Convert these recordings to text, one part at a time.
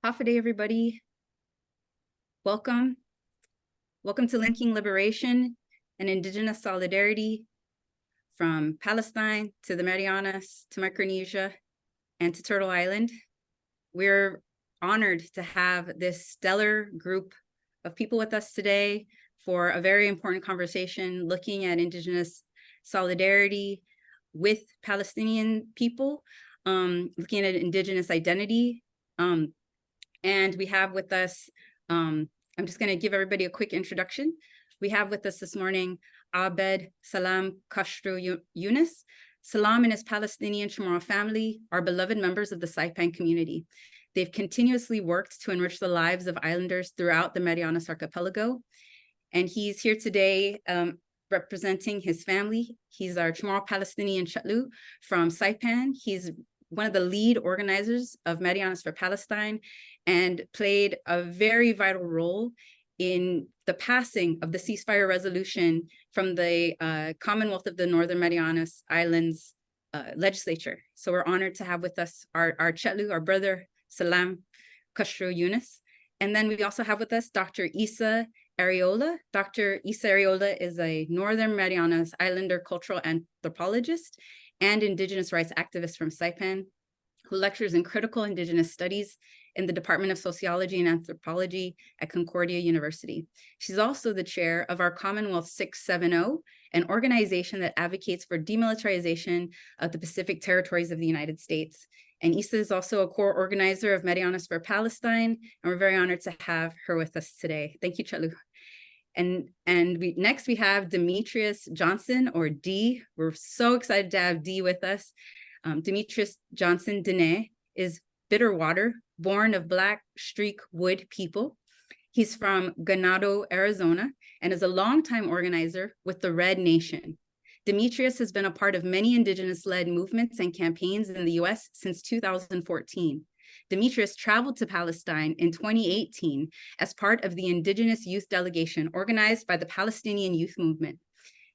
Half a day, everybody. Welcome. Welcome to Linking Liberation and Indigenous Solidarity from Palestine to the Mariånas to Micronesia and to Turtle Island. We're honored to have this stellar group of people with us today for a very important conversation looking at Indigenous solidarity with Palestinian people, looking at Indigenous identity. And we have with us, I'm just going to give everybody a quick introduction. We have with us this morning, Abed, Salam, Castro, Younis. Salam and his Palestinian CHamoru family are beloved members of the Saipan community. They've continuously worked to enrich the lives of islanders throughout the Mariånas archipelago. And he's here today representing his family. He's our CHamoru Palestinian Chatlu from Saipan. He's one of the lead organizers of Mariånas for Palestine and played a very vital role in the passing of the ceasefire resolution from the Commonwealth of the Northern Marianas Islands legislature. So we're honored to have with us our Chatlu, our brother, Salam, Castro, Younis. And then we also have with us Dr. Isa Arriola. Dr. Isa Arriola is a Northern Marianas Islander cultural anthropologist and Indigenous rights activist from Saipan, who lectures in critical Indigenous studies in the Department of Sociology and Anthropology at Concordia University. She's also the chair of our Commonwealth 670, an organization that advocates for demilitarization of the Pacific territories of the United States. And Isa is also a core organizer of Mariånas for Palestine, and we're very honored to have her with us today. Thank you, Chatlu. And next we have Demetrius Johnson, or D. We're so excited to have D with us. Demetrius Johnson Diné is Bitterwater, born of Black Streak Wood people. He's from Ganado, Arizona, and is a longtime organizer with the Red Nation. Demetrius has been a part of many Indigenous-led movements and campaigns in the US since 2014. Demetrius traveled to Palestine in 2018 as part of the Indigenous youth delegation organized by the Palestinian youth movement.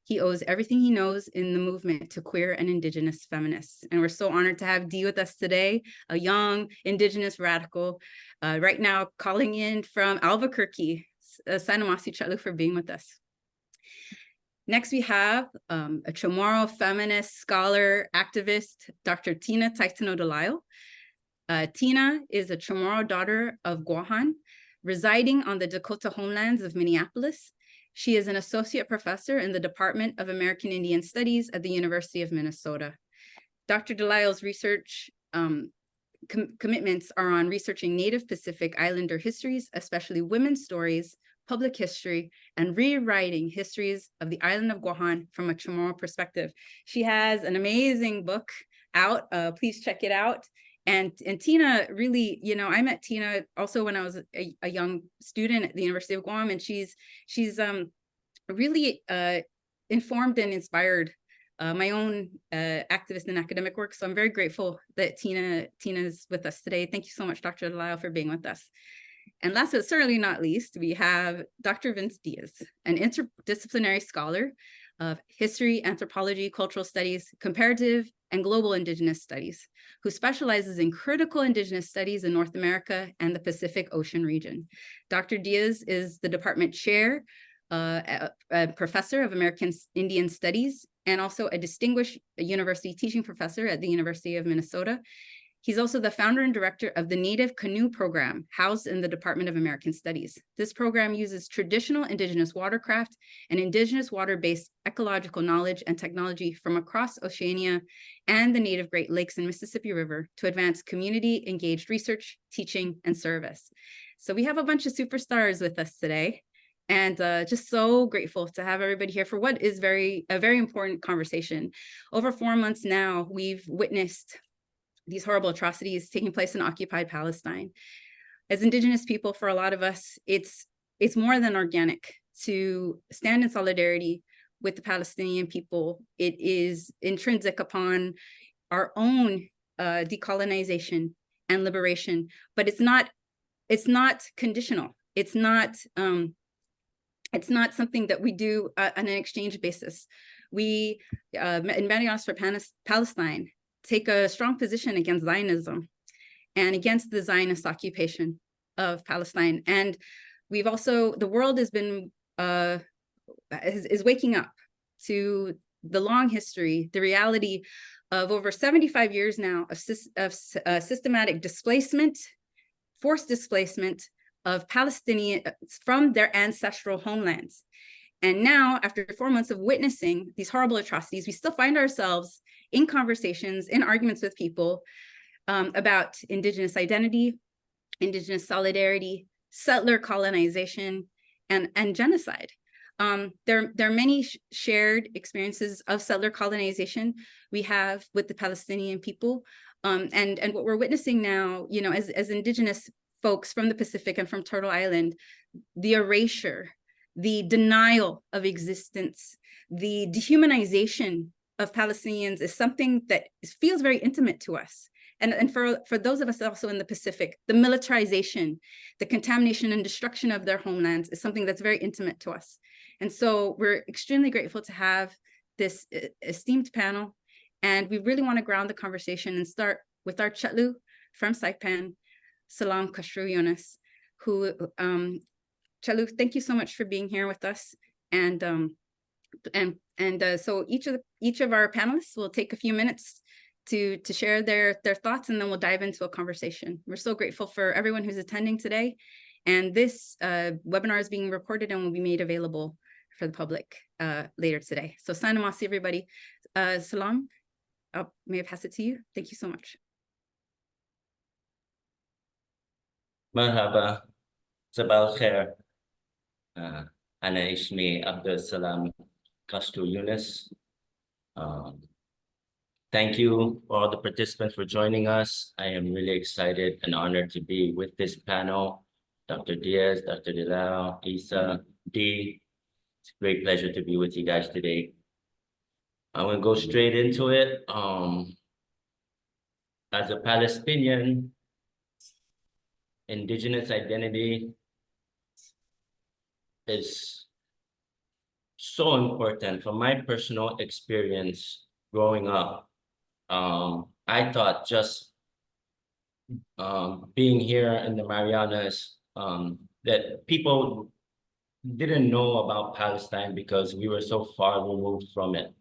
He owes everything he knows in the movement to queer and Indigenous feminists. And we're so honored to have Dee with us today, a young Indigenous radical, right now calling in from Albuquerque. Sanamasi Chatlu for being with us. Next, we have a CHamoru feminist scholar activist, Dr. Tina Taitano DeLisle. Tina is a CHamoru daughter of Guam, residing on the Dakota homelands of Minneapolis. She is an associate professor in the Department of American Indian Studies at the University of Minnesota. Dr. DeLisle's research commitments are on researching Native Pacific Islander histories, especially women's stories, public history, and rewriting histories of the island of Guam from a CHamoru perspective. She has an amazing book out. Please check it out. And Tina really, you know, I met Tina also when I was a young student at the University of Guam, and she's really informed and inspired my own activist and academic work. So I'm very grateful that Tina's with us today. Thank you so much, Dr. DeLisle, for being with us. And last but certainly not least, we have Dr. Vince Diaz, an interdisciplinary scholar of history, anthropology, cultural studies, comparative and global Indigenous studies, who specializes in critical Indigenous studies in North America and the Pacific Ocean region. Dr. Diaz is the department chair, a professor of American Indian Studies, and also a distinguished university teaching professor at the University of Minnesota. He's also the founder and director of the Native Canoe Program, housed in the Department of American Studies. This program uses traditional Indigenous watercraft and Indigenous water-based ecological knowledge and technology from across Oceania and the native Great Lakes and Mississippi River to advance community-engaged research, teaching, and service. So we have a bunch of superstars with us today, and just so grateful to have everybody here for what is a very important conversation. Over 4 months now, we've witnessed these horrible atrocities taking place in occupied Palestine. As Indigenous people, for a lot of us, it's more than organic to stand in solidarity with the Palestinian people. It is intrinsic upon our own decolonization and liberation, but it's not conditional. It's not something that we do on an exchange basis. We, in Mariånas for Palestine, take a strong position against Zionism and against the Zionist occupation of Palestine. And we've also, the world has been, is waking up to the long history, the reality of over 75 years now of systematic displacement, forced displacement of Palestinians from their ancestral homelands. And now, after 4 months of witnessing these horrible atrocities, we still find ourselves in conversations, in arguments with people about Indigenous identity, Indigenous solidarity, settler colonization, and genocide. There are many shared experiences of settler colonization we have with the Palestinian people. And what we're witnessing now, you know, as Indigenous folks from the Pacific and from Turtle Island, the erasure, the denial of existence, the dehumanization of Palestinians is something that feels very intimate to us. And for those of us also in the Pacific, the militarization, the contamination and destruction of their homelands is something that's very intimate to us. And so we're extremely grateful to have this esteemed panel. And we really want to ground the conversation and start with our Chetlu from Saipan, Salam, Castro, Younis, who, Chetlu, thank you so much for being here with us. And so each of our panelists will take a few minutes to share their thoughts, and then we'll dive into a conversation. We're so grateful for everyone who's attending today. And this webinar is being recorded and will be made available for the public later today. So Sanamasi, everybody. Salam, may I pass it to you? Thank you so much. Marhaba, Sabal Khair. Ana Ishmi Abdul Salam Castro Younis. Thank you all the participants for joining us. I am really excited and honored to be with this panel. Dr. Diaz, Dr. DeLisle, Isa, D. It's a great pleasure to be with you guys today. I'm gonna go straight into it. As a Palestinian, Indigenous identity is so important. From my personal experience growing up, I thought just being here in the Mariånas, that people didn't know about Palestine because we were so far removed from it.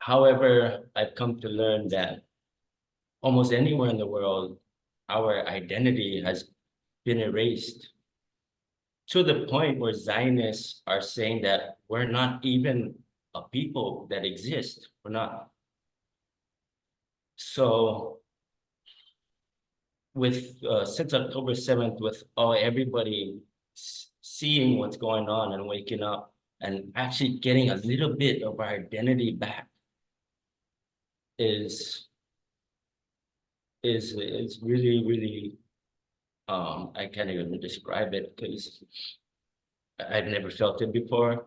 However, I've come to learn that almost anywhere in the world, our identity has been erased to the point where Zionists are saying that we're not even a people that exist. We're not. So with since October 7th, with everybody seeing what's going on and waking up and actually getting a little bit of our identity back is really, really, I can't even describe it because I've never felt it before.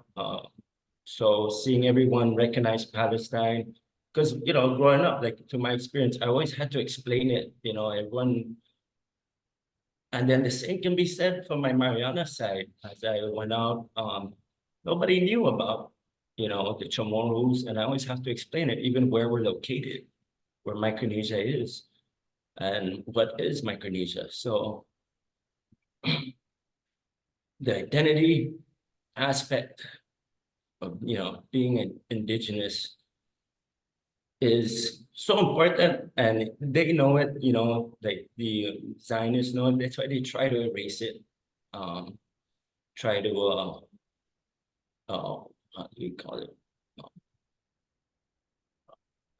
So seeing everyone recognize Palestine, because, you know, growing up, like to my experience, I always had to explain it, you know, everyone. And then the same can be said for my Mariånas side. As I went out, nobody knew about, you know, the CHamoru, and I always have to explain it, even where we're located, where Micronesia is, and what is Micronesia. So the identity aspect of, you know, being an Indigenous is so important, and they know it, you know, like the Zionists know it. That's why they try to erase it, try to, how do you call it?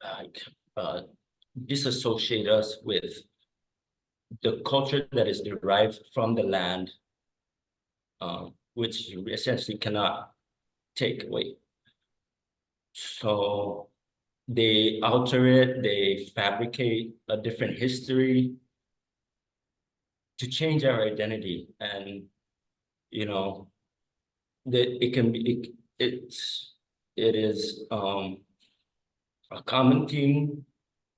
Like, disassociate us with the culture that is derived from the land, which you essentially cannot take away. So they alter it, they fabricate a different history to change our identity. And, you know, that it can be, it is a common theme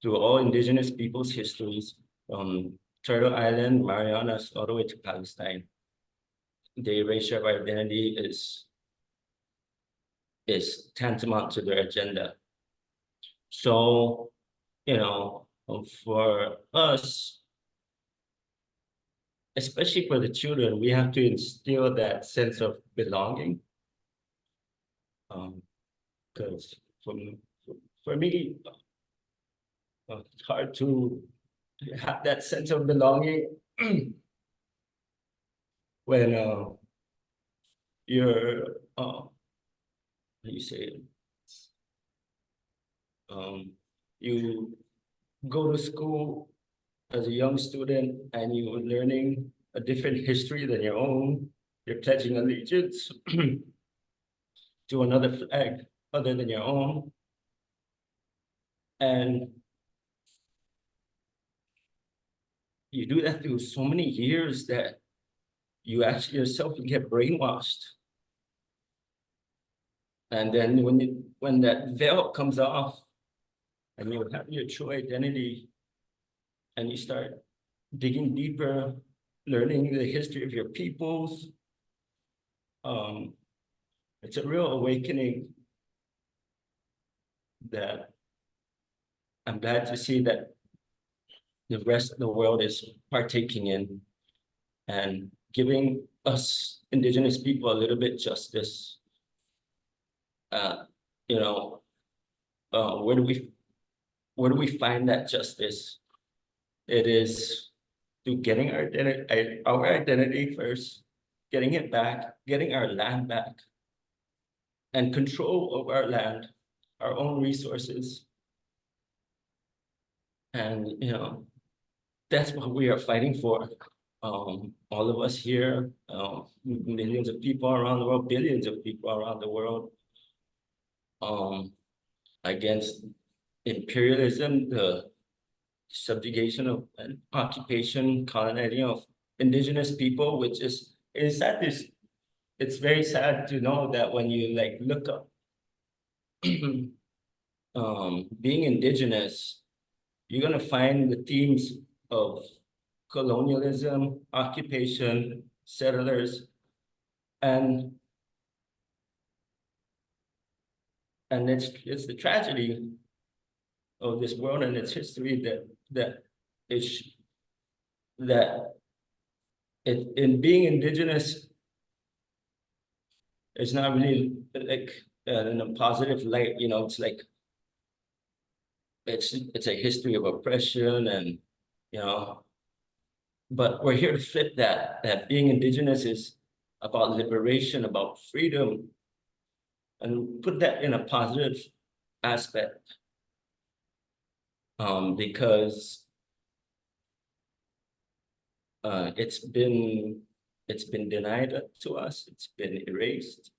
through all Indigenous peoples' histories, from Turtle Island, Mariånas, all the way to Palestine. The erasure of our identity is tantamount to their agenda. So, you know, for us, especially for the children, we have to instill that sense of belonging. Because for me, it's hard to have that sense of belonging when you're you say you go to school as a young student and you're learning a different history than your own. You're pledging allegiance to another flag other than your own. And you do that through so many years that you actually yourself get brainwashed. And then when that veil comes off and you have your true identity and you start digging deeper, learning the history of your peoples, it's a real awakening that I'm glad to see that the rest of the world is partaking in and giving us Indigenous people a little bit justice. Where do we find that justice? It is through getting our identity first, getting it back, getting our land back, and control of our land, our own resources. And that's what we are fighting for. All of us here, millions of people around the world, billions of people around the world, against imperialism, the subjugation of and occupation, colonizing of Indigenous people, which is sad. It's very sad to know that when you look up being Indigenous, you're gonna find the themes of colonialism, occupation, settlers, and it's the tragedy of this world and its history that in being Indigenous, it's not really in a positive light. It's it's a history of oppression, and but we're here to flip that being Indigenous is about liberation, about freedom, and put that in a positive aspect. Because it's been denied to us, it's been erased,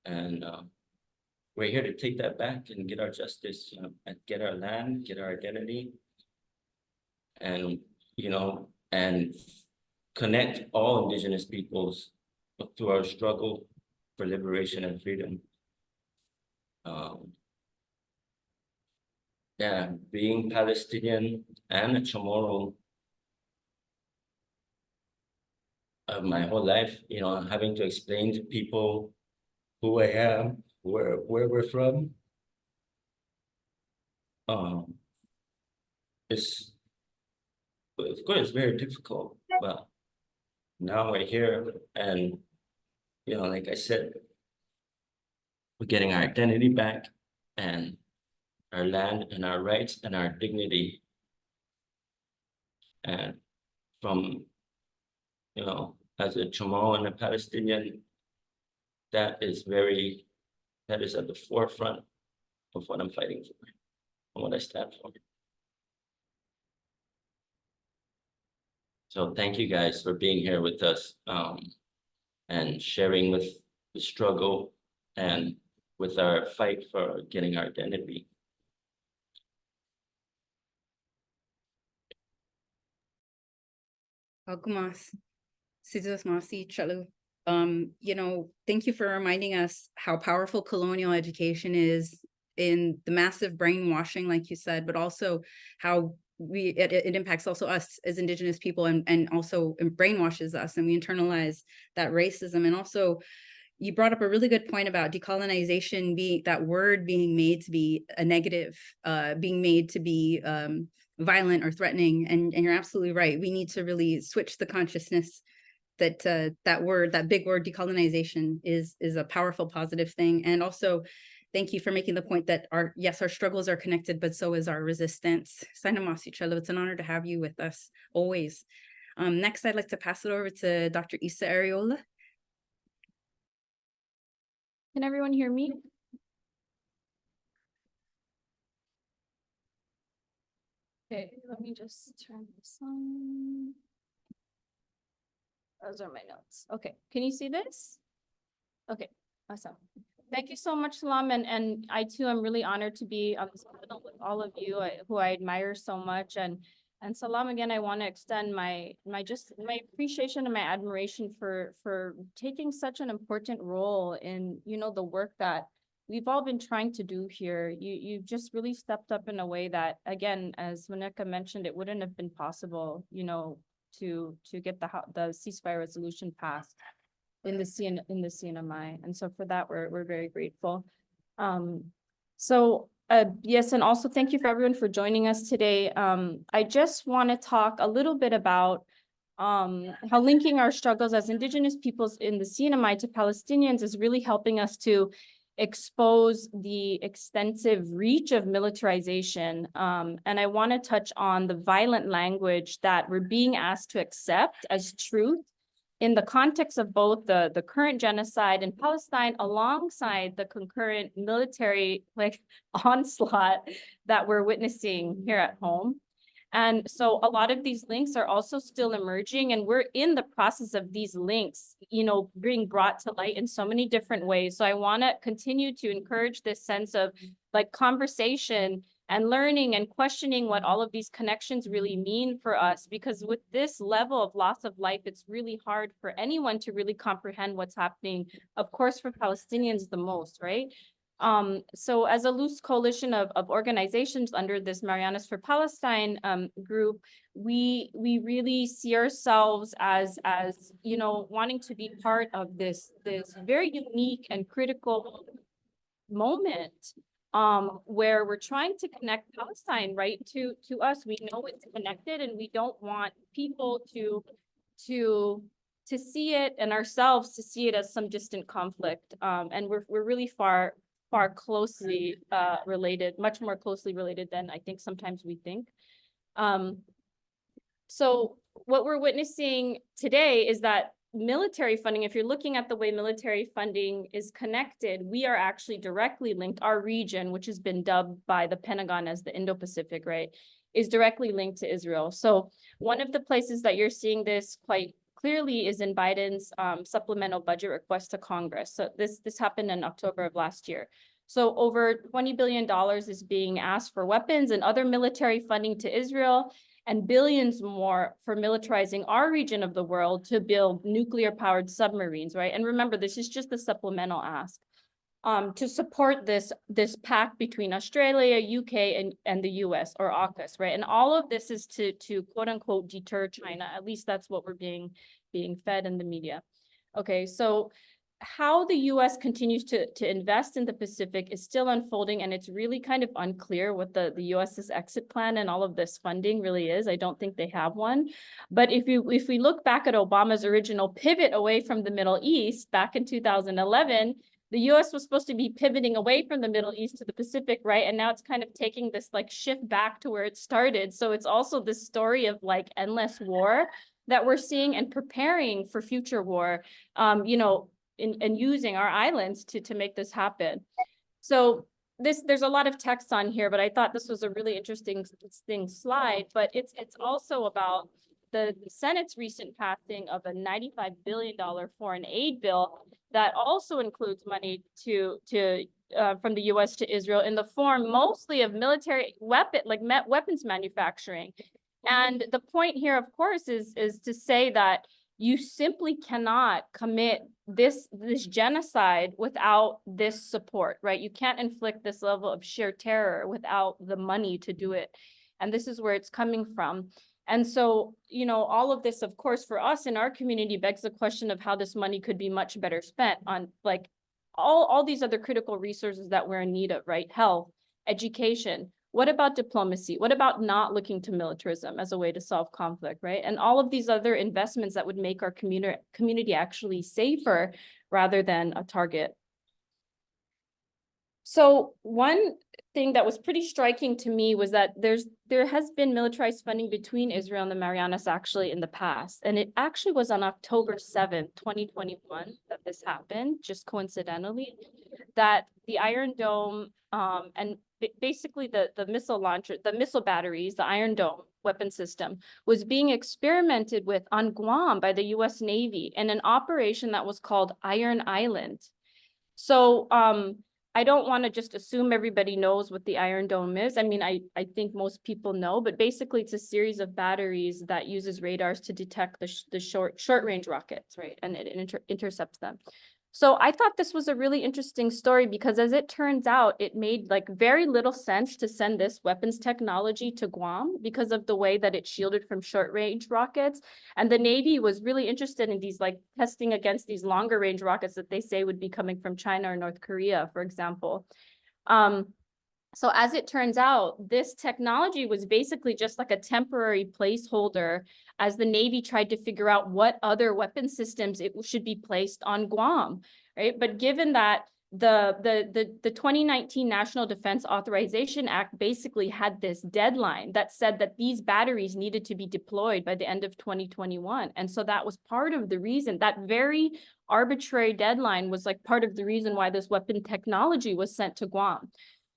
and we're here to take that back and get our justice, and get our land, get our identity, and and connect all Indigenous peoples through our struggle for liberation and freedom. Being Palestinian and a CHamoru, my whole life, having to explain to people who I am, where we're from, it's of course very difficult, but now we're here, and like I said, we're getting our identity back and our land and our rights and our dignity. And from, as a CHamoru and a Palestinian, that is at the forefront of what I'm fighting for and what I stand for. So thank you guys for being here with us, and sharing with the struggle and with our fight for getting our identity. Thank you for reminding us how powerful colonial education is in the massive brainwashing, like you said, but also how it impacts also us as Indigenous people, and also brainwashes us, and we internalize that racism. And also, you brought up a really good point about decolonization being, that word being made to be a negative, being made to be violent or threatening. And you're absolutely right. We need to really switch the consciousness that that word, that big word, decolonization, is a powerful, positive thing. And also, thank you for making the point that our struggles are connected, but so is our resistance. It's an honor to have you with us always. Next, I'd like to pass it over to Dr. Isa Arriola. Can everyone hear me? Okay, let me just turn this on. Those are my notes. Okay, can you see this? Okay, awesome. Thank you so much, Salam. And I too am really honored to be on this panel with all of you who I admire so much. And Salam, again, I want to extend my appreciation and my admiration for taking such an important role in, you know, the work that we've all been trying to do here. You've just really stepped up in a way that, again, as Monaeka mentioned, it wouldn't have been possible, you know, to get the ceasefire resolution passed in the CNMI. And so for that, we're very grateful. Yes, and also thank you for everyone for joining us today. I just want to talk a little bit about how linking our struggles as Indigenous peoples in the CNMI to Palestinians is really helping us to expose the extensive reach of militarization. And I want to touch on the violent language that we're being asked to accept as truth in the context of both the current genocide in Palestine alongside the concurrent military onslaught that we're witnessing here at home. And so a lot of these links are also still emerging, and we're in the process of these links, you know, being brought to light in so many different ways. So I want to continue to encourage this sense of like conversation and learning and questioning what all of these connections really mean for us, because with this level of loss of life, it's really hard for anyone to really comprehend what's happening, of course, for Palestinians the most, right? So as a loose coalition of organizations under this Mariånas for Palestine group, we really see ourselves as you know, wanting to be part of this very unique and critical moment where we're trying to connect Palestine right to us. We know it's connected, and we don't want people to see it and ourselves to see it as some distant conflict. And we're really far closely related, much more closely related than I think sometimes we think. So what we're witnessing today is that military funding, if you're looking at the way military funding is connected, we are actually directly linked. Our region, which has been dubbed by the Pentagon as the Indo-Pacific, right, is directly linked to Israel. So one of the places that you're seeing this quite clearly is in Biden's supplemental budget request to Congress. So this happened in October of last year. So over $20 billion is being asked for weapons and other military funding to Israel, and billions more for militarizing our region of the world to build nuclear-powered submarines, right? And remember, this is just the supplemental ask to support this pact between Australia, UK, and the US, or AUKUS, right? And all of this is to quote unquote deter China. At least that's what we're being fed in the media. Okay, so how the US continues to invest in the Pacific is still unfolding, and it's really kind of unclear what the US's exit plan and all of this funding really is. I don't think they have one. But if we look back at Obama's original pivot away from the Middle East back in 2011, the US was supposed to be pivoting away from the Middle East to the Pacific, right? And now it's kind of taking this like shift back to where it started. So it's also this story of like endless war that we're seeing and preparing for future war, you know, and using our islands to make this happen. So there's a lot of text on here, but I thought this was a really interesting slide. But it's also about the Senate's recent passing of a $95 billion foreign aid bill that also includes money from the U.S. to Israel in the form mostly of military weapons manufacturing. And the point here, of course, is to say that you simply cannot commit this genocide without this support, right? You can't inflict this level of sheer terror without the money to do it. And this is where it's coming from. And so, you know, all of this, of course, for us in our community begs the question of how this money could be much better spent on like all these other critical resources that we're in need of, right? Health, education. What about diplomacy? What about not looking to militarism as a way to solve conflict, right? And all of these other investments that would make our community actually safer rather than a target. So one thing that was pretty striking to me was that there has been militarized funding between Israel and the Marianas actually in the past. And it actually was on October 7th, 2021 that this happened, just coincidentally, that the Iron Dome and basically the missile launcher, the missile batteries, the Iron Dome weapon system was being experimented with on Guam by the US Navy in an operation that was called Iron Island. So I don't want to just assume everybody knows what the Iron Dome is. I mean, I think most people know, but basically it's a series of batteries that uses radars to detect the short range rockets, right? And it intercepts them. So I thought this was a really interesting story because as it turns out, it made like very little sense to send this weapons technology to Guam because of the way that it's shielded from short range rockets. And the Navy was really interested in these like testing against these longer range rockets that they say would be coming from China or North Korea, for example. So as it turns out, this technology was basically just like a temporary placeholder as the Navy tried to figure out what other weapon systems it should be placed on Guam, right? But given that the 2019 National Defense Authorization Act basically had this deadline that said that these batteries needed to be deployed by the end of 2021. And so that was part of the reason, that very arbitrary deadline was like part of the reason why this weapon technology was sent to Guam.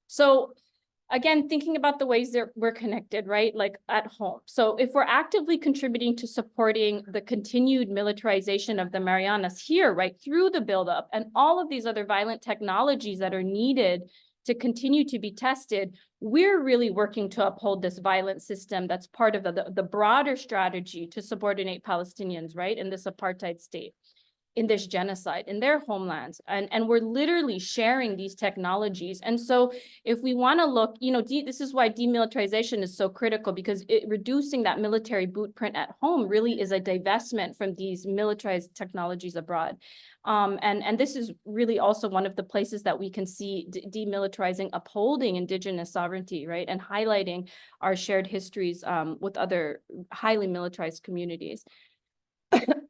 So again, thinking about the ways that we're connected, right? Like at home. So if we're actively contributing to supporting the continued militarization of the Marianas here, right, through the buildup and all of these other violent technologies that are needed to continue to be tested, we're really working to uphold this violent system that's part of the broader strategy to subordinate Palestinians, right, in this apartheid state, in this genocide, in their homelands. And we're literally sharing these technologies. And so if we want to look, you know, this is why demilitarization is so critical, because reducing that military bootprint at home really is a divestment from these militarized technologies abroad. And this is really also one of the places that we can see demilitarizing, upholding Indigenous sovereignty, right? And highlighting our shared histories with other highly militarized communities.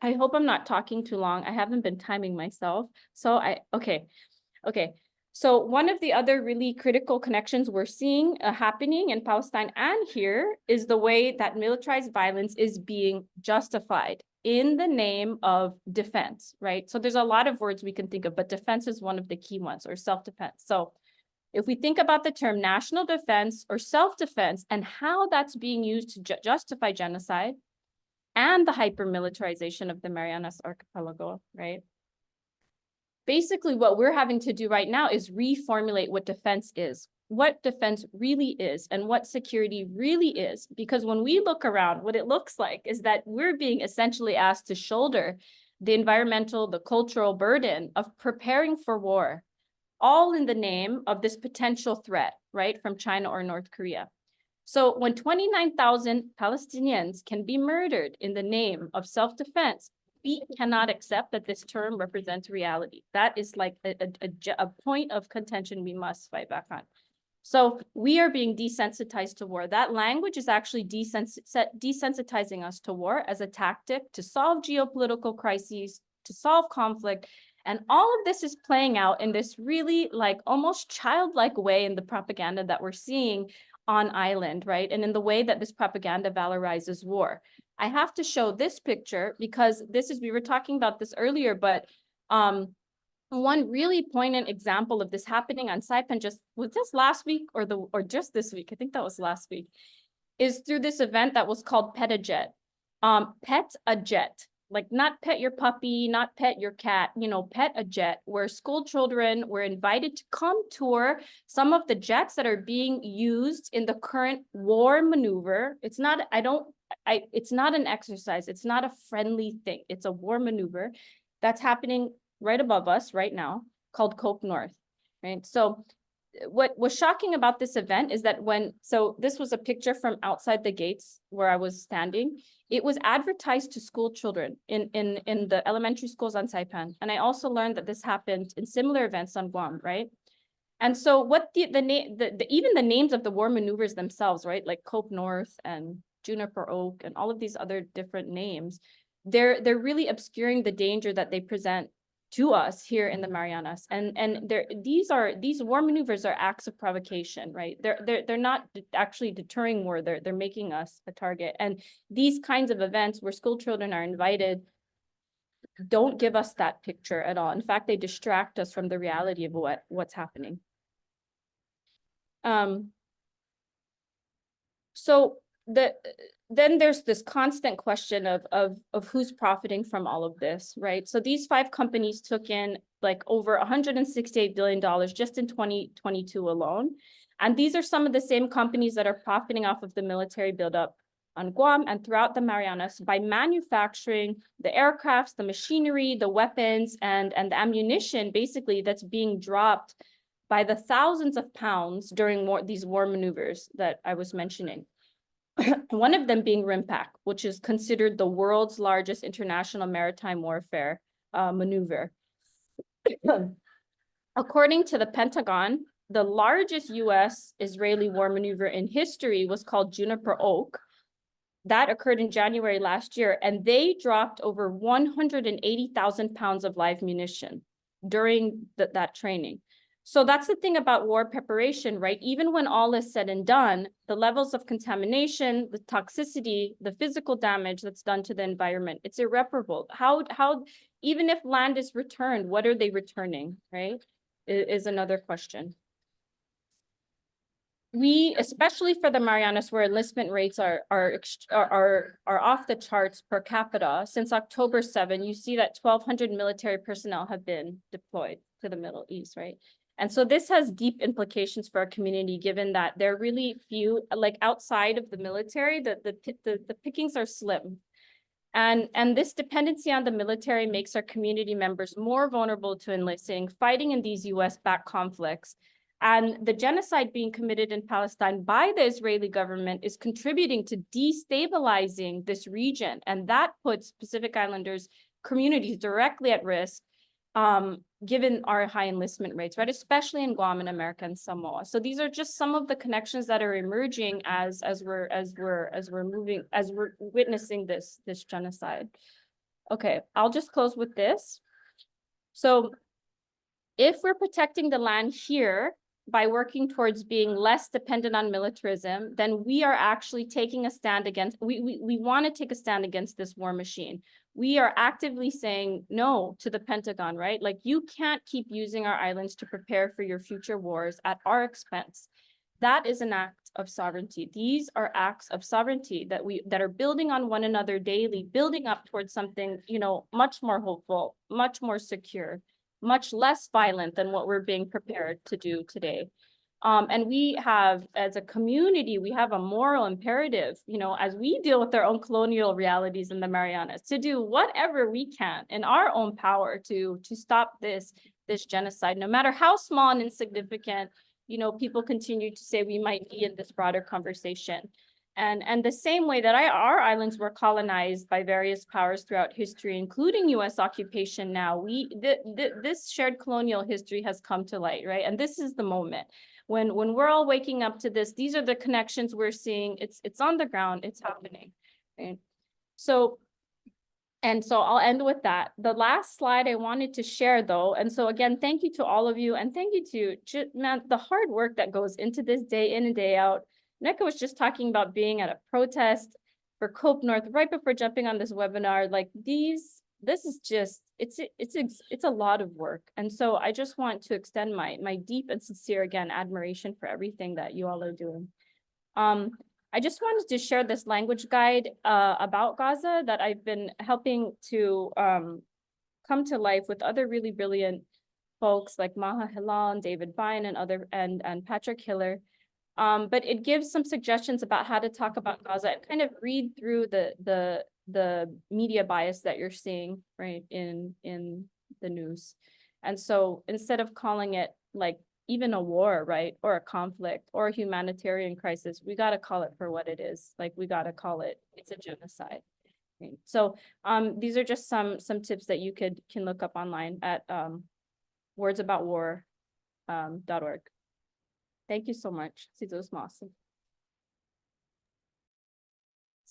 I hope I'm not talking too long. I haven't been timing myself. So okay. So one of the other really critical connections we're seeing happening in Palestine and here is the way that militarized violence is being justified in the name of defense, right? So there's a lot of words we can think of, but defense is one of the key ones, or self-defense. So if we think about the term national defense or self-defense and how that's being used to justify genocide, and the hyper-militarization of the Marianas Archipelago, right? Basically, what we're having to do right now is reformulate what defense is, what defense really is, and what security really is. Because when we look around, what it looks like is that we're being essentially asked to shoulder the environmental, the cultural burden of preparing for war, all in the name of this potential threat, right, from China or North Korea. So when 29,000 Palestinians can be murdered in the name of self-defense, we cannot accept that this term represents reality. That is like a point of contention we must fight back on. So we are being desensitized to war. That language is actually desensitizing us to war as a tactic to solve geopolitical crises, to solve conflict. And all of this is playing out in this really like almost childlike way in the propaganda that we're seeing on island, right? And in the way that this propaganda valorizes war. I have to show this picture because this is, we were talking about this earlier, but one really poignant example of this happening on Saipan was this last week or just this week, I think that was last week, is through this event that was called Pet a Jet. Pet a Jet. Like not pet your puppy, not pet your cat, you know, pet a jet, where school children were invited to come tour some of the jets that are being used in the current war maneuver. It's not, it's not an exercise. It's not a friendly thing. It's a war maneuver that's happening right above us right now called Coke North, right? So what was shocking about this event is that so this was a picture from outside the gates where I was standing. It was advertised to school children in the elementary schools on Saipan. And I also learned that this happened in similar events on Guam, right? And so what even the names of the war maneuvers themselves, right? Like Cope North and Juniper Oak and all of these other different names, they're really obscuring the danger that they present to us here in the Marianas. And these war maneuvers are acts of provocation, right? They're not actually deterring war, they're making us a target. And these kinds of events where school children are invited don't give us that picture at all. In fact, they distract us from the reality of what's happening. So then there's this constant question of who's profiting from all of this, right? So these 5 companies took in like over $168 billion just in 2022 alone. And these are some of the same companies that are profiting off of the military buildup on Guam and throughout the Marianas by manufacturing the aircrafts, the machinery, the weapons, and the ammunition basically that's being dropped by the thousands of pounds during these war maneuvers that I was mentioning. One of them being RIMPAC, which is considered the world's largest international maritime warfare maneuver. According to the Pentagon, the largest US-Israeli war maneuver in history was called Juniper Oak. That occurred in January last year, and they dropped over 180,000 pounds of live munition during that training. So that's the thing about war preparation, right? Even when all is said and done, the levels of contamination, the toxicity, the physical damage that's done to the environment, it's irreparable. How even if land is returned, what are they returning, right? Is another question. We, especially for the Marianas, where enlistment rates are off the charts per capita, since October 7, you see that 1,200 military personnel have been deployed to the Middle East, right? And so this has deep implications for our community, given that there are really few, like outside of the military, the pickings are slim. And this dependency on the military makes our community members more vulnerable to enlisting, fighting in these US-backed conflicts. And the genocide being committed in Palestine by the Israeli government is contributing to destabilizing this region. And that puts Pacific Islanders communities directly at risk, given our high enlistment rates, right? Especially in Guam and America and Samoa. So these are just some of the connections that are emerging as we're witnessing this genocide. Okay, I'll just close with this. So if we're protecting the land here by working towards being less dependent on militarism, then we are actually taking a stand against, we want to take a stand against this war machine. We are actively saying no to the Pentagon, right? Like, you can't keep using our islands to prepare for your future wars at our expense. That is an act of sovereignty. These are acts of sovereignty that are building on one another daily, building up towards something, you know, much more hopeful, much more secure, much less violent than what we're being prepared to do today. And we have, as a community, we have a moral imperative, you know, as we deal with our own colonial realities in the Marianas, to do whatever we can in our own power to stop this genocide, no matter how small and insignificant, you know, people continue to say we might be in this broader conversation. And the same way that our islands were colonized by various powers throughout history, including US occupation now, this shared colonial history has come to light, right? And this is the moment. When we're all waking up to this, these are the connections we're seeing. It's on the ground, it's happening. Right? So I'll end with that. The last slide I wanted to share though, and so again, thank you to all of you, and thank you to the hard work that goes into this day in and day out. Monaeka was just talking about being at a protest for Cope North right before jumping on this webinar. Like this is just, it's a lot of work. And so I just want to extend my deep and sincere, again, admiration for everything that you all are doing. I just wanted to share this language guide about Gaza that I've been helping to come to life with other really brilliant folks like Maha Hilal and David Vine and Patrick Hiller. But it gives some suggestions about how to talk about Gaza and kind of read through the media bias that you're seeing, right, in the news. And so instead of calling it like even a war, right? Or a conflict or a humanitarian crisis, we got to call it for what it is. Like, we got to call it, it's a genocide. Right? So these are just some tips that you can look up online at wordsaboutwar.org. Thank you so much. Sizos Masi.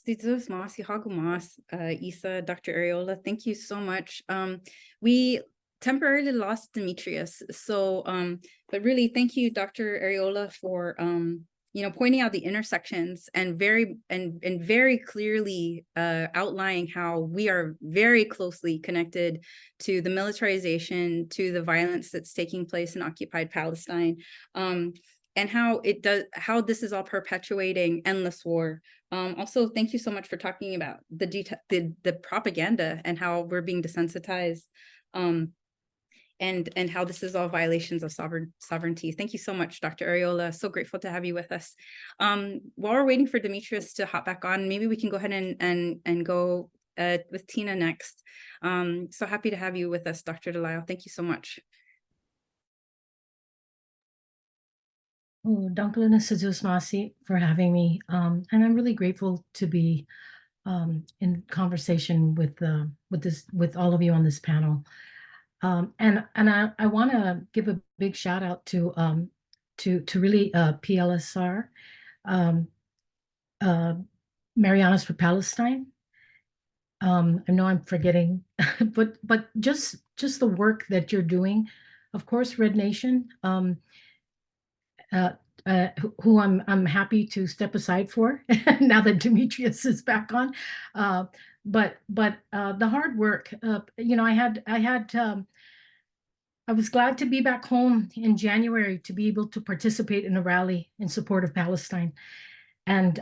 Sizos Masi Hagumas, Isa, Dr. Arriola, thank you so much. We temporarily lost Demetrius. So, but really, thank you, Dr. Arriola, for pointing out the intersections and very clearly outlining how we are very closely connected to the militarization, to the violence that's taking place in occupied Palestine, and how this is all perpetuating endless war. Also, thank you so much for talking about the propaganda and how we're being desensitized. And how this is all violations of sovereignty. Thank you so much, Dr. Arriola. So grateful to have you with us. While we're waiting for Demetrius to hop back on, maybe we can go ahead and go with Tina next. So happy to have you with us, Dr. DeLisle. Thank you so much. Oh, Dankalina Sizos Masi for having me. And I'm really grateful to be in conversation with all of you on this panel. And I want to give a big shout out to really PLSR, Mariånas for Palestine. I know I'm forgetting, but just the work that you're doing. Of course, Red Nation, who I'm happy to step aside for now that Demetrius is back on. But the hard work, I was glad to be back home in January to be able to participate in a rally in support of Palestine. And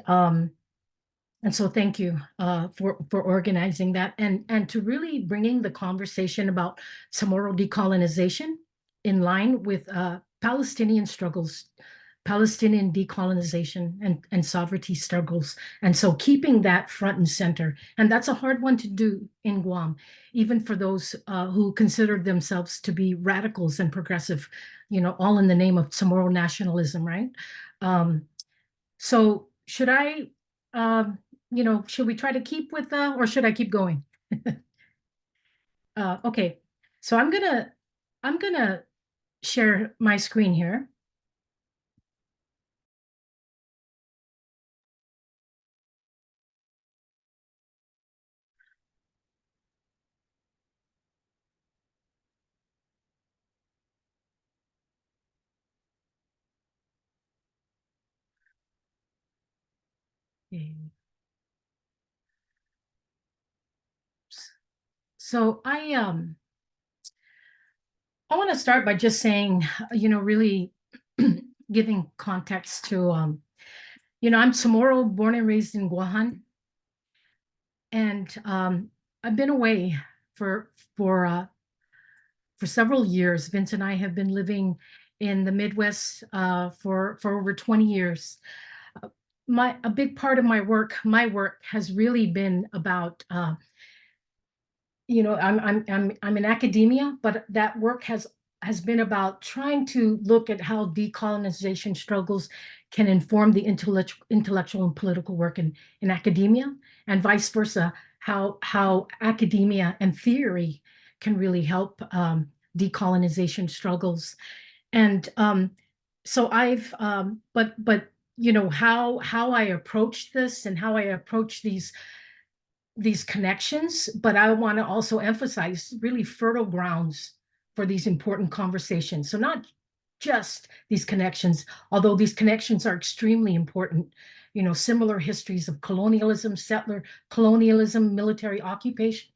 so thank you for organizing that and to really bringing the conversation about CHamoru decolonization in line with Palestinian struggles, Palestinian decolonization and sovereignty struggles. And so keeping that front and center. And that's a hard one to do in Guam, even for those who consider themselves to be radicals and progressive, all in the name of CHamoru nationalism, right? So should I, should we try to keep with or should I keep going? Okay, so I'm gonna share my screen here. So I want to start by just saying, really giving context to, I'm CHamoru, born and raised in Guam, and I've been away for several years. Vince and I have been living in the Midwest for over 20 years. A big part of my work has really been about I'm in academia, but that work has been about trying to look at how decolonization struggles can inform the intellectual and political work in academia, and vice versa, how academia and theory can really help decolonization struggles. And so I've but how I approach this and how I approach these connections, but I want to also emphasize really fertile grounds for these important conversations. So not just these connections, although these connections are extremely important, similar histories of colonialism, settler colonialism, military occupation,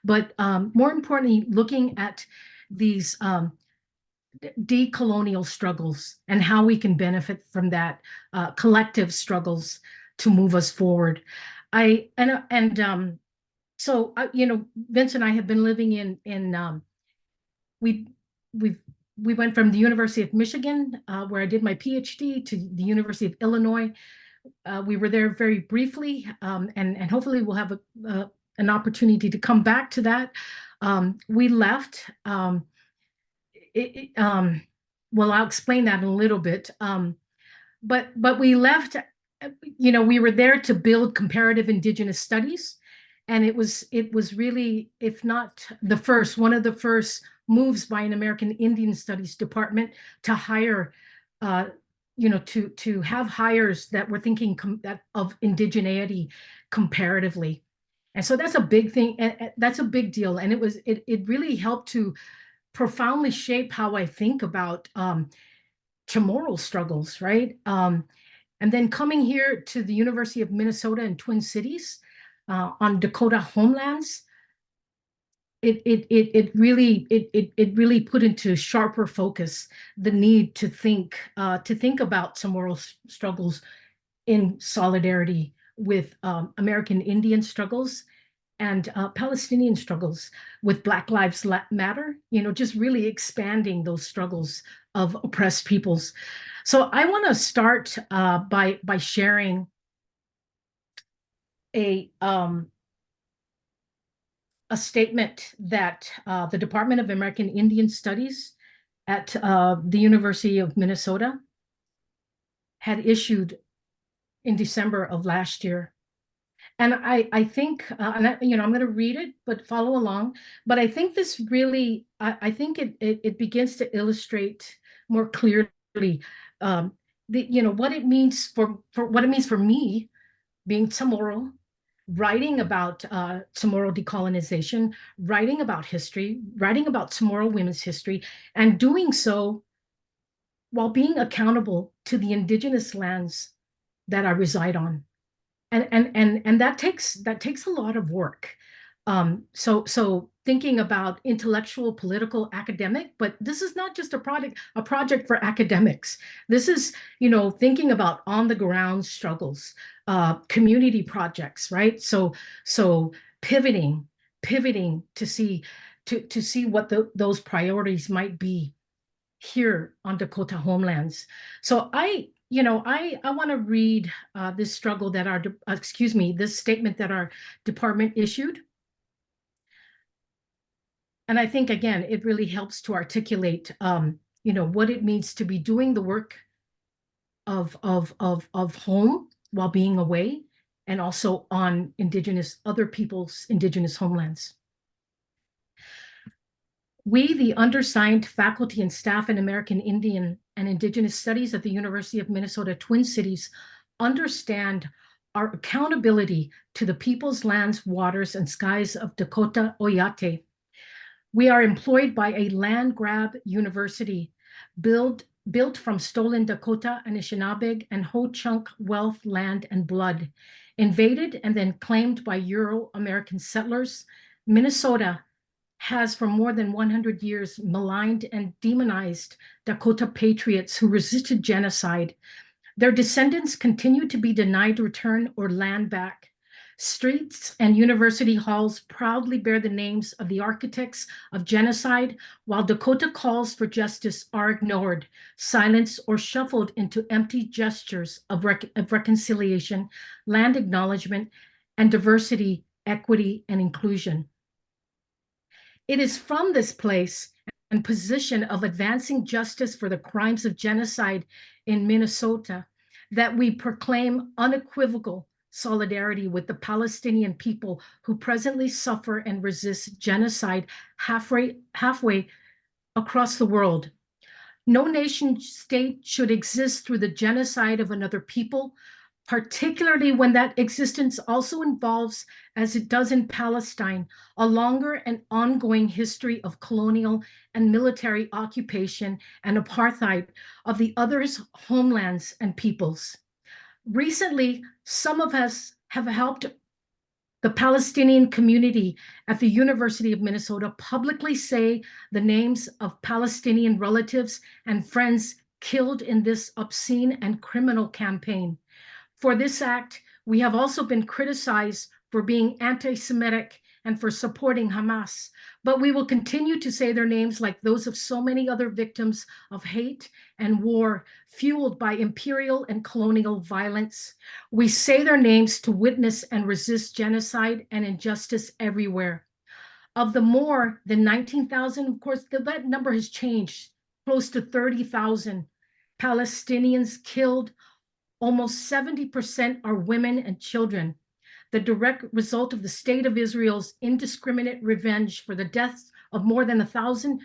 but more importantly, looking at these decolonial struggles and how we can benefit from that collective struggles to move us forward. So Vince and I have been living in we went from the University of Michigan, where I did my PhD, to the University of Illinois. We were there very briefly, and hopefully we'll have an opportunity to come back to that. We left well, I'll explain that in a little bit. But we left, we were there to build comparative Indigenous studies. And it was really, if not the first, one of the first moves by an American Indian Studies department to hire, to have hires that were thinking of indigeneity comparatively. And so that's a big thing. And that's a big deal. And it really helped to profoundly shape how I think about CHamoru struggles, right? And then coming here to the University of Minnesota in Twin Cities, on Dakota homelands, it really put into sharper focus the need to think about CHamoru struggles in solidarity with American Indian struggles and Palestinian struggles with Black Lives Matter, just really expanding those struggles of oppressed peoples. So I want to start by sharing a statement that the Department of American Indian Studies at the University of Minnesota had issued in December of last year. And I think, I'm going to read it, but follow along. But I think this really, I think it begins to illustrate more clearly, what it means for me, being CHamoru, writing about CHamoru decolonization, writing about history, writing about CHamoru women's history, and doing so while being accountable to the indigenous lands that I reside on. And that takes a lot of work. So thinking about intellectual, political, academic, but this is not just a project for academics. This is, thinking about on the ground struggles, community projects, right? So pivoting to see what those priorities might be here on Dakota homelands. So I want to read this struggle that this statement that our department issued. And I think, again, it really helps to articulate, what it means to be doing the work of home while being away, and also on other people's indigenous homelands. We, the undersigned faculty and staff in American Indian and Indigenous Studies at the University of Minnesota Twin Cities, understand our accountability to the people's lands, waters, and skies of Dakota Oyate. We are employed by a land grab university built from stolen Dakota, Anishinaabe, and Ho-Chunk wealth, land, and blood. Invaded and then claimed by Euro-American settlers, Minnesota has for more than 100 years maligned and demonized Dakota patriots who resisted genocide. Their descendants continue to be denied return or land back. Streets and university halls proudly bear the names of the architects of genocide, while Dakota calls for justice are ignored, silenced, or shuffled into empty gestures of reconciliation, land acknowledgement, and diversity, equity, and inclusion. It is from this place and position of advancing justice for the crimes of genocide in Minnesota that we proclaim unequivocal solidarity with the Palestinian people who presently suffer and resist genocide halfway across the world. No nation state should exist through the genocide of another people, particularly when that existence also involves, as it does in Palestine, a longer and ongoing history of colonial and military occupation and apartheid of the other's homelands and peoples. Recently, some of us have helped the Palestinian community at the University of Minnesota publicly say the names of Palestinian relatives and friends killed in this obscene and criminal campaign. For this act, we have also been criticized for being anti-Semitic and for supporting Hamas, but we will continue to say their names like those of so many other victims of hate and war fueled by imperial and colonial violence. We say their names to witness and resist genocide and injustice everywhere. Of the more than 19,000, of course, that number has changed close to 30,000 Palestinians killed. Almost 70% are women and children. The direct result of the state of Israel's indiscriminate revenge for the deaths of more than 1,000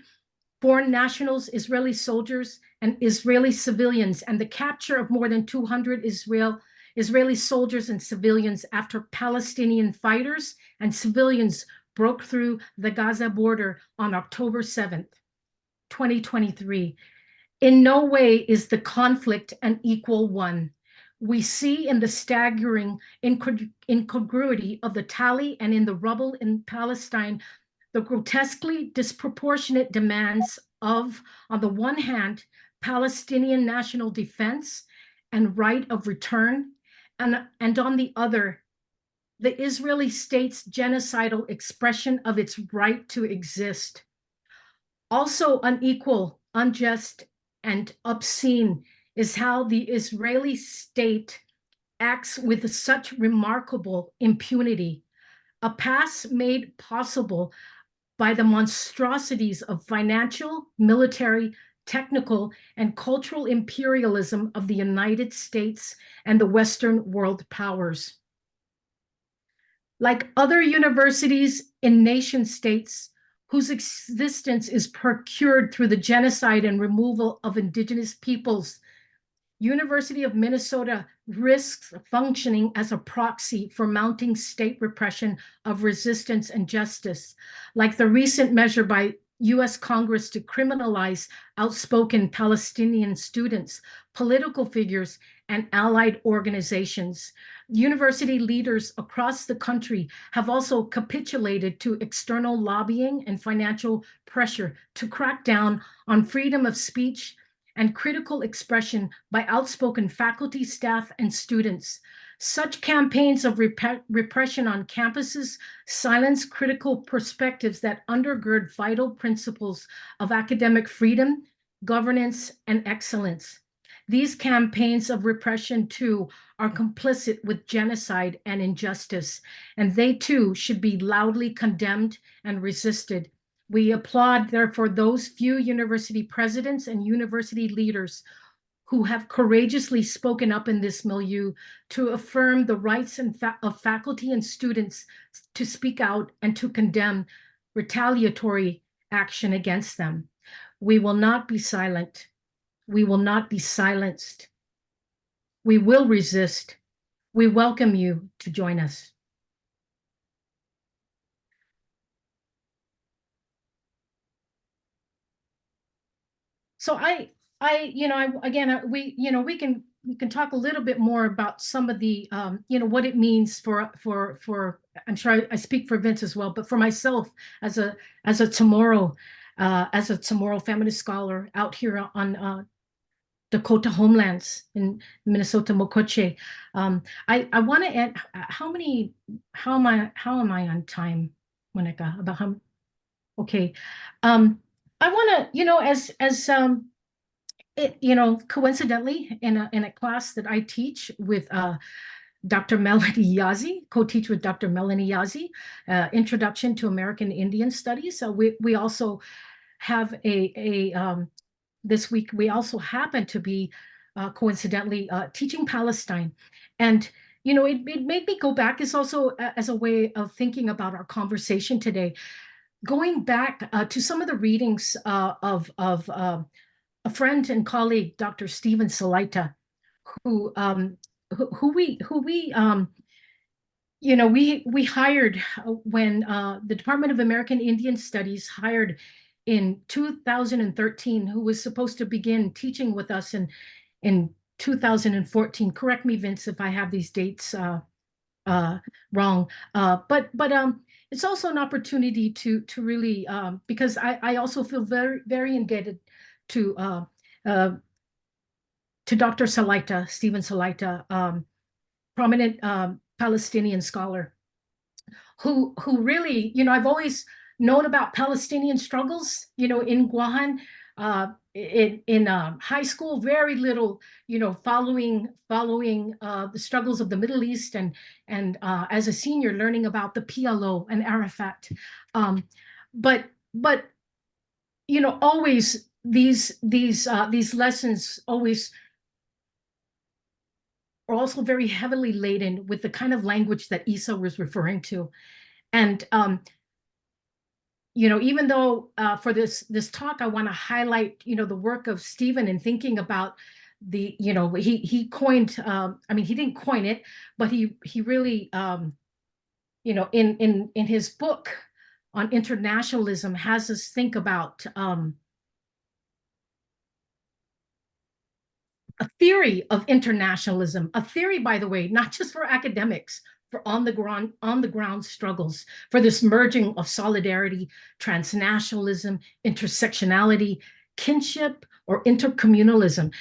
foreign nationals, Israeli soldiers, and Israeli civilians, and the capture of more than 200 Israeli soldiers and civilians after Palestinian fighters and civilians broke through the Gaza border on October 7th, 2023. In no way is the conflict an equal one. We see in the staggering incongruity of the tally and in the rubble in Palestine, the grotesquely disproportionate demands of, on the one hand, Palestinian national defense and right of return, and on the other, the Israeli state's genocidal expression of its right to exist. Also unequal, unjust, and obscene is how the Israeli state acts with such remarkable impunity, a pass made possible by the monstrosities of financial, military, technical, and cultural imperialism of the United States and the Western world powers. Like other universities in nation states whose existence is procured through the genocide and removal of indigenous peoples, University of Minnesota risks functioning as a proxy for mounting state repression of resistance and justice, like the recent measure by US Congress to criminalize outspoken Palestinian students, political figures, and allied organizations. University leaders across the country have also capitulated to external lobbying and financial pressure to crack down on freedom of speech and critical expression by outspoken faculty, staff, and students. Such campaigns of repression on campuses silence critical perspectives that undergird vital principles of academic freedom, governance, and excellence. These campaigns of repression, too, are complicit with genocide and injustice, and they, too, should be loudly condemned and resisted. We applaud, therefore, those few university presidents and university leaders who have courageously spoken up in this milieu to affirm the rights of faculty and students to speak out and to condemn retaliatory action against them. We will not be silent. We will not be silenced. We will resist. We welcome you to join us. So we can talk a little bit more about some of the, what it means for, I'm sure I speak for Vince as well, but for myself as a CHamoru feminist scholar out here on Dakota homelands in Minnesota, Mokoche. I want to add, how am I on time, Monaeka? About how, okay. I want to, coincidentally, in a class that I teach with Dr. Melanie Yazzie, co-teach with Dr. Melanie Yazzie, Introduction to American Indian Studies. So we also have this week, we also happen to be coincidentally teaching Palestine. And, it made me go back. It's also as a way of thinking about our conversation today. Going back to some of the readings of a friend and colleague, Dr. Stephen Salaita, who we hired when the Department of American Indian Studies hired in 2013, who was supposed to begin teaching with us in 2014. Correct me, Vince, if I have these dates wrong. But it's also an opportunity to really, because I also feel very, very indebted to Dr. Salaita, Stephen Salaita, prominent Palestinian scholar, who really, I've always known about Palestinian struggles, in Guam, in high school, very little, following the struggles of the Middle East, and as a senior, learning about the PLO and Arafat, but always these lessons always are also very heavily laden with the kind of language that Isa was referring to. And even though for this talk, I want to highlight, the work of Stephen in thinking about he coined, he didn't coin it, but he really, in his book on internationalism has us think about a theory of internationalism, a theory, by the way, not just for academics, for on the ground struggles, for this merging of solidarity, transnationalism, intersectionality, kinship, or intercommunalism.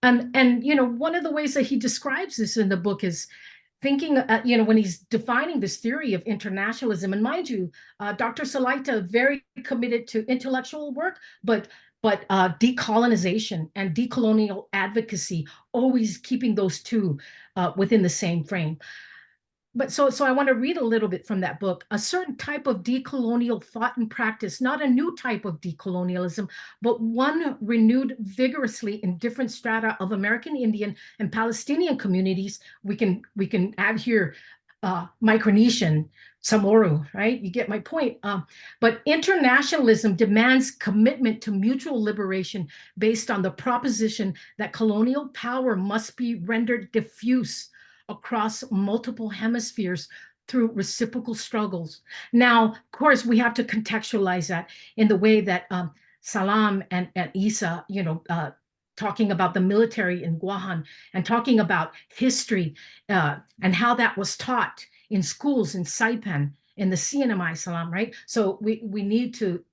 And one of the ways that he describes this in the book is thinking, when he's defining this theory of internationalism. And mind you, Dr. Salaita very committed to intellectual work, but decolonization and decolonial advocacy, always keeping those two within the same frame. But so I want to read a little bit from that book. A certain type of decolonial thought and practice, not a new type of decolonialism, but one renewed vigorously in different strata of American Indian and Palestinian communities. We can add here Micronesian, CHamoru, right? You get my point. But internationalism demands commitment to mutual liberation based on the proposition that colonial power must be rendered diffuse across multiple hemispheres through reciprocal struggles. Now, of course, we have to contextualize that in the way that Salam and Isa, talking about the military in Guam and talking about history and how that was taught in schools in Saipan, in the CNMI, Salam, right? So we need to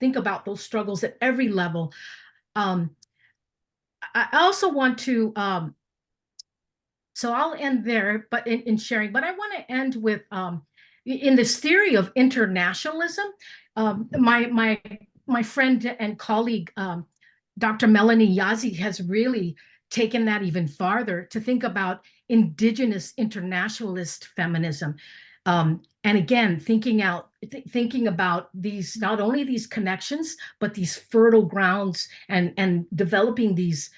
think about those struggles at every level. I also want to, so I'll end there, but in sharing, but I want to end with, in this theory of internationalism, my friend and colleague, Dr. Melanie Yazzie, has really taken that even farther to think about indigenous internationalist feminism. And again, thinking about these, not only these connections, but these fertile grounds and developing these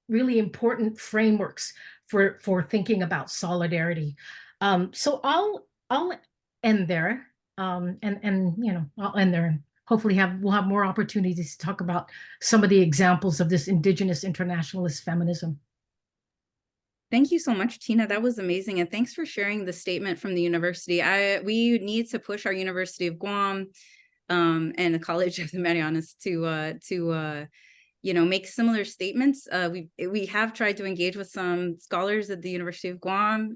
really important frameworks for thinking about solidarity. So I'll end there, and I'll end there. Hopefully we'll have more opportunities to talk about some of the examples of this indigenous internationalist feminism. Thank you so much, Tina. That was amazing. And thanks for sharing the statement from the university. We need to push our University of Guam and the College of the Mariånas to make similar statements. We have tried to engage with some scholars at the University of Guam.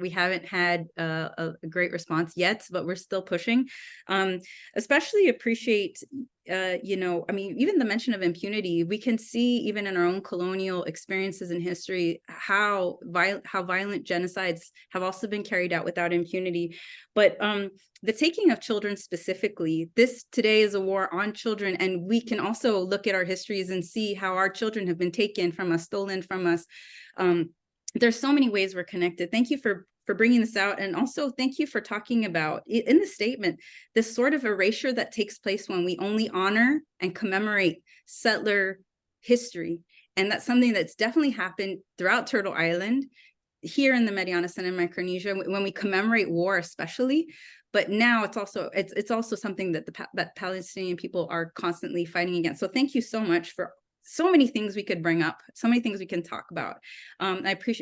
We haven't had a great response yet, but we're still pushing. Especially appreciate, even the mention of impunity. We can see even in our own colonial experiences in history how violent genocides have also been carried out without impunity. But the taking of children specifically, this today is a war on children, and we can also look at our histories and see how our children have been taken from us, stolen from us. There's so many ways we're connected. Thank you for bringing this out, and also thank you for talking about in the statement this sort of erasure that takes place when we only honor and commemorate settler history, and that's something that's definitely happened throughout Turtle Island, here in the Mariånas and in Micronesia, when we commemorate war especially. But now it's also something that that Palestinian people are constantly fighting against. So thank you so much for so many things we could bring up, so many things we can talk about. Thank you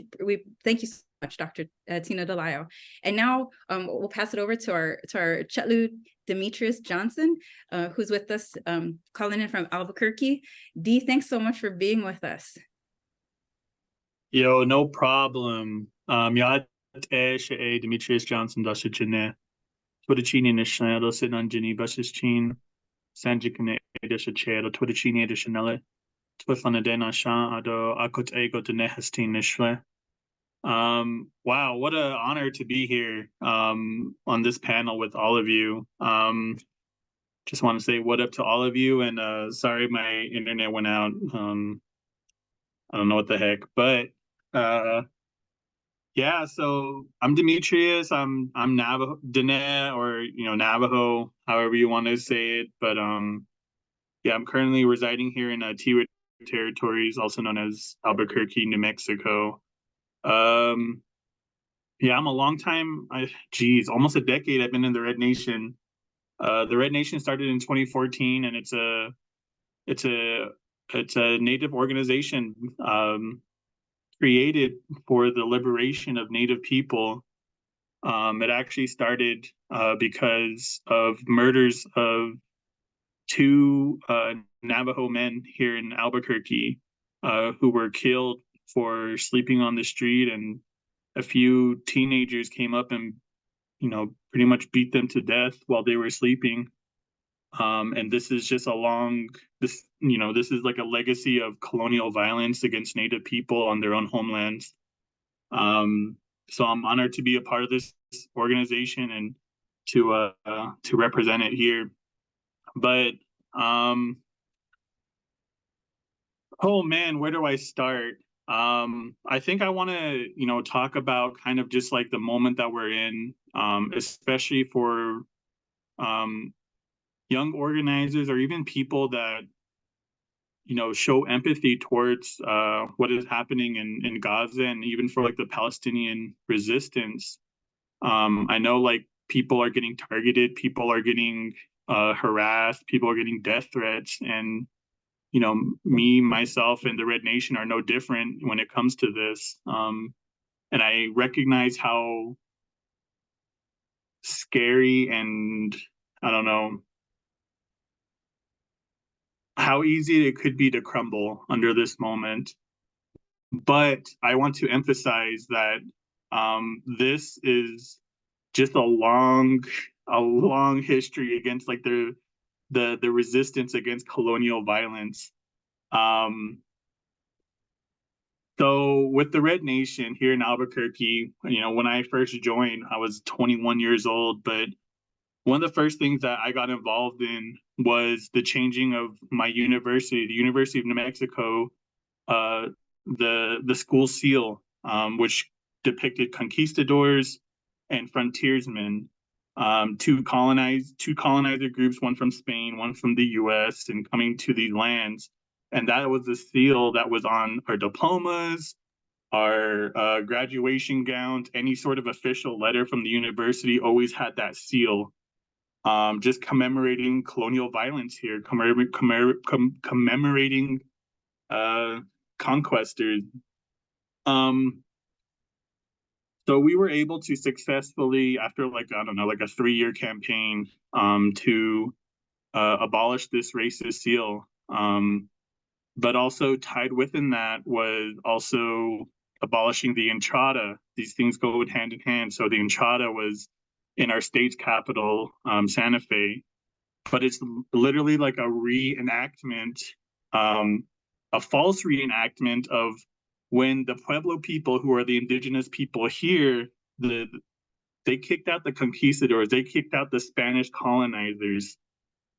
so much, Dr. Tina DeLisle. And now we'll pass it over to our Chetlu Demetrius Johnson, who's with us, calling in from Albuquerque. Dee, thanks so much for being with us. Yo, no problem. Demetrius Johnson, Dasha Diné. Twitchini Nishna, Dosit Anjini, Bashis Chin, Sanjikane, Dasha Chair, Twitchini, Additionally, Twifanadena Sha, Ado, Akut Ego, Dinehastin Nishla. Wow, what an honor to be here on this panel with all of you. Just want to say what up to all of you, and sorry my internet went out. I don't know what the heck, but yeah, so I'm Demetrius. I'm Navajo, Diné, or Navajo, however you want to say it. But I'm currently residing here in Tiwa territories, also known as Albuquerque, New Mexico. I'm a long time, almost a decade I've been in the Red Nation. The Red Nation started in 2014, and it's a Native organization created for the liberation of Native people. It actually started because of murders of two Navajo men here in Albuquerque who were killed for sleeping on the street, and a few teenagers came up and pretty much beat them to death while they were sleeping. And this is just this is like a legacy of colonial violence against Native people on their own homelands. So I'm honored to be a part of this organization and to represent it here. But oh man, where do I start? I think I want to talk about kind of just like the moment that we're in, especially for young organizers or even people that show empathy towards what is happening in Gaza, and even for like the Palestinian resistance. I know like people are getting targeted, people are getting harassed, people are getting death threats, and me, myself, and the Red Nation are no different when it comes to this. And I recognize how scary and I don't know how easy it could be to crumble under this moment. But I want to emphasize that this is just a long history against like the resistance against colonial violence. So with the Red Nation here in Albuquerque, when I first joined, I was 21 years old, but one of the first things that I got involved in was the changing of my university, the University of New Mexico, the school seal, which depicted conquistadors and frontiersmen, two colonizer groups, one from Spain, one from the U.S., and coming to these lands. And that was the seal that was on our diplomas, our graduation gowns, any sort of official letter from the university always had that seal, just commemorating colonial violence here, commemorating conquestors. So we were able to successfully, after like, I don't know, like a 3-year campaign, to abolish this racist seal. But also tied within that was also abolishing the entrada. These things go hand in hand. So the entrada was in our state's capital, Santa Fe, but it's literally like a reenactment, a false reenactment of when the Pueblo people, who are the indigenous people here, they kicked out the conquistadors, they kicked out the Spanish colonizers,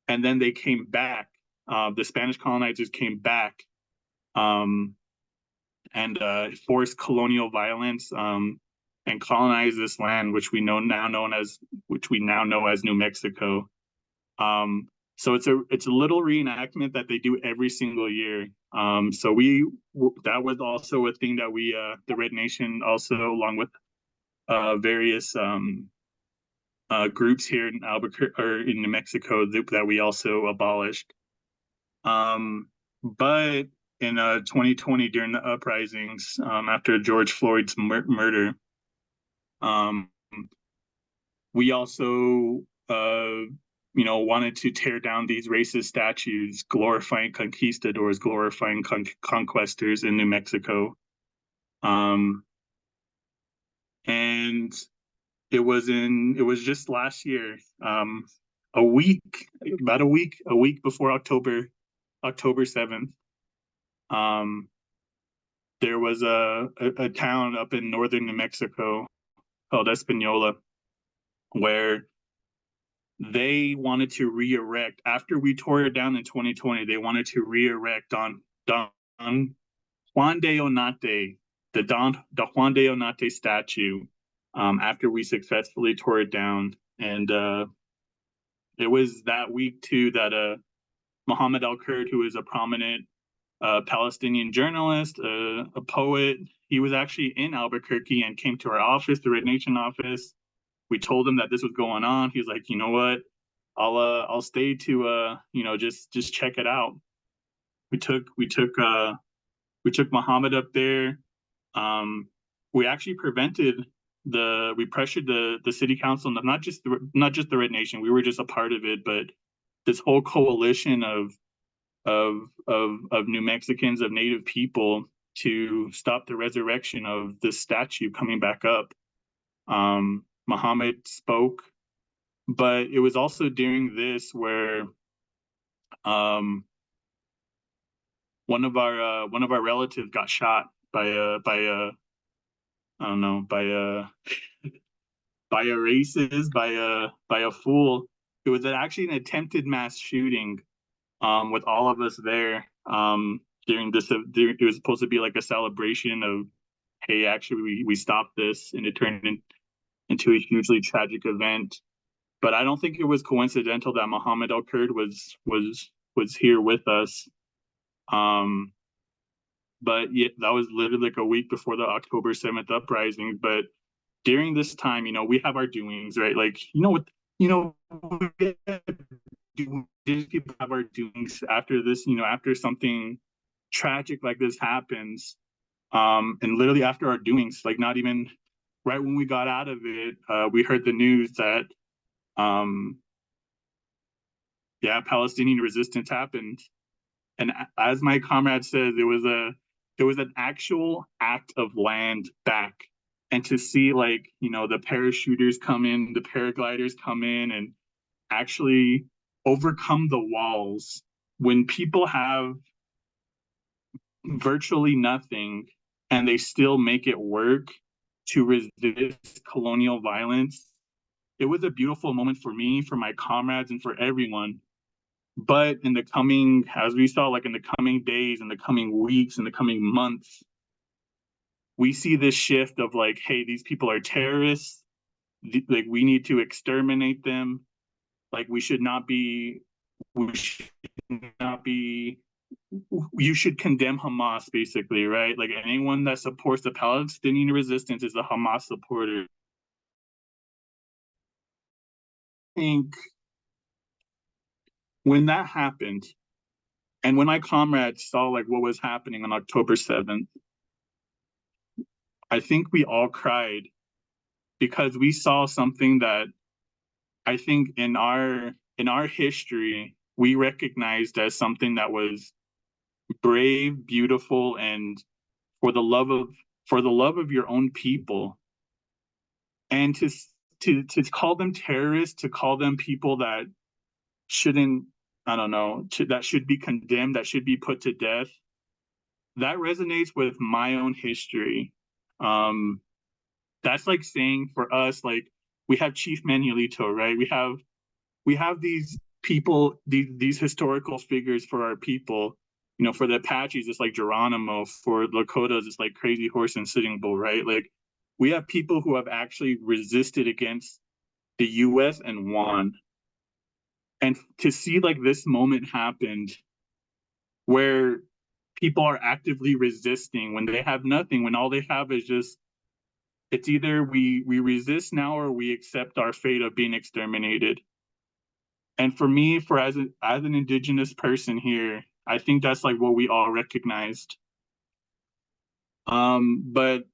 and then they came back. The Spanish colonizers came back and forced colonial violence and colonized this land, which we now know as New Mexico. So it's a little reenactment that they do every single year. So that was also a thing that we the Red Nation also, along with various groups here in Albuquerque or in New Mexico, that we also abolished. But in 2020, during the uprisings, after George Floyd's murder, we also wanted to tear down these racist statues glorifying conquistadors, glorifying conquestors in New Mexico. And it was just last year, a week before October 7th, there was a town up in northern New Mexico called Espanola, where they wanted to re-erect, after we tore it down in 2020, they wanted to re-erect on Don Juan de Onate, the Juan de Onate statue, after we successfully tore it down. And it was that week too that Mohammed al-Kurd, who is a prominent Palestinian journalist, a poet. He was actually in Albuquerque and came to our office, the Red Nation office. We told him that this was going on. He was like, you know what? I'll stay to just check it out. We took Mohammed up there. We actually we pressured the city council, not just the Red Nation. We were just a part of it, but this whole coalition of New Mexicans, of Native people, to stop the resurrection of this statue coming back up. Mohammed spoke, but it was also during this where one of our relatives got shot by a racist, by a fool. It was actually an attempted mass shooting, with all of us there. During this, it was supposed to be like a celebration of, hey, actually we stopped this, and it turned into a hugely tragic event. But I don't think it was coincidental that Mohammed al-Kurd was here with us. But yeah, that was literally like a week before the October 7th uprising. But during this time, we have our doings, right? Like, these people have our doings after this, after something tragic like this happens. And literally after our doings, like not even right when we got out of it, we heard the news that, Palestinian resistance happened. And as my comrade said, there was an actual act of land back. And to see the parachuters come in, the paragliders come in and actually overcome the walls when people have virtually nothing and they still make it work to resist colonial violence. It was a beautiful moment for me, for my comrades, and for everyone. But in the coming, as we saw, in the coming days, in the coming weeks, in the coming months, we see this shift of hey, these people are terrorists. We need to exterminate them. You should condemn Hamas, basically, right? Anyone that supports the Palestinian resistance is a Hamas supporter. I think when that happened, and when my comrades saw what was happening on October 7th, I think we all cried, because we saw something that I think in our history we recognized as something that was brave, beautiful, and for the love of your own people. And to call them terrorists, to call them people that shouldn't, that should be condemned, that should be put to death, that resonates with my own history. That's like saying for us, we have Chief Manuelito, right? We have these people, these historical figures for our people. For the Apaches, it's like Geronimo. For Lakotas, it's like Crazy Horse and Sitting Bull, right? We have people who have actually resisted against the U.S. and won. And to see this moment happened where people are actively resisting when they have nothing, when all they have is just, it's either we resist now or we accept our fate of being exterminated. And for me, as an Indigenous person here, I think that's what we all recognized. But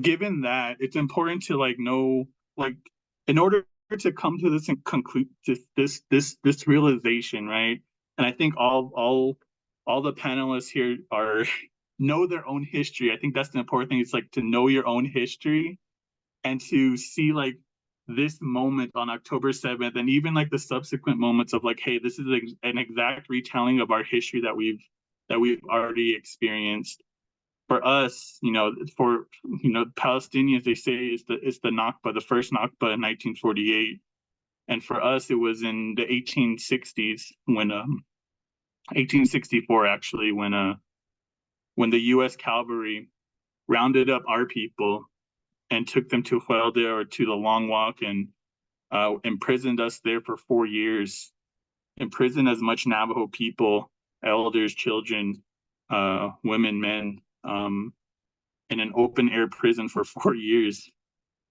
given that, it's important to know, in order to come to this and conclude this realization, right? And I think all the panelists here know their own history. I think that's the important thing. It's to know your own history and to see this moment on October 7th, and even the subsequent moments of hey, this is an exact retelling of our history that we've already experienced. For us, for Palestinians, they say it's the Nakba, the first Nakba in 1948, and for us it was in the 1860s when 1864 actually, when the U.S. cavalry rounded up our people and took them to Huelda, or to the Long Walk, and imprisoned us there for 4 years. imprison as much Navajo people, elders, children, women, men, in an open air prison for 4 years.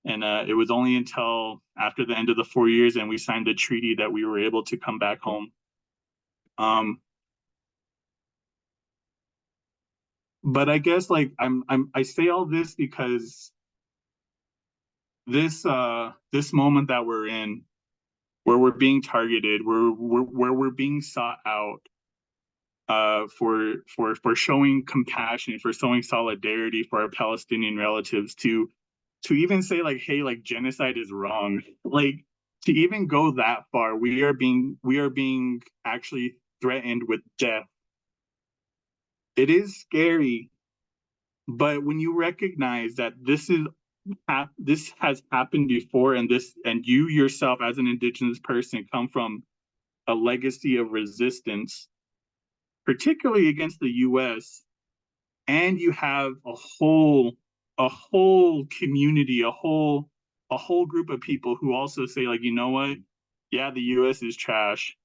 And it was only until after the end of the 4 years and we signed the treaty that we were able to come back home. But I guess like I say all this because this moment that we're in, where we're being targeted, where we're being sought out, for showing compassion, for showing solidarity for our Palestinian relatives, to even say like, hey, like genocide is wrong, like to even go that far, we are being actually threatened with death. It is scary, but when you recognize that this has happened before, and you yourself as an Indigenous person come from a legacy of resistance, particularly against the US, and you have a whole community, a whole group of people who also say like, you know what, yeah, the US is trash,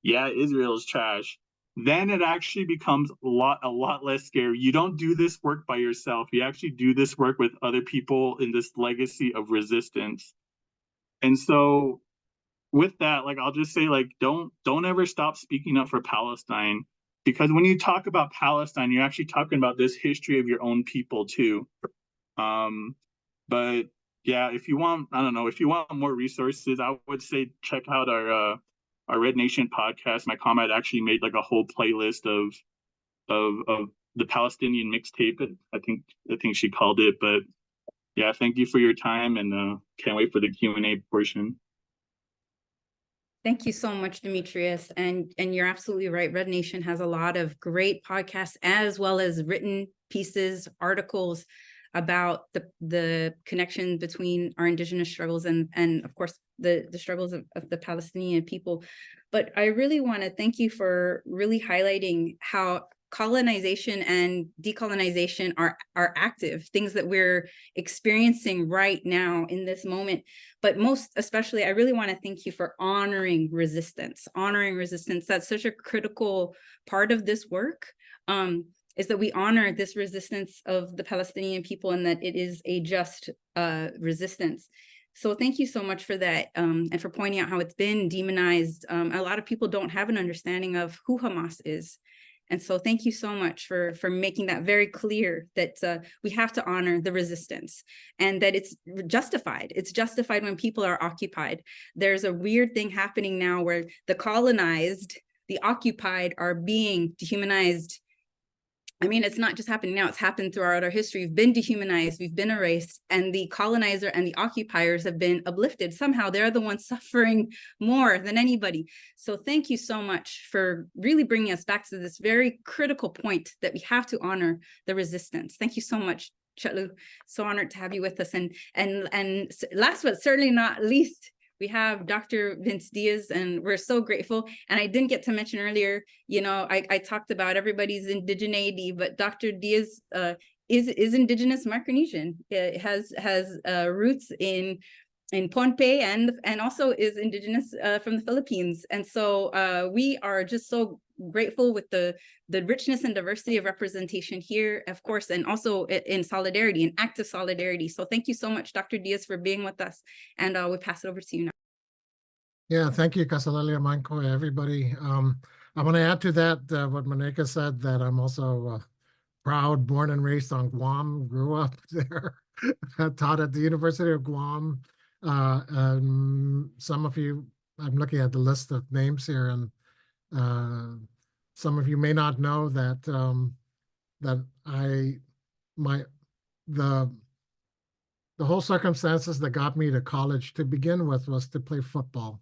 yeah, Israel is trash, then it actually becomes a lot less scary. You don't do this work by yourself. You actually do this work with other people in this legacy of resistance. And so with that, like, I'll just say, like, don't ever stop speaking up for Palestine, because when you talk about Palestine, you're actually talking about this history of your own people too. But yeah, if you want, I don't know, if you want more resources, I would say check out our Red Nation podcast. My comrade actually made like a whole playlist of the Palestinian mixtape. I think she called it. But yeah, thank you for your time, and can't wait for the Q&A portion. Thank you so much, Demetrius. And you're absolutely right. Red Nation has a lot of great podcasts, as well as written pieces, articles about the connection between our Indigenous struggles and of course, the struggles of the Palestinian people. But I really want to thank you for really highlighting how colonization and decolonization are active, things that we're experiencing right now in this moment. But most especially, I really want to thank you for honoring resistance. That's such a critical part of this work, is that we honor this resistance of the Palestinian people, and that it is a just resistance. So thank you so much for that, and for pointing out how it's been demonized. A lot of people don't have an understanding of who Hamas is. And so thank you so much for making that very clear, that we have to honor the resistance, and that it's justified. It's justified when people are occupied. There's a weird thing happening now where the colonized, the occupied are being dehumanized. I mean, it's not just happening now, it's happened throughout our history. We've been dehumanized, we've been erased, and the colonizer and the occupiers have been uplifted. Somehow they're the ones suffering more than anybody. So thank you so much for really bringing us back to this very critical point that we have to honor the resistance. Thank you so much, Chetlu. So honored to have you with us. And last but certainly not least, we have Dr. Vince Diaz, and we're so grateful. And I didn't get to mention earlier, you know, I talked about everybody's indigeneity, but Dr. Diaz is Indigenous Micronesian. It has roots in Pohnpeian, and also is Indigenous from the Philippines. And so we are just so grateful with the richness and diversity of representation here, of course, and also in solidarity, in active solidarity. So thank you so much, Dr. Diaz, for being with us. And we pass it over to you now. Yeah, thank you, Kasalalia Manko, everybody. I want to add to that what Monaeka said, that I'm also proud, born and raised on Guam, grew up there, taught at the University of Guam. Some of you, I'm looking at the list of names here, and some of you may not know that the whole circumstances that got me to college to begin with was to play football.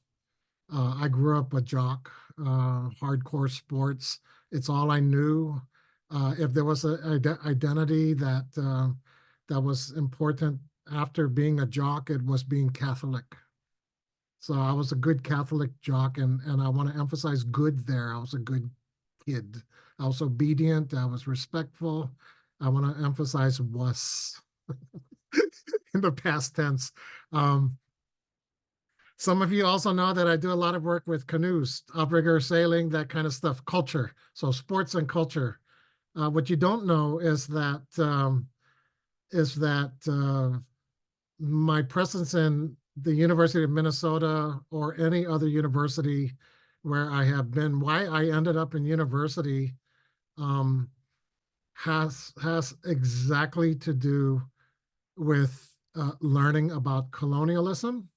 I grew up a jock, hardcore sports. It's all I knew. If there was an identity that was important after being a jock, it was being Catholic. So I was a good Catholic jock, and I want to emphasize good there. I was a good kid. I was obedient. I was respectful. I want to emphasize was in the past tense. Some of you also know that I do a lot of work with canoes, outrigger sailing, that kind of stuff, culture. So sports and culture. What you don't know is that my presence in the University of Minnesota or any other university where I have been, why I ended up in university, has exactly to do with learning about colonialism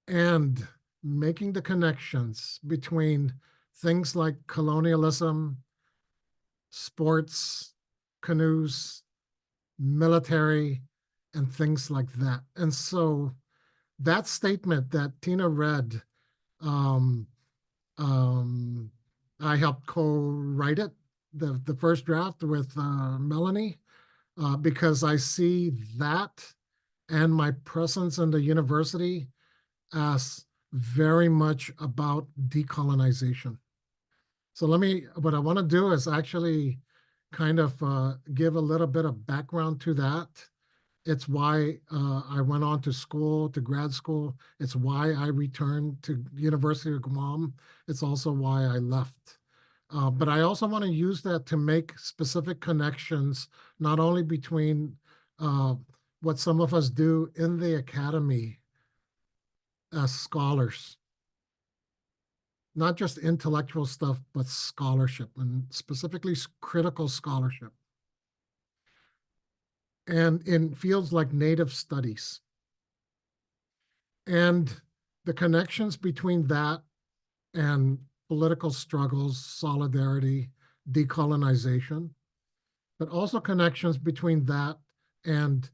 and making the connections between things like colonialism, sports, canoes, military, and things like that. And so that statement that Tina read, um, I helped co-write it, the first draft with Melanie, because I see that and my presence in the university as very much about decolonization. So what I want to do is actually kind of give a little bit of background to that. It's why I went on to school, to grad school. It's why I returned to University of Guam. It's also why I left. But I also want to use that to make specific connections, not only between what some of us do in the academy as scholars, not just intellectual stuff, but scholarship, and specifically critical scholarship. And in fields like Native studies. And the connections between that and political struggles, solidarity, decolonization, but also connections between that and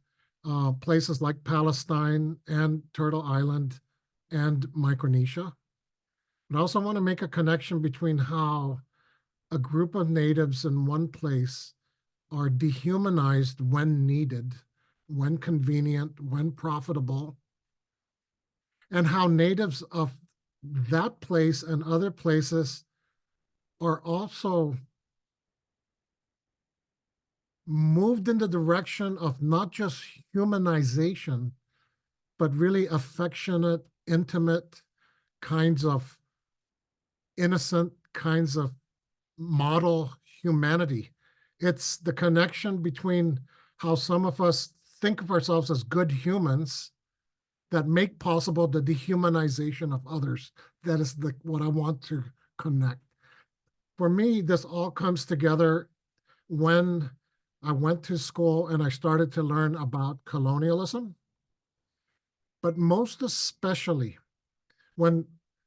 places like Palestine and Turtle Island and Micronesia. But I also want to make a connection between how a group of natives in one place are dehumanized when needed, when convenient, when profitable, and how natives of that place and other places are also moved in the direction of not just humanization, but really affectionate, intimate kinds of innocent kinds of model humanity. It's the connection between how some of us think of ourselves as good humans that make possible the dehumanization of others. That is what I want to connect. For me, this all comes together when I went to school and I started to learn about colonialism, but most especially when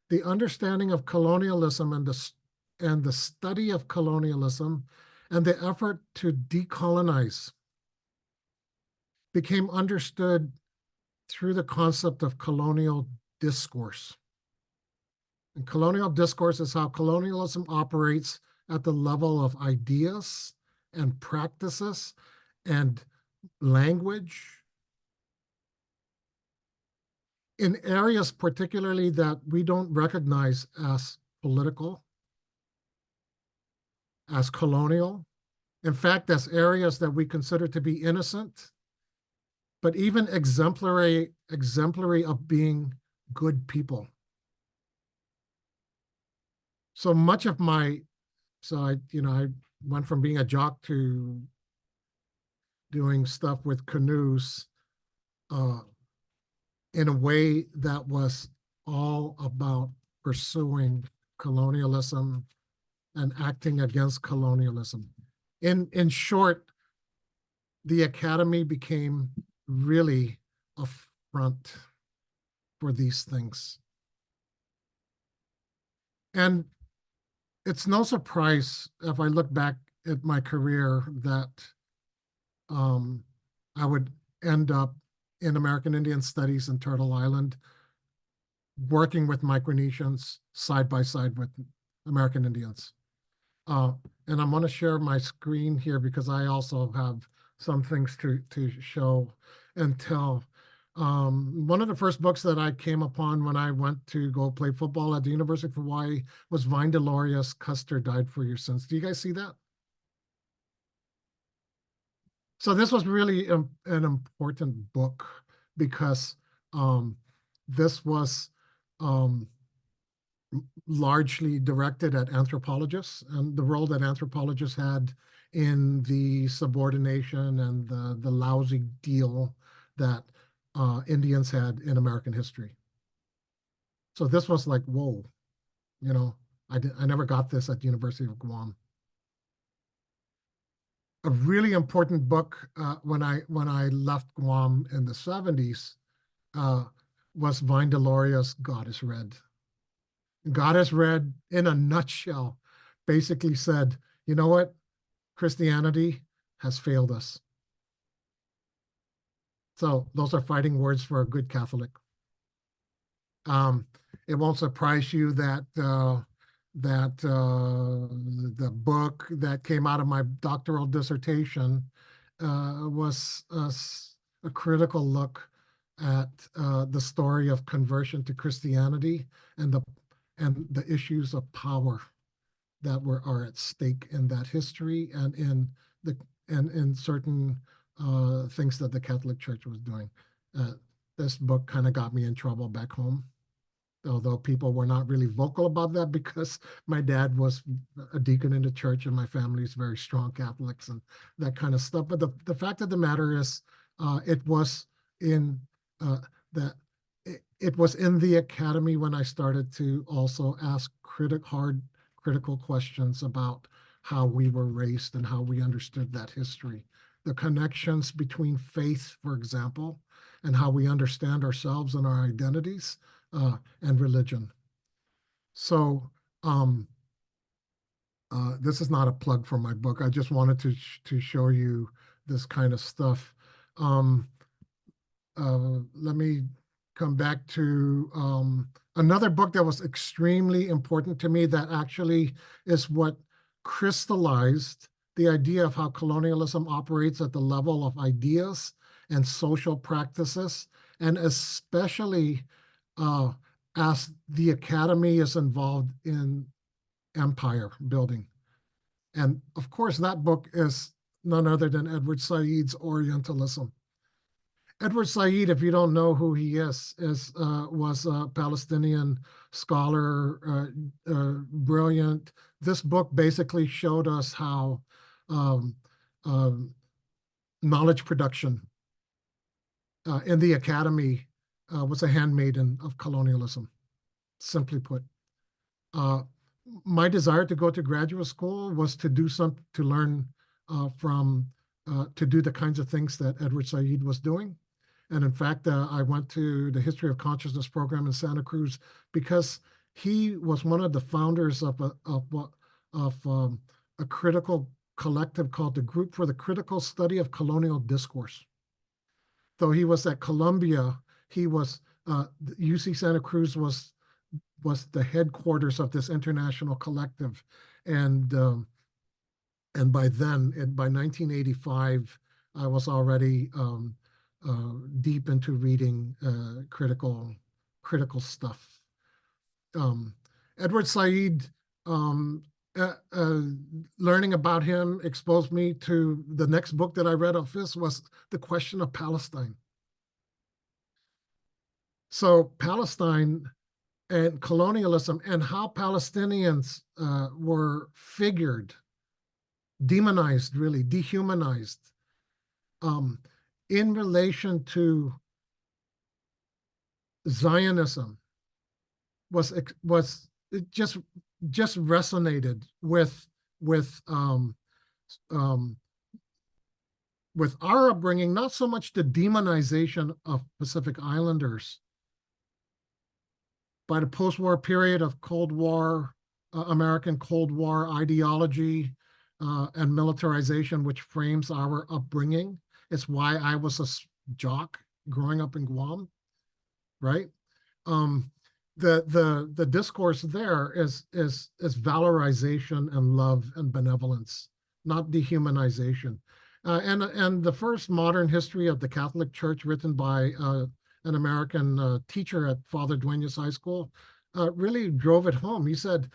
the understanding of colonialism and the study of colonialism and the effort to decolonize became understood through the concept of colonial discourse. And colonial discourse is how colonialism operates at the level of ideas and practices and language in areas particularly that we don't recognize as political, as colonial. In fact, as areas that we consider to be innocent, but even exemplary of being good people. So much of I went from being a jock to doing stuff with canoes in a way that was all about pursuing colonialism and acting against colonialism. In short, the academy became really a front for these things. And it's no surprise if I look back at my career that I would end up in American Indian Studies in Turtle Island, working with Micronesians side by side with American Indians. And I'm going to share my screen here because I also have some things to show and tell. One of the first books that I came upon when I went to go play football at the University of Hawaii was Vine Deloria's Custer Died for Your Sins. Do you guys see that? So this was really an important book because this was largely directed at anthropologists and the role that anthropologists had in the subordination and the lousy deal that Indians had in American history. So this was like, whoa, you know, I never got this at the University of Guam. A really important book when I left Guam in the 70s was Vine Deloria's God is Red. God is Red, in a nutshell, basically said, you know what? Christianity has failed us. So those are fighting words for a good Catholic. It won't surprise you that the book that came out of my doctoral dissertation was a critical look at the story of conversion to Christianity and the issues of power that are at stake in that history and in certain things that the Catholic Church was doing. This book kind of got me in trouble back home, although people were not really vocal about that because my dad was a deacon in the church and my family is very strong Catholics and that kind of stuff. But the fact of the matter is, it was in it was in the academy when I started to also ask critical questions about how we were raised and how we understood that history. The connections between faith, for example, and how we understand ourselves and our identities, and religion. So this is not a plug for my book. I just wanted to show you this kind of stuff. Let me come back to another book that was extremely important to me that actually is what crystallized the idea of how colonialism operates at the level of ideas and social practices, and especially as the academy is involved in empire building. And of course, that book is none other than Edward Said's Orientalism. Edward Said, if you don't know who he is was a Palestinian scholar, brilliant. This book basically showed us how knowledge production in the academy was a handmaiden of colonialism, simply put. My desire to go to graduate school was to do to learn to do the kinds of things that Edward Said was doing. And in fact, I went to the History of Consciousness program in Santa Cruz because he was one of the founders of a critical collective called the Group for the Critical Study of Colonial Discourse. Though he was at Columbia, he was UC Santa Cruz was the headquarters of this international collective, and by then, by 1985, I was already deep into reading critical stuff. Edward Said, learning about him exposed me to the next book that I read of his was The Question of Palestine. So Palestine and colonialism and how Palestinians were figured, demonized, really dehumanized, in relation to Zionism it just resonated with our upbringing, not so much the demonization of Pacific Islanders, by the post-war period of Cold War, American Cold War ideology and militarization, which frames our upbringing. It's why I was a jock growing up in Guam, right? The discourse there is valorization and love and benevolence, not dehumanization. And the first modern history of the Catholic Church, written by an American teacher at Father Duenas High School, really drove it home. He said,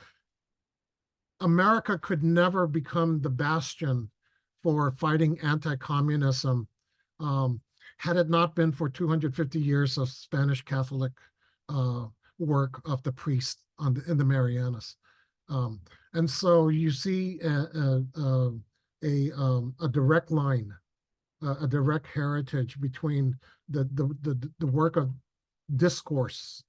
America could never become the bastion for fighting anti-communism had it not been for 250 years of Spanish Catholic work of the priest in the Marianas. And so you see a direct line, a direct heritage between the work of discourse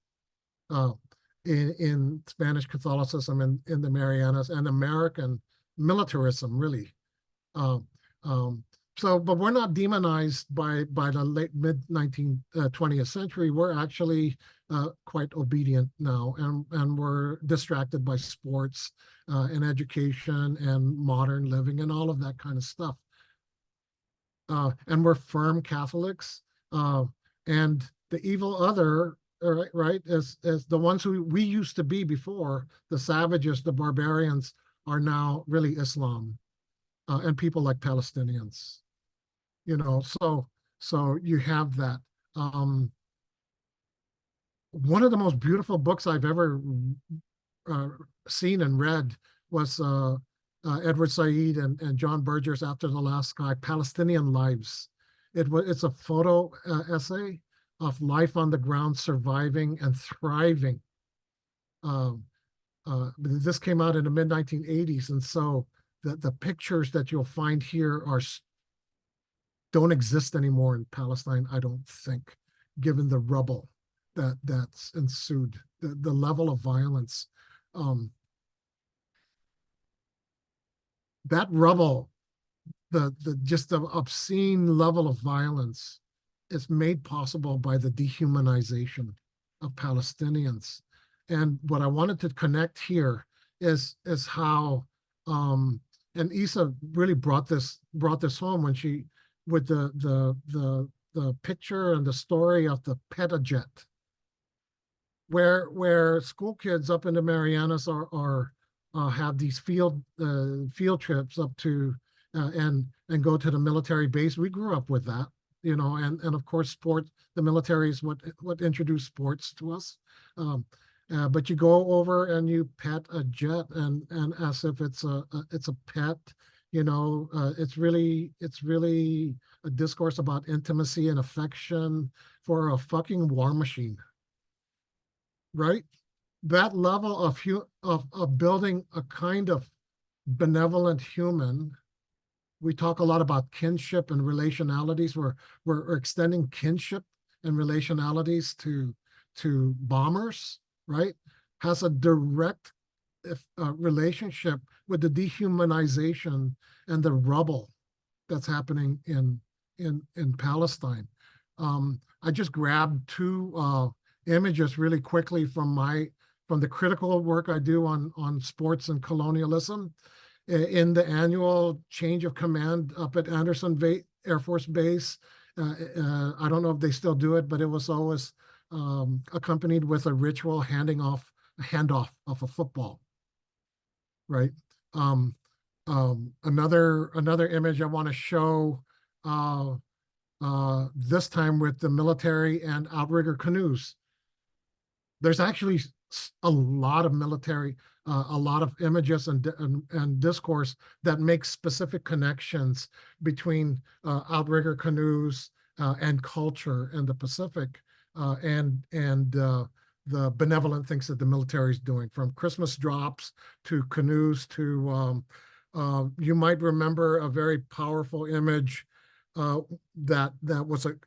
in Spanish Catholicism in the Marianas and American militarism, really. But we're not demonized by the late mid-20th century. We're actually quite obedient now, and we're distracted by sports and education and modern living and all of that kind of stuff. And we're firm Catholics, and the evil other, right, is the ones who we used to be before, the savages, the barbarians, are now really Islam and people like Palestinians. You know, so you have that. One of the most beautiful books I've ever seen and read was Edward Said and John Berger's After the Last Sky, Palestinian Lives. It's a photo essay of life on the ground, surviving and thriving. This came out in the mid-1980s, and so the pictures that you'll find here don't exist anymore in Palestine, I don't think, given the rubble that's ensued, the level of violence. That rubble, just the obscene level of violence is made possible by the dehumanization of Palestinians. And what I wanted to connect here is how, and Isa really brought this home when she, with the picture and the story of the Petajet, where school kids up in the Marianas are have these field trips up to and go to the military base. We grew up with that, you know, and of course the military is what introduced sports to us. But you go over and you pet a jet and as if it's a pet. You know, it's really a discourse about intimacy and affection for a fucking war machine, right? That level of building a kind of benevolent human. We talk a lot about kinship and relationalities. We're extending kinship and relationalities to bombers, right? Has a direct relationship with the dehumanization and the rubble that's happening in Palestine. I just grabbed two images really quickly from the critical work I do on sports and colonialism. In the annual change of command up at Anderson Air Force Base, I don't know if they still do it, but it was always accompanied with a ritual handoff of a football. Right. Another image I want to show this time with the military and outrigger canoes. There's actually a lot of military, a lot of images and discourse that make specific connections between outrigger canoes and culture in the Pacific and the benevolent things that the military is doing, from Christmas drops to canoes to, you might remember a very powerful image that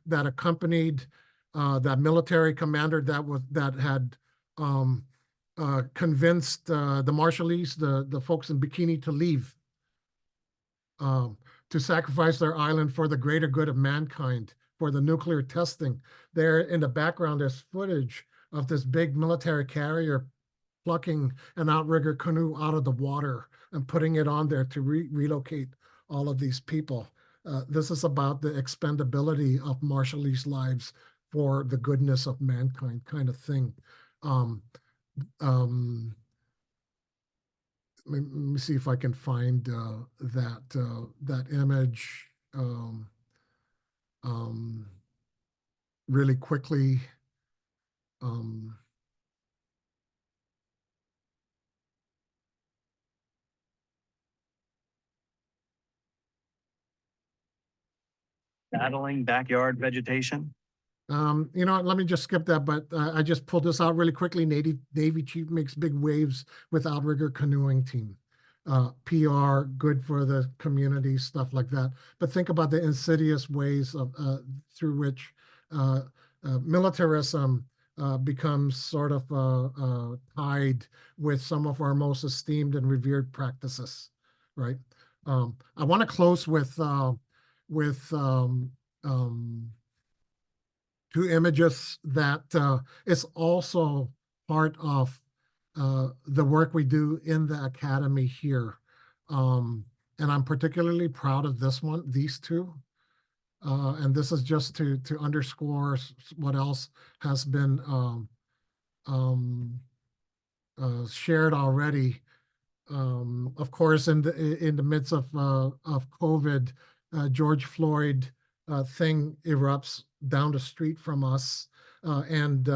accompanied that military commander that had convinced the Marshallese, the folks in Bikini, to leave, to sacrifice their island for the greater good of mankind, for the nuclear testing. There in the background is footage of this big military carrier plucking an outrigger canoe out of the water and putting it on there to relocate all of these people. This is about the expendability of Marshallese lives for the goodness of mankind, kind of thing. Let me see if I can find that image really quickly. Battling backyard vegetation. You know what, let me just skip that, but I just pulled this out really quickly. Navy chief makes big waves with outrigger canoeing team. PR, good for the community, stuff like that. But think about the insidious ways of through which militarism becomes sort of tied with some of our most esteemed and revered practices, right? I want to close with two images that is also part of the work we do in the academy here. And I'm particularly proud of this one, these two. And this is just to underscore what else has been shared already. Of course, in the midst of COVID, George Floyd thing erupts down the street from us, and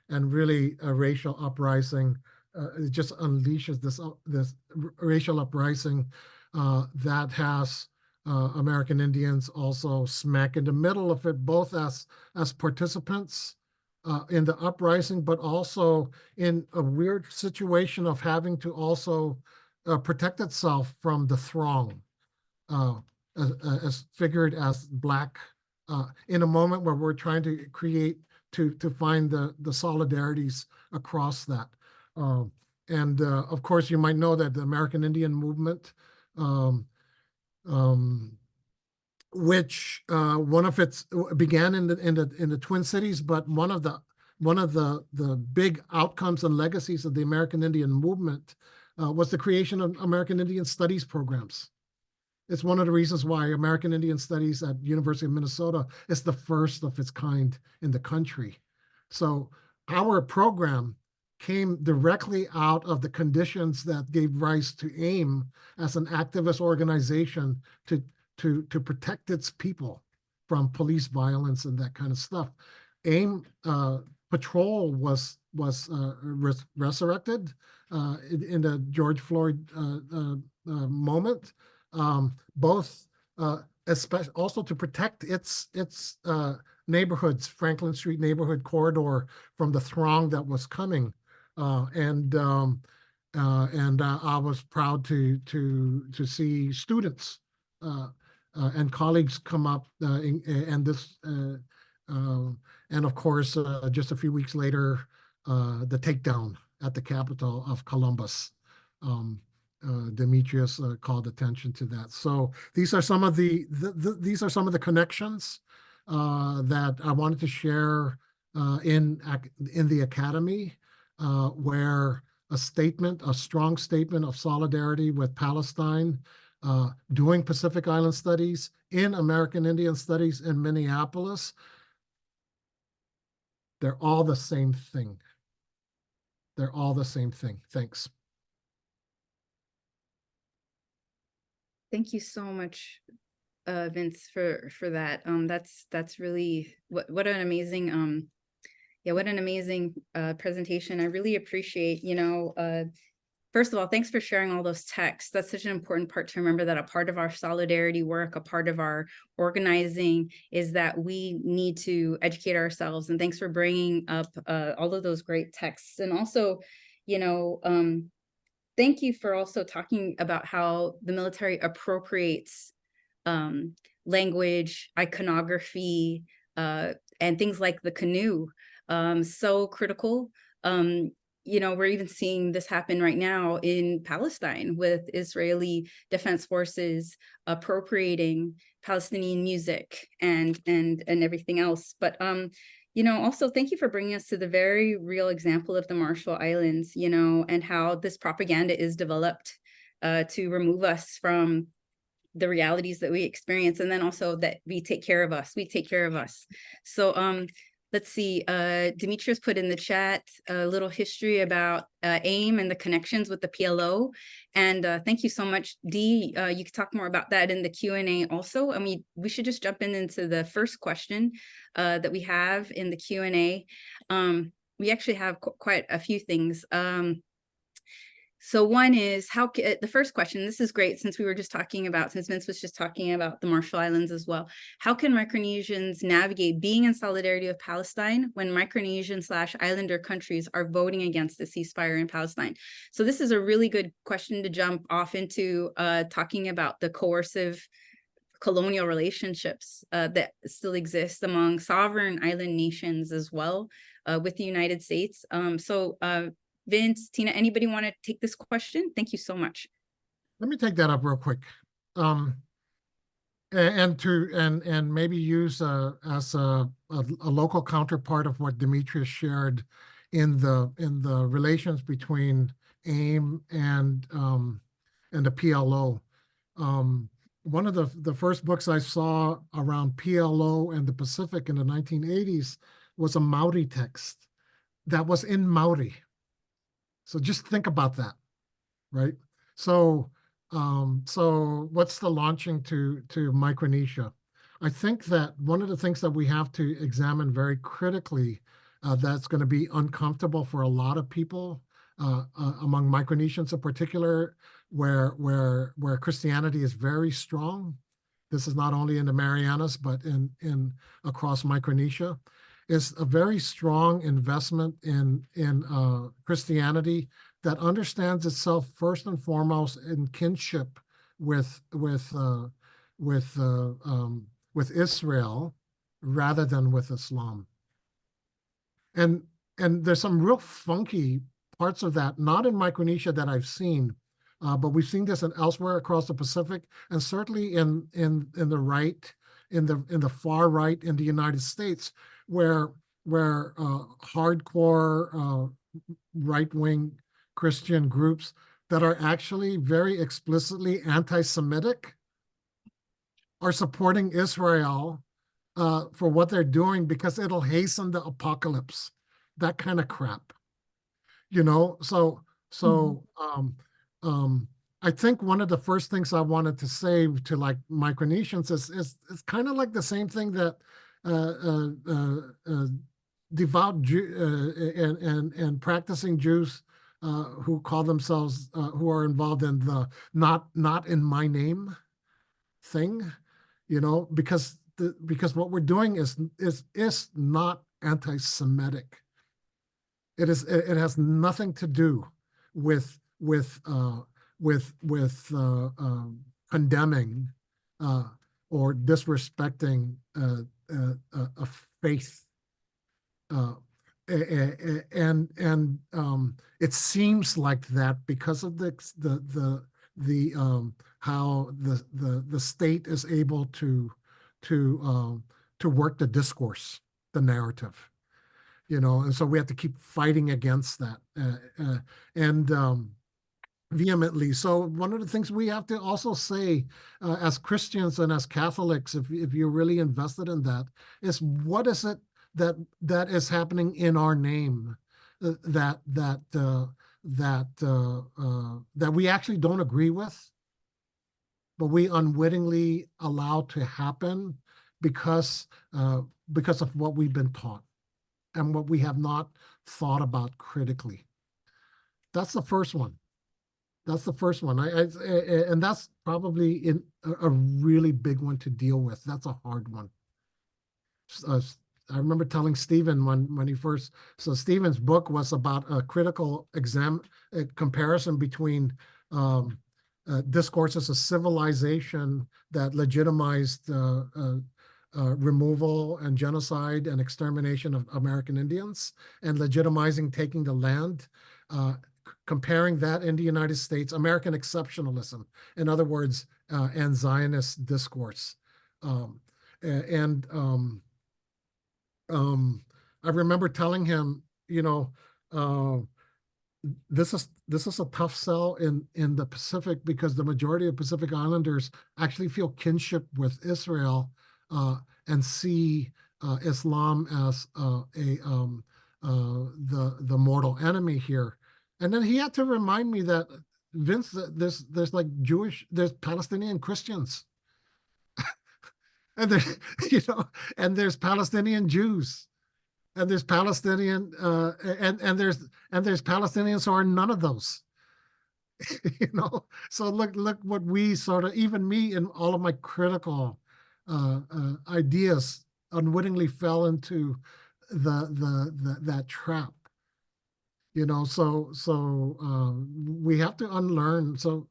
really a racial uprising. It just unleashes this racial uprising that has American Indians also smack in the middle of it, both as participants in the uprising, but also in a weird situation of having to also protect itself from the throng, as figured as Black, in a moment where we're trying to create, to find the solidarities across that. And of course, you might know that the American Indian movement, which one of its began in the Twin Cities, but one of the big outcomes and legacies of the American Indian movement was the creation of American Indian Studies programs. It's one of the reasons why American Indian Studies at University of Minnesota is the first of its kind in the country. So our program came directly out of the conditions that gave rise to AIM as an activist organization to protect its people from police violence and that kind of stuff. AIM patrol was resurrected in the George Floyd moment, both especially also to protect its neighborhoods, Franklin Street neighborhood corridor, from the throng that was coming. And I was proud to see students and colleagues come up and this and of course just a few weeks later the takedown at the capital of Columbus. Demetrius called attention to that. So these are some of these are some of the connections that I wanted to share in the academy, where a strong statement of solidarity with Palestine, doing Pacific Island Studies, in American Indian Studies in Minneapolis. They're all the same thing. They're all the same thing. Thanks. Thank you so much, Vince, for that. That's really what an amazing what an amazing presentation. I really appreciate, first of all, thanks for sharing all those texts. That's such an important part to remember, that a part of our solidarity work, a part of our organizing, is that we need to educate ourselves. And thanks for bringing up all of those great texts. And also, thank you for also talking about how the military appropriates language, iconography, and things like the canoe. So critical. We're even seeing this happen right now in Palestine with Israeli Defense Forces appropriating Palestinian music and everything else. But also thank you for bringing us to the very real example of the Marshall Islands, and how this propaganda is developed to remove us from the realities that we experience, and then also that we take care of us. So let's see, Demetrius put in the chat a little history about AIM and the connections with the PLO. And thank you so much, Dee. You could talk more about that in the Q&A also. I mean, we should just jump into the first question that we have in the Q&A. We actually have quite a few things. So one is the first question, this is great since Vince was just talking about the Marshall Islands as well. How can Micronesians navigate being in solidarity with Palestine when Micronesian/Islander countries are voting against the ceasefire in Palestine? So this is a really good question to jump off into talking about the coercive colonial relationships that still exist among sovereign island nations as well with the United States. Vince, Tina, anybody want to take this question? Thank you so much. Let me take that up real quick. And maybe use as a local counterpart of what Demetrius shared in the relations between AIM and the PLO. One of the first books I saw around PLO and the Pacific in the 1980s was a Maori text that was in Maori. So just think about that, right? So what's the launching to Micronesia? I think that one of the things that we have to examine very critically that's going to be uncomfortable for a lot of people among Micronesians in particular, where Christianity is very strong. This is not only in the Mariånas, but in across Micronesia, is a very strong investment in Christianity that understands itself first and foremost in kinship with Israel rather than with Islam. And there's some real funky parts of that, not in Micronesia that I've seen, but we've seen this elsewhere across the Pacific, and certainly in the right, in the far right in the United States, where hardcore right-wing Christian groups that are actually very explicitly anti-Semitic are supporting Israel for what they're doing because it'll hasten the apocalypse, that kind of crap, you know. So I think one of the first things I wanted to say to like Micronesians is kind of like the same thing that devout Jew and practicing Jews who call themselves who are involved in the not in my name thing, you know, because what we're doing is not anti-Semitic. It has nothing to do with condemning or disrespecting a faith, and it seems like that because of how the state is able to work the discourse, the narrative, you know, and so we have to keep fighting against that and vehemently. So one of the things we have to also say as Christians and as Catholics, if you're really invested in that, is what is it that is happening in our name that we actually don't agree with, but we unwittingly allow to happen because of what we've been taught and what we have not thought about critically. That's the first one. That's the first one. And that's probably a really big one to deal with. That's a hard one. I remember telling Stephen when he first, so Stephen's book was about a critical comparison between discourses of civilization that legitimized removal and genocide and extermination of American Indians and legitimizing taking the land, comparing that in the United States, American exceptionalism, in other words, and Zionist discourse. I remember telling him, you know, this is a tough sell in the Pacific because the majority of Pacific Islanders actually feel kinship with Israel and see Islam as the mortal enemy here. And then he had to remind me that, Vince, there's like there's Palestinian Christians. And there's, you know, and there's Palestinian Jews, and there's Palestinian and there's Palestinians who are none of those. You know, so look what we sort of, even me in all of my critical ideas unwittingly fell into that trap. You know, so we have to unlearn. So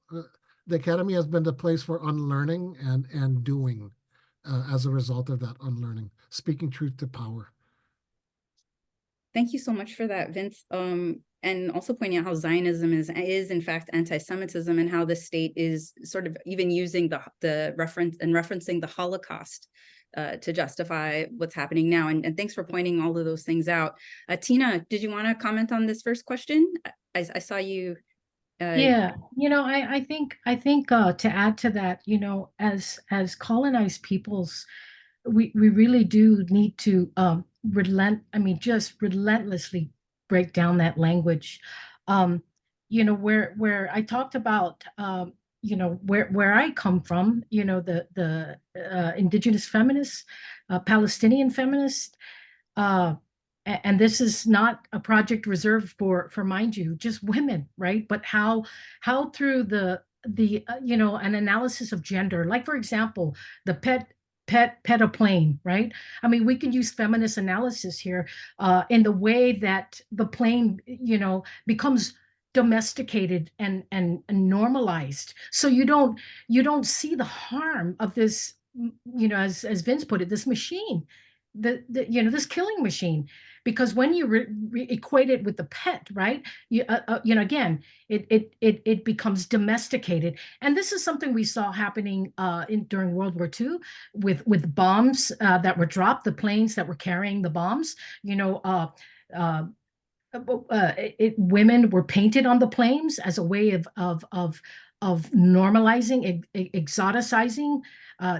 the academy has been the place for unlearning and doing as a result of that unlearning, speaking truth to power. Thank you so much for that, Vince. And also pointing out how Zionism is in fact anti-Semitism, and how the state is sort of even using the referencing the Holocaust to justify what's happening now. And thanks for pointing all of those things out. Tina, did you want to comment on this first question? I saw you. Yeah, I think to add to that, as colonized peoples, we really do need to just relentlessly break down that language. Where I talked about where I come from, the indigenous feminists, Palestinian feminists, and this is not a project reserved for mind you, just women, right? But how through the an analysis of gender, like for example, the pet-a-plane, right? I mean, we can use feminist analysis here in the way that the plane, becomes domesticated and normalized. So you don't see the harm of this, as Vince put it, this machine, this killing machine. Because when you equate it with the pet, right? Again, it becomes domesticated, and this is something we saw happening during World War II with bombs that were dropped, the planes that were carrying the bombs. Women were painted on the planes as a way of normalizing, exoticizing,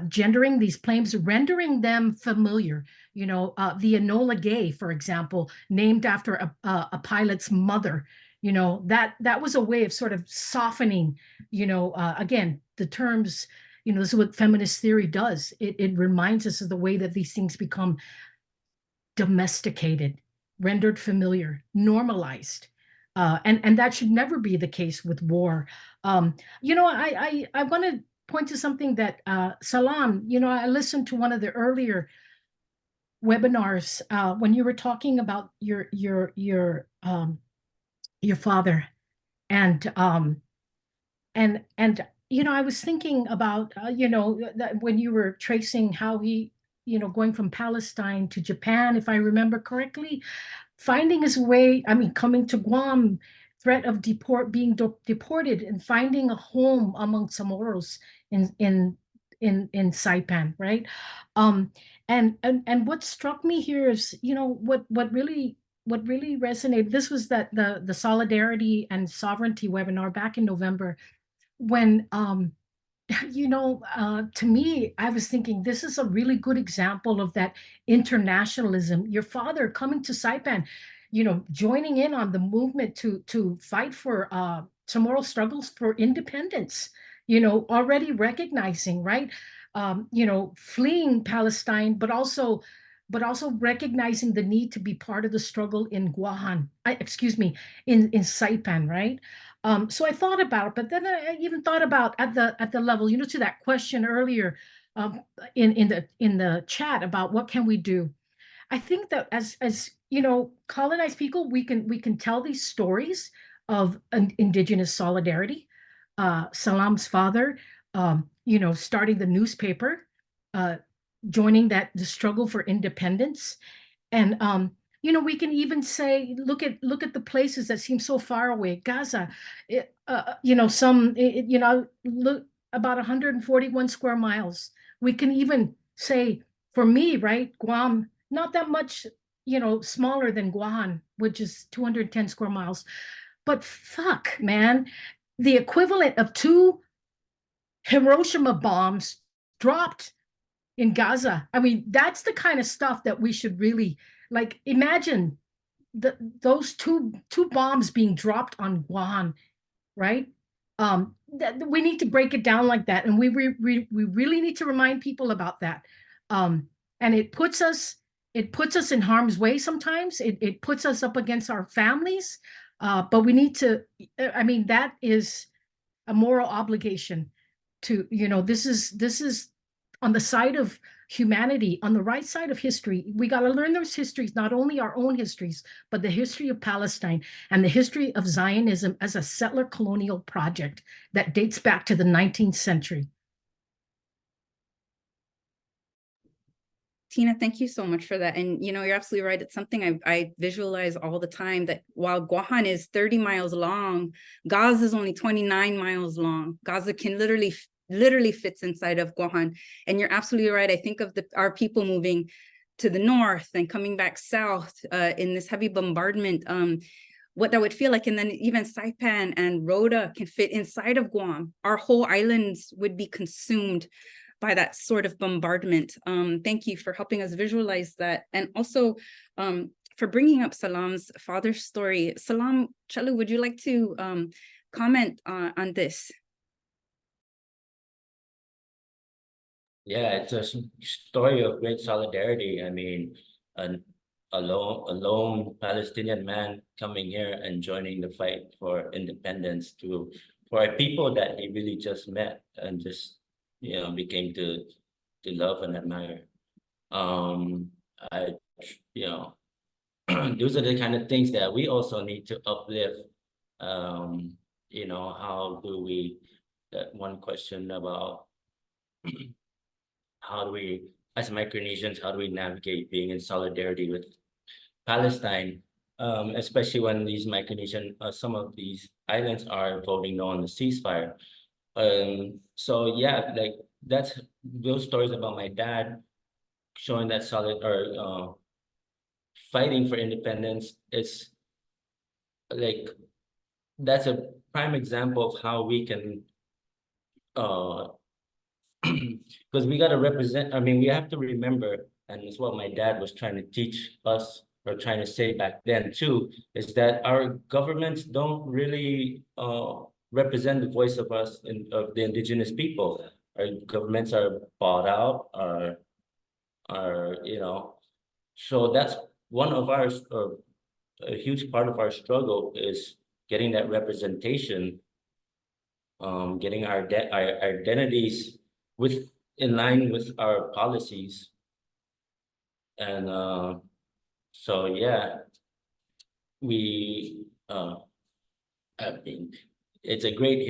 gendering these planes, rendering them familiar. The Enola Gay, for example, named after a pilot's mother. That was a way of sort of softening. Again, the terms. This is what feminist theory does. It reminds us of the way that these things become domesticated, rendered familiar, normalized. And that should never be the case with war. I want to point to something that Salam, I listened to one of the earlier webinars when you were talking about your father, and I was thinking about that when you were tracing how he, going from Palestine to Japan, if I remember correctly, finding his way, coming to Guam, threat of being deported, and finding a home among CHamoros in Saipan, right? And what struck me here is, what really resonated. This was that the solidarity and sovereignty webinar back in November, when to me, I was thinking this is a really good example of that internationalism. Your father coming to Saipan, joining in on the movement to fight for Chamorro struggles for independence, already recognizing, right? Fleeing Palestine, but also recognizing the need to be part of the struggle in in Saipan, right? So I thought about it, but then I even thought about at the level, to that question earlier in the chat about what can we do. I think that as colonized people, we can tell these stories of indigenous solidarity. Salam's father, starting the newspaper, joining the struggle for independence, and we can even say, look at the places that seem so far away. Gaza, look about 141 square miles. We can even say, for me, right, Guam, not that much, smaller than Guam, which is 210 square miles. But fuck, man, the equivalent of 2 Hiroshima bombs dropped in Gaza. That's the kind of stuff that we should really, like, imagine those two bombs being dropped on Guam, right? We need to break it down like that, and we really need to remind people about that. And it puts us in harm's way sometimes. It puts us up against our families, but we need to. That is a moral obligation to, this is on the side of humanity, on the right side of history. We got to learn those histories, not only our own histories, but the history of Palestine and the history of Zionism as a settler colonial project that dates back to the 19th century. Tina, thank you so much for that. And you're absolutely right. It's something I visualize all the time, that while Guam is 30 miles long, Gaza is only 29 miles long. Gaza can literally fits inside of Guam. And you're absolutely right. I think of our people moving to the north and coming back south in this heavy bombardment, what that would feel like. And then even Saipan and Rhoda can fit inside of Guam. Our whole islands would be consumed by that sort of bombardment. Thank you for helping us visualize that. And also for bringing up Salam's father's story. Salam, Chalu, would you like to comment on this? Yeah, it's a story of great solidarity. I mean, a lone Palestinian man coming here and joining the fight for independence for a people that he really just met and just became to love and admire. Those are the kind of things that we also need to uplift. How do we? That one question about how do we, as Micronesians, how do we navigate being in solidarity with Palestine, especially when these Micronesian, some of these islands are voting no on the ceasefire. So yeah, like that's those stories about my dad showing that fighting for independence. It's like that's a prime example of how we can because we got to represent. I mean, we have to remember, and it's what my dad was trying to teach us or trying to say back then too, is that our governments don't really represent the voice of us of the indigenous people. Our governments are bought out, so that's one of our a huge part of our struggle is getting that representation, getting our identities in line with our policies. And so yeah, I mean, it's a great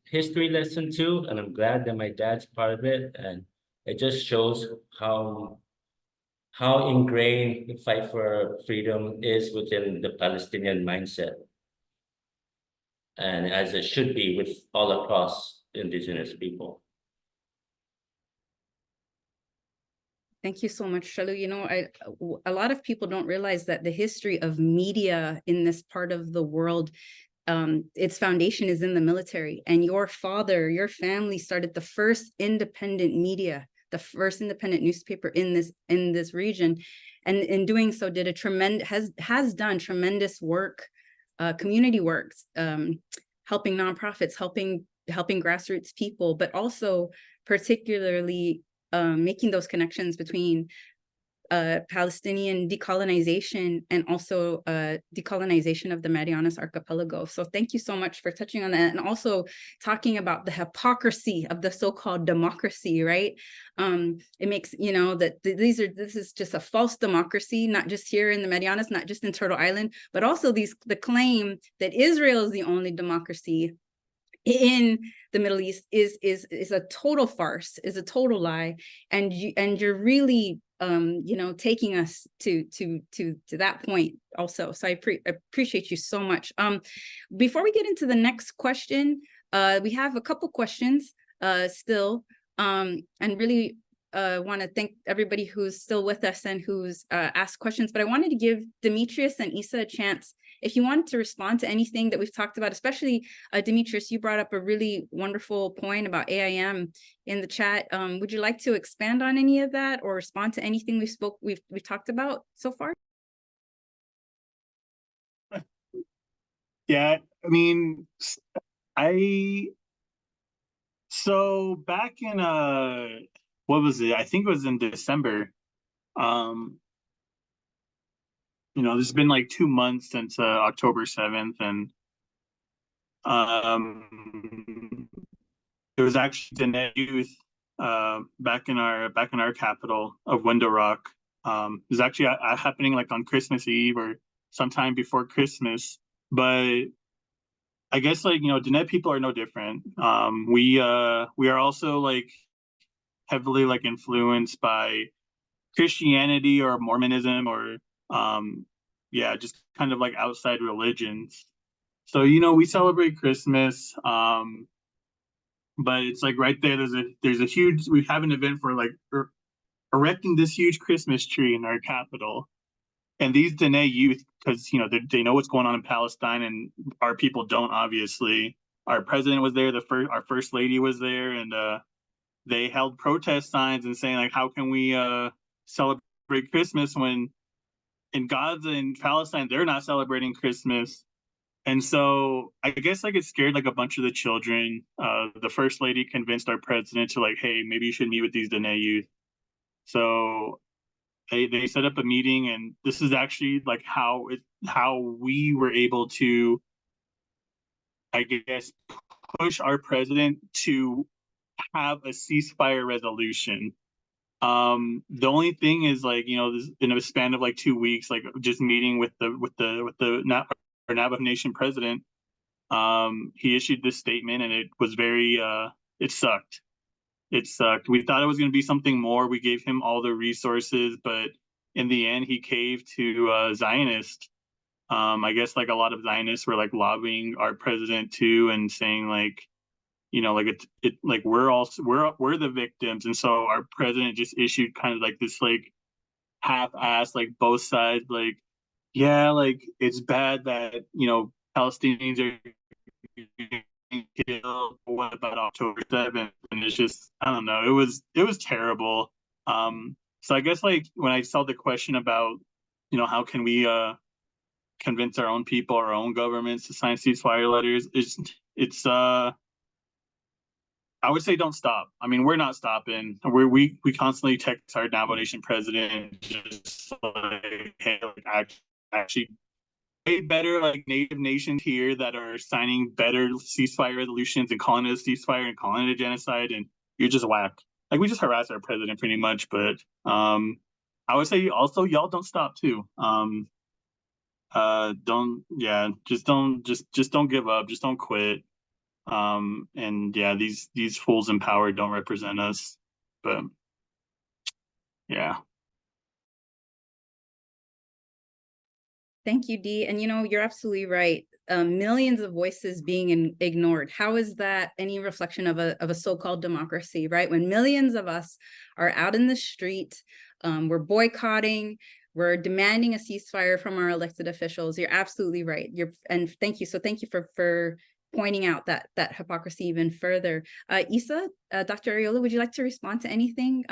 history lesson too, and I'm glad that my dad's part of it, and it just shows how ingrained the fight for freedom is within the Palestinian mindset, and as it should be with all across indigenous people. Thank you so much, Shalu. A lot of people don't realize that the history of media in this part of the world, its foundation is in the military. And your family started the first independent media, the first independent newspaper in this region, and in doing so did has done tremendous work, community works, helping nonprofits, helping grassroots people, but also particularly making those connections between Palestinian decolonization and also decolonization of the Mariånas archipelago. So thank you so much for touching on that, and also talking about the hypocrisy of the so-called democracy, right? It makes, that this is just a false democracy, not just here in the Mariånas, not just in Turtle Island, but also the claim that Israel is the only democracy in the Middle East is a total farce, is a total lie, and you're really taking us to that point also. So I appreciate you so much. Before we get into the next question, we have a couple questions still, and really want to thank everybody who's still with us and who's asked questions. But I wanted to give Demetrius and Isa a chance. If you wanted to respond to anything that we've talked about, especially Demetrius, you brought up a really wonderful point about AIM in the chat. Would you like to expand on any of that or respond to anything we've talked about so far? Yeah, I mean, so back in what was it? I think it was in December. There's been like 2 months since October 7th, and It was actually Diné youth back in our capital of Window Rock. It was actually happening like on Christmas Eve or sometime before Christmas. But I guess like, you know, Diné people are no different. We are also like heavily like influenced by Christianity or Mormonism or yeah, just kind of like outside religions. So, you know, we celebrate Christmas. But it's like right there, there's a huge, we have an event for like erecting this huge Christmas tree in our capital. And these Diné youth, because, you know, they know what's going on in Palestine and our people don't, obviously. Our president was there, our first lady was there, and they held protest signs and saying like, how can we celebrate Christmas when in Gaza and Palestine, they're not celebrating Christmas. And so I guess like it scared like a bunch of the children. The first lady convinced our president to like, hey, maybe you should meet with these Diné youth. So they set up a meeting, and this is actually like how we were able to, I guess, push our president to have a ceasefire resolution. The only thing is like, you know, this, in a span of like 2 weeks, like just meeting with the Navajo Nation president, he issued this statement, and it was very it sucked. It sucked. We thought it was going to be something more. We gave him all the resources, but in the end, he caved to Zionists. I guess like a lot of Zionists were like lobbying our president too, and saying like, you know, like it like we're the victims, and so our president just issued kind of like this like half-assed like both sides like, yeah, like it's bad that, you know, Palestinians are getting killed. What about October 7th? And it's just, I don't know. It was terrible. So I guess like when I saw the question about, you know, how can we convince our own people, our own governments to sign ceasefire letters, it's I would say don't stop. I mean, we're not stopping. We constantly text our Navajo Nation president, just like, hey, like, actually way better like native nations here that are signing better ceasefire resolutions and calling it a ceasefire and calling it a genocide, and you're just whack. Like we just harass our president pretty much, but I would say also y'all don't stop too. Just don't give up, just don't quit. And yeah, these fools in power don't represent us. But yeah. Thank you, Dee. And you know, you're absolutely right. Millions of voices being ignored. How is that any reflection of a so-called democracy, right? When millions of us are out in the street, we're boycotting, we're demanding a ceasefire from our elected officials. You're absolutely right. And thank you. So thank you for pointing out that hypocrisy even further. Isa, Dr. Arriola, would you like to respond to anything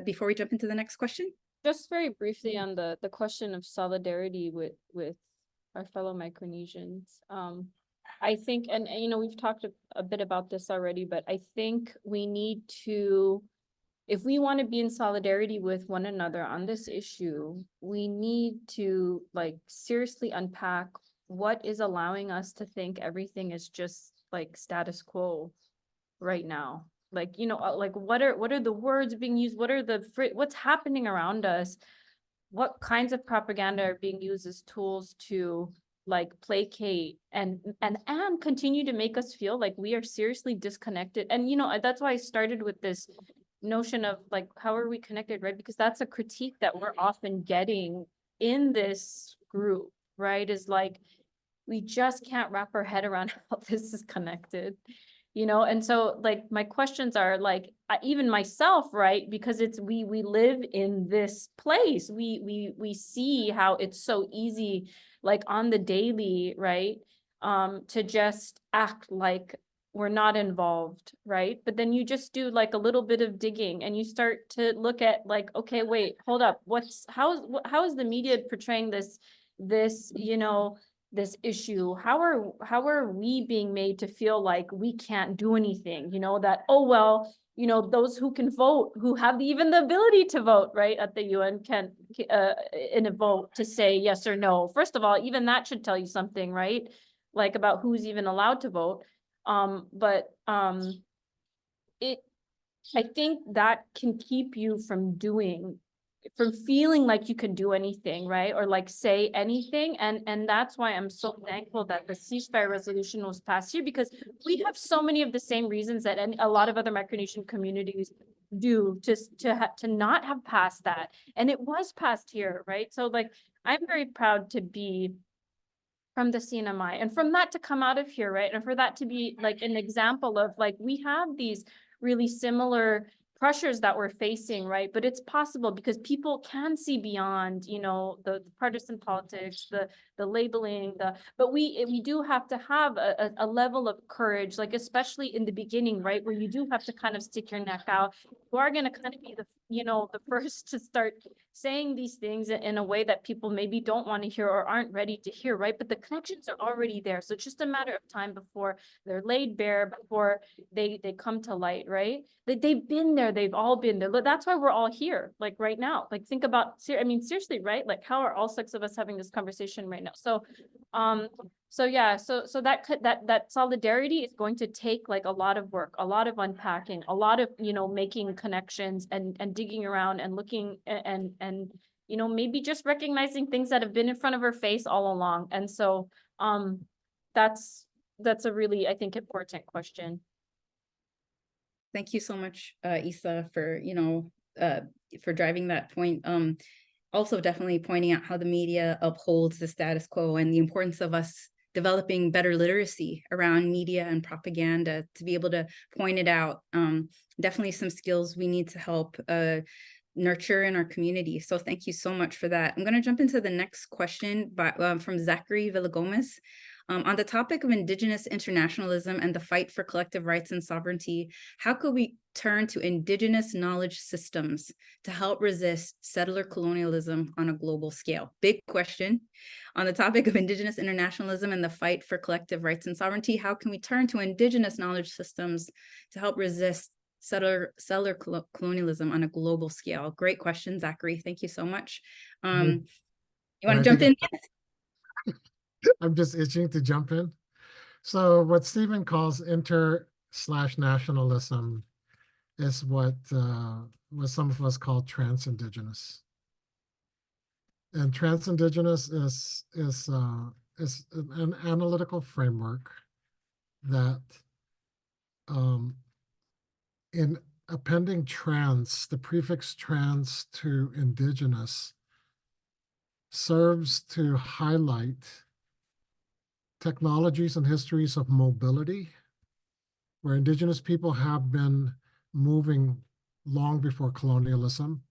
before we jump into the next question? Just very briefly on the question of solidarity with our fellow Micronesians. I think, and you know, we've talked a bit about this already, but I think we need to, if we want to be in solidarity with one another on this issue, we need to like seriously unpack what is allowing us to think everything is just like status quo right now. Like, you know, like what are the words being used? What are what's happening around us? What kinds of propaganda are being used as tools to like placate and continue to make us feel like we are seriously disconnected? And, you know, that's why I started with this notion of like, how are we connected, right? Because that's a critique that we're often getting in this group, right? Is like, we just can't wrap our head around how this is connected. You know, and so like my questions are like, even myself, right? Because it's we live in this place. We see how it's so easy, like on the daily, right? To just act like we're not involved, right? But then you just do like a little bit of digging and you start to look at like, okay, wait, hold up. How is the media portraying this, you know, this issue? How are we being made to feel like we can't do anything, you know, that, oh, well, you know, those who can vote, who have even the ability to vote, right, at the UN can in a vote to say yes or no. First of all, even that should tell you something, right? Like about who's even allowed to vote. I think that can keep you from feeling like you can do anything, right? Or like say anything. And that's why I'm so thankful that the ceasefire resolution was passed here, because we have so many of the same reasons that a lot of other Micronesian communities do just to not have passed that. And it was passed here, right? So like, I'm very proud to be from the CNMI and from that to come out of here, right? And for that to be like an example of like, we have these really similar pressures that we're facing, right? But it's possible because people can see beyond, you know, the partisan politics, the labeling, but we do have to have a level of courage, like especially in the beginning, right? Where you do have to kind of stick your neck out. You are going to kind of be the first to start saying these things in a way that people maybe don't want to hear or aren't ready to hear, right? But the connections are already there. So it's just a matter of time before they're laid bare, before they come to light, right? They've been there. They've all been there. That's why we're all here, like right now. Like think about, I mean, seriously, right? Like how are all 6 of us having this conversation right now? So, yeah, so that solidarity is going to take like a lot of work, a lot of unpacking, a lot of, making connections and digging around and looking and maybe just recognizing things that have been in front of our face all along. And so, that's a really, I think, important question. Thank you so much, Isa, for, for driving that point. Also definitely pointing out how the media upholds the status quo and the importance of us developing better literacy around media and propaganda to be able to point it out. Definitely some skills we need to help nurture in our community. So thank you so much for that. I'm going to jump into the next question from Zachary Villagomez. On the topic of Indigenous internationalism and the fight for collective rights and sovereignty, how could we turn to Indigenous knowledge systems to help resist settler colonialism on a global scale? Big question. On the topic of Indigenous internationalism and the fight for collective rights and sovereignty, how can we turn to Indigenous knowledge systems to help resist settler colonialism on a global scale? Great question, Zachary. Thank you so much. You want to jump in? I'm just itching to jump in. So what Stephen calls inter/nationalism is what some of us call trans-Indigenous. And trans-Indigenous is an analytical framework that in appending trans, the prefix trans to Indigenous serves to highlight technologies and histories of mobility, where Indigenous people have been moving long before colonialism,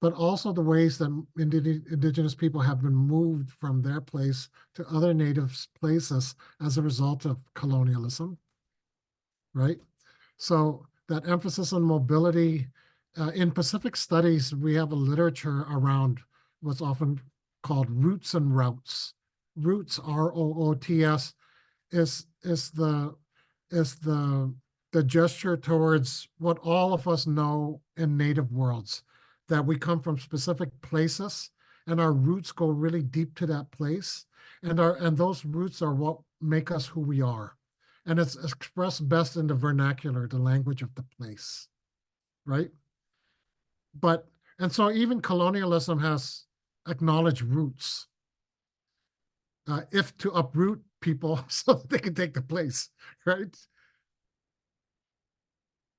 but also the ways that Indigenous people have been moved from their place to other native places as a result of colonialism, right? So that emphasis on mobility, in Pacific studies, we have a literature around what's often called roots and routes. Roots, ROOTS, is the gesture towards what all of us know in native worlds, that we come from specific places and our roots go really deep to that place, and those roots are what make us who we are, and it's expressed best in the vernacular, the language of the place, right? And so even colonialism has acknowledged roots. If to uproot people so that they can take the place, right?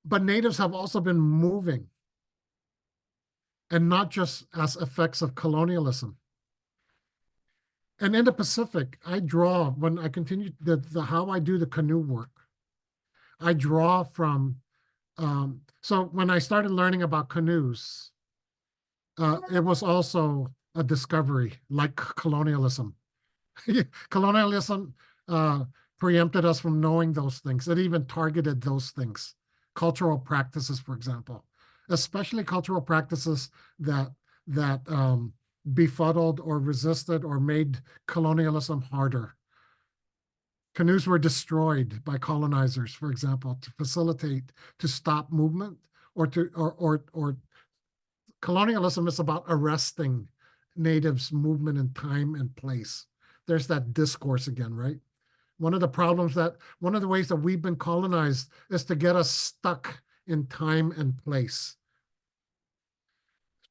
But natives have also been moving, and not just as effects of colonialism. And in the Pacific, I draw, when I continue how I do the canoe work, I draw from, so when I started learning about canoes, it was also a discovery, like colonialism. Colonialism preempted us from knowing those things. It even targeted those things. Cultural practices, for example, especially cultural practices that befuddled or resisted or made colonialism harder. Canoes were destroyed by colonizers, for example, to stop movement, or colonialism is about arresting natives' movement in time and place. There's that discourse again, right? One of the ways that we've been colonized is to get us stuck in time and place.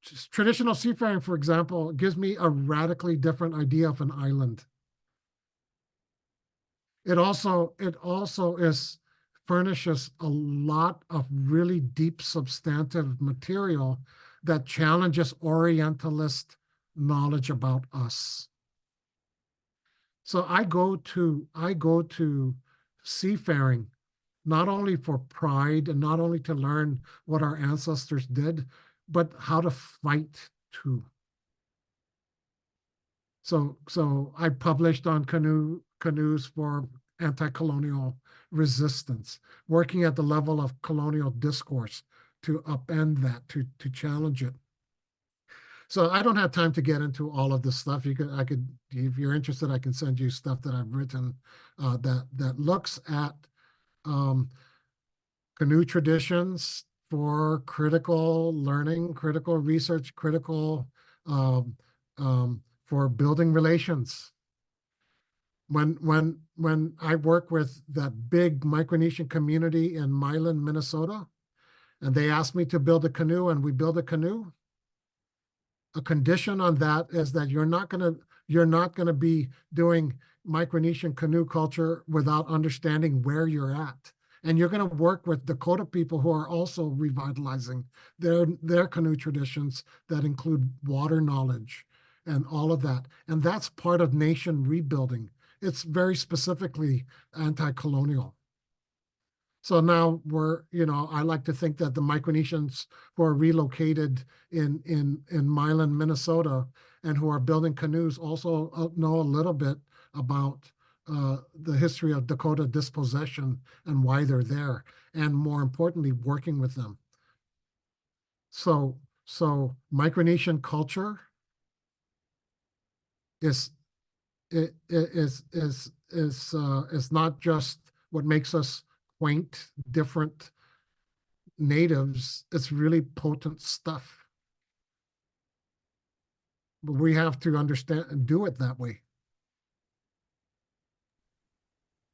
Just traditional seafaring, for example, gives me a radically different idea of an island. It also furnishes a lot of really deep substantive material that challenges Orientalist knowledge about us. So I go to seafaring not only for pride and not only to learn what our ancestors did, but how to fight too. So I published on canoes for anti-colonial resistance, working at the level of colonial discourse to upend that, to challenge it. So I don't have time to get into all of this stuff. I could, if you're interested, I can send you stuff that I've written that looks at canoe traditions for critical learning, critical research, critical for building relations. When I work with that big Micronesian community in Milan, Minnesota, and they asked me to build a canoe, and we build a canoe, a condition on that is that you're not gonna be doing Micronesian canoe culture without understanding where you're at. And you're going to work with Dakota people who are also revitalizing their canoe traditions that include water knowledge and all of that. And that's part of nation rebuilding. It's very specifically anti-colonial. So now I like to think that the Micronesians who are relocated in Milan, Minnesota, and who are building canoes also know a little bit about the history of Dakota dispossession and why they're there, and more importantly, working with them. So Micronesian culture is not just what makes us quaint, different natives. It's really potent stuff. But we have to understand and do it that way.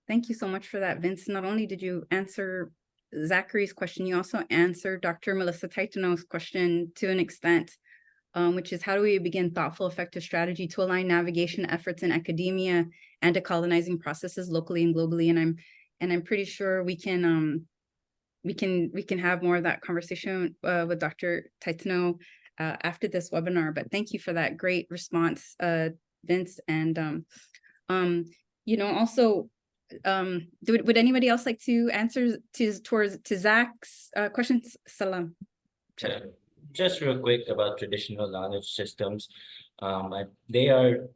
Thank you so much for that, Vince. Not only did you answer Zachary's question, you also answered Dr. Melissa Taitano's question to an extent, which is how do we begin thoughtful, effective strategy to align navigation efforts in academia and decolonizing processes locally and globally? And I'm pretty sure we can have more of that conversation with Dr. Taitano after this webinar. But thank you for that great response, Vince. And also, would anybody else like to answer to Zach's questions? Salam. Just real quick about traditional knowledge systems. They are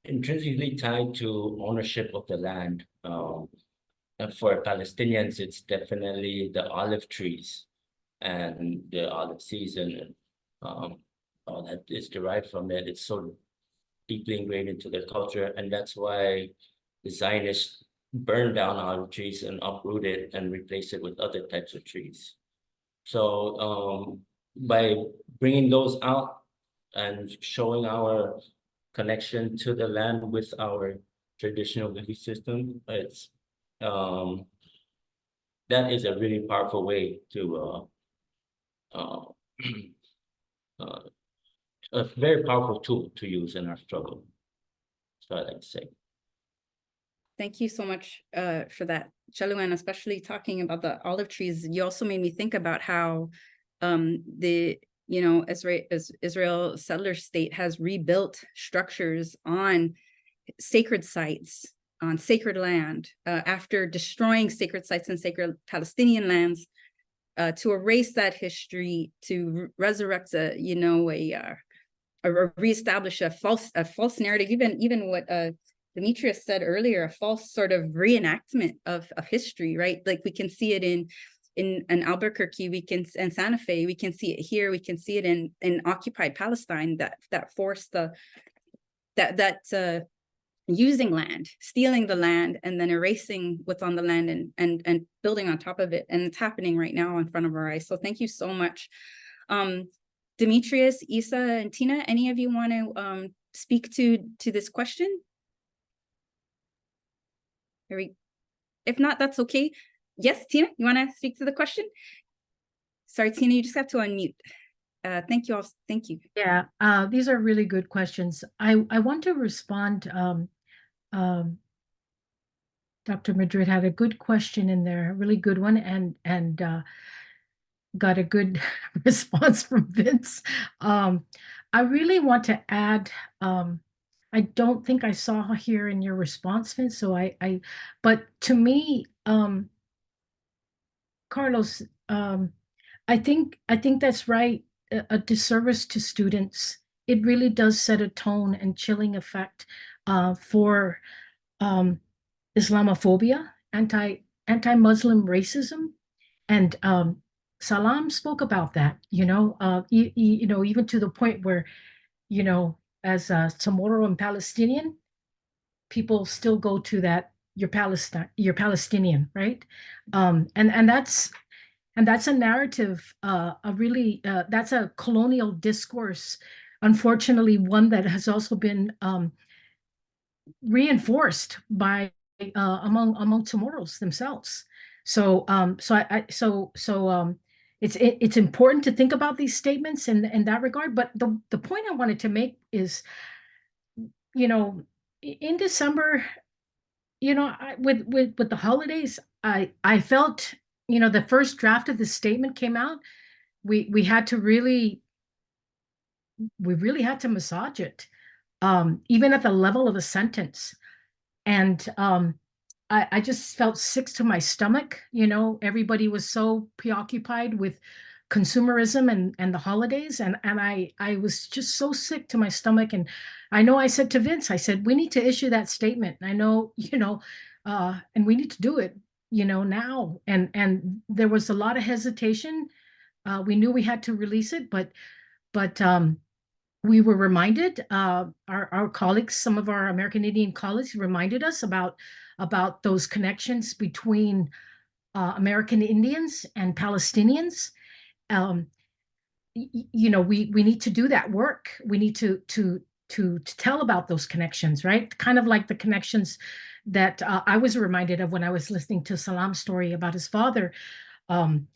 intrinsically tied to ownership of the land. And for Palestinians, it's definitely the olive trees and the olive season. All that is derived from it. It's so deeply ingrained into their culture, and that's why the Zionists burn down olive trees and uproot it and replace it with other types of trees. So by bringing those out and showing our connection to the land with our traditional belief system, it's that is a really powerful way to a very powerful tool to use in our struggle. So I'd like to say. Thank you so much for that, Chalu, and especially talking about the olive trees. You also made me think about how Israel settler state has rebuilt structures on sacred sites, on sacred land, after destroying sacred sites and sacred Palestinian lands, to erase that history, to resurrect or reestablish a false narrative, even what Demetrius said earlier, a false sort of reenactment of history, right? Like we can see it in Albuquerque, and Santa Fe, we can see it here, we can see it in occupied Palestine, that forced using land, stealing the land, and then erasing what's on the land and building on top of it. And it's happening right now in front of our eyes. So thank you so much. Demetrius, Isa, and Tina, any of you want to speak to this question? If not, that's okay. Yes, Tina, you want to speak to the question? Sorry, Tina, you just have to unmute. Thank you all. Thank you. Yeah, these are really good questions. I want to respond. Dr. Madrid had a good question in there, a really good one, and got a good response from Vince. I really want to add, I don't think I saw here in your response, Vince, so but to me, Carlos, I think that's right. A disservice to students. It really does set a tone and chilling effect for Islamophobia, anti-Muslim racism, and Salam spoke about that. Even to the point where, as CHamoru and Palestinian, people still go to that. You're Palestinian, right? And that's a narrative, that's a colonial discourse, unfortunately, one that has also been reinforced by among CHamoros themselves. So it's important to think about these statements in that regard. But the point I wanted to make is, in December, with the holidays, I felt, the first draft of the statement came out. We really had to massage it, even at the level of a sentence. And I just felt sick to my stomach. Everybody was so preoccupied with consumerism and the holidays, and I was just so sick to my stomach. And I know I said to Vince, I said, we need to issue that statement. And I know, and we need to do it, now. And there was a lot of hesitation. We knew we had to release it, but we were reminded, our colleagues, some of our American Indian colleagues reminded us about those connections between American Indians and Palestinians. We need to do that work. We need to tell about those connections, right? Kind of like the connections that I was reminded of when I was listening to Salam's story about his father. And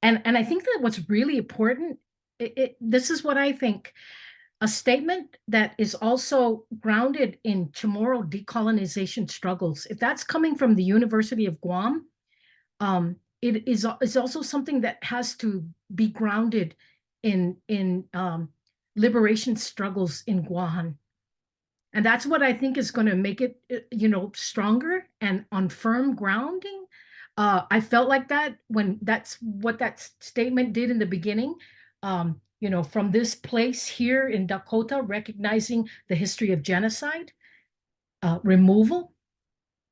I think that what's really important, this is what I think, a statement that is also grounded in CHamoru decolonization struggles. If that's coming from the University of Guam, it is also something that has to be grounded in liberation struggles in Guam. And that's what I think is going to make it, stronger and on firm grounding. I felt like that when that's what that statement did in the beginning. From this place here in Dakota, recognizing the history of genocide, removal,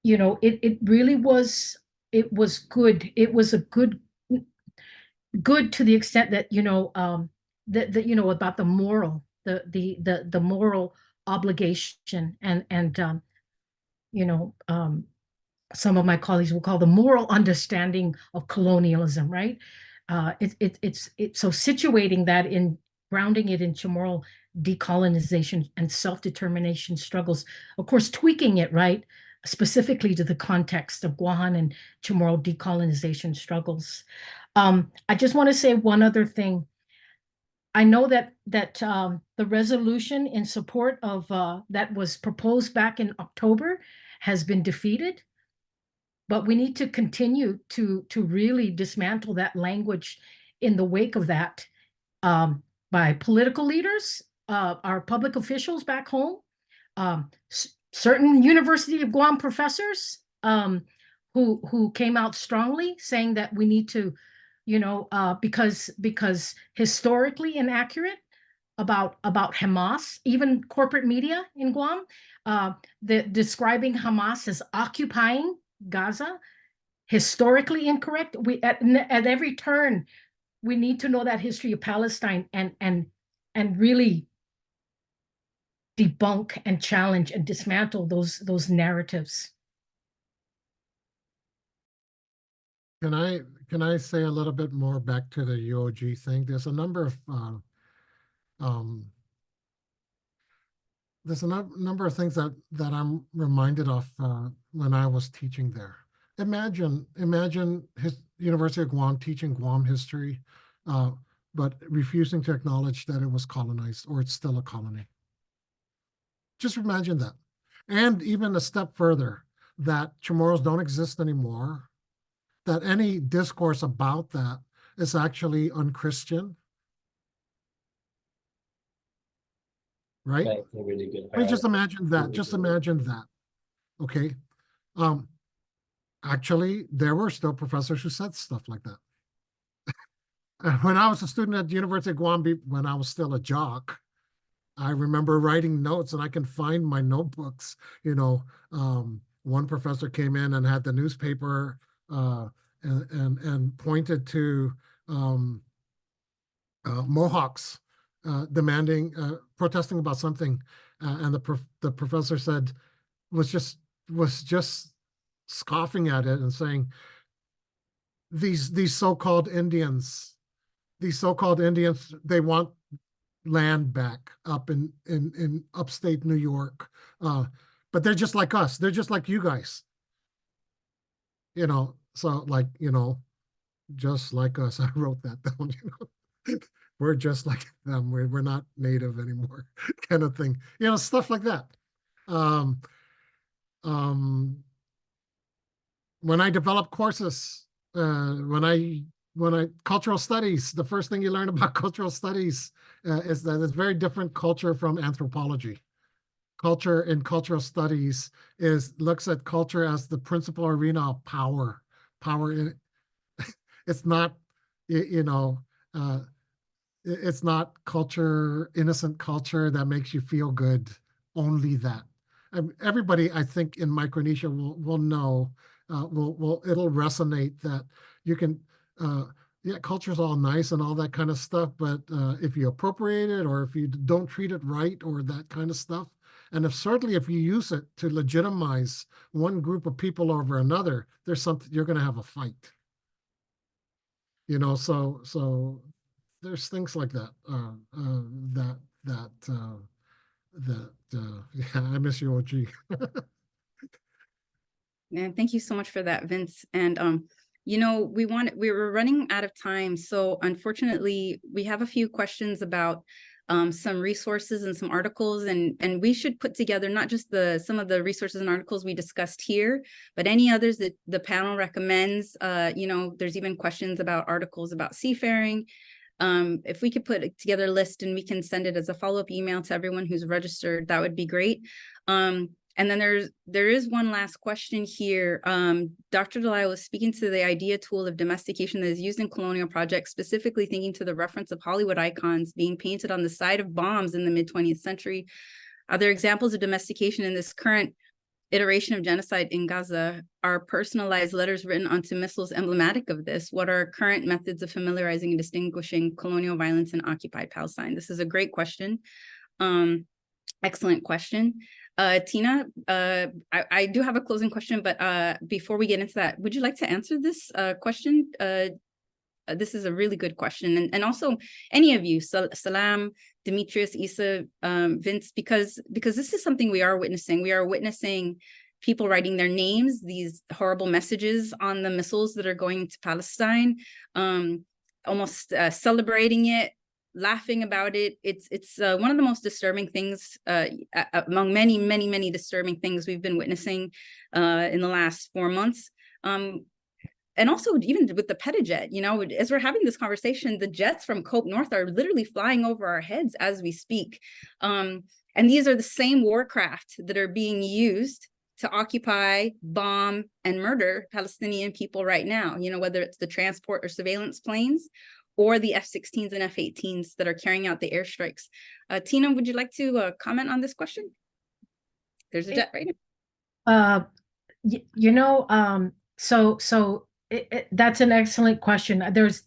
it really was, it was good. It was a good to the extent that, about the moral, the moral obligation and some of my colleagues will call the moral understanding of colonialism, right? It's so situating that in grounding it in CHamoru decolonization and self-determination struggles, of course, tweaking it, right, specifically to the context of Guam and CHamoru decolonization struggles. I just want to say one other thing. I know that the resolution in support of that was proposed back in October has been defeated. But we need to continue to really dismantle that language in the wake of that, by political leaders, our public officials back home, certain University of Guam professors who came out strongly saying that we need to, because historically inaccurate about Hamas, even corporate media in Guam, describing Hamas as occupying Gaza, historically incorrect. We at every turn, we need to know that history of Palestine and really debunk and challenge and dismantle those narratives. Can I say a little bit more back to the UOG thing? There's a number of there's a number of things that I'm reminded of when I was teaching there. Imagine his University of Guam teaching Guam history, but refusing to acknowledge that it was colonized or it's still a colony. Just imagine that. And even a step further, that Chamorros don't exist anymore, that any discourse about that is actually unchristian. Right? That's a really good. I mean, just imagine that. Just imagine that. Okay. Actually, there were still professors who said stuff like that. When I was a student at the University of Guam, when I was still a jock, I remember writing notes, and I can find my notebooks. One professor came in and had the newspaper and pointed to Mohawks protesting about something, and the professor said was just scoffing at it and saying, these so-called Indians, they want land back up in upstate New York, but they're just like us. They're just like you guys. So just like us. I wrote that down. We're just like them. We're not native anymore, kind of thing. Stuff like that. When I develop courses, when I cultural studies, the first thing you learn about cultural studies is that it's very different culture from anthropology. Culture in cultural studies looks at culture as the principal arena of power. It's not, it's not culture, innocent culture that makes you feel good. Only that. Everybody, I think, in Micronesia will know. It'll resonate that you can. Culture's all nice and all that kind of stuff, but if you appropriate it or if you don't treat it right or that kind of stuff, and certainly if you use it to legitimize one group of people over another, there's something, you're going to have a fight. So there's things like that. Yeah, I miss you, OG. And thank you so much for that, Vince. And we were running out of time, so unfortunately we have a few questions about some resources and some articles, and we should put together not just some of the resources and articles we discussed here, but any others that the panel recommends. There's even questions about articles about seafaring. If we could put together a list and we can send it as a follow-up email to everyone who's registered, that would be great. And then there is one last question here. Dr. DeLisle was speaking to the idea tool of domestication that is used in colonial projects, specifically thinking to the reference of Hollywood icons being painted on the side of bombs in the mid-20th century. Are there examples of domestication in this current iteration of genocide in Gaza? Are personalized letters written onto missiles emblematic of this? What are current methods of familiarizing and distinguishing colonial violence in occupied Palestine? This is a great question. Excellent question. Tina, I do have a closing question, but before we get into that, would you like to answer this question? This is a really good question. And also any of you, Salam, Demetrius, Isa, Vince, because this is something we are witnessing. We are witnessing people writing their names, these horrible messages on the missiles that are going to Palestine, almost celebrating it, laughing about it. It's one of the most disturbing things among many, many, many disturbing things we've been witnessing in the last 4 months. And also even with the Petajet, as we're having this conversation, the jets from Cope North are literally flying over our heads as we speak. And these are the same warcraft that are being used to occupy, bomb, and murder Palestinian people right now, whether it's the transport or surveillance planes or the F-16s and F-18s that are carrying out the airstrikes. Tina, would you like to comment on this question? There's a jet right now. That's an excellent question. There's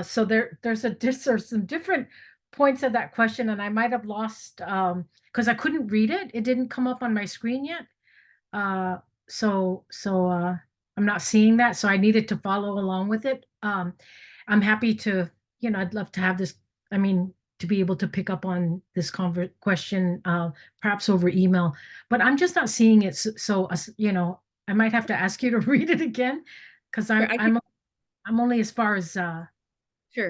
some different points of that question, and I might have lost because I couldn't read it. It didn't come up on my screen yet. So I'm not seeing that, so I needed to follow along with it. I'm happy to, I'd love to have this. I mean, to be able to pick up on this question, perhaps over email, but I'm just not seeing it. So, you know, I might have to ask you to read it again, because Sure, I can- I'm only as far as, Sure.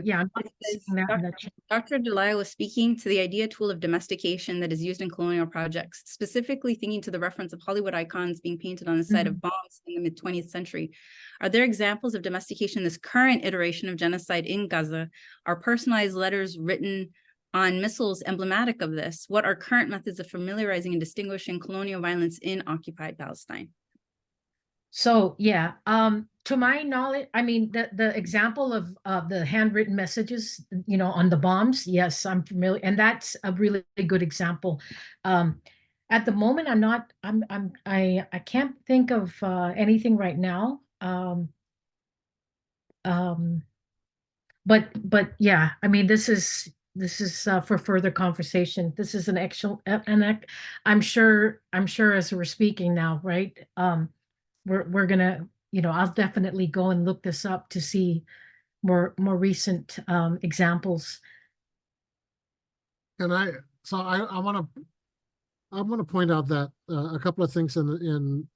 yeah, I'm not It says, seeing that in the chat. Dr. DeLisle was speaking to the idea tool of domestication that is used in colonial projects, specifically thinking to the reference of Hollywood icons being painted on the site of bombs in the mid-20th century. Are there examples of domestication in this current iteration of genocide in Gaza? Are personalized letters written on missiles emblematic of this? What are current methods of familiarizing and distinguishing colonial violence in occupied Palestine? So yeah, to my knowledge, I mean, the example of the handwritten messages, you know, on the bombs, yes, I'm familiar, and that's a really good example. At the moment, I can't think of anything right now. But yeah, I mean, this is for further conversation. This is an actual, I'm sure as we're speaking now, right? We're gonna, you know, I'll definitely go and look this up to see more recent examples. And I want to point out that a couple of things in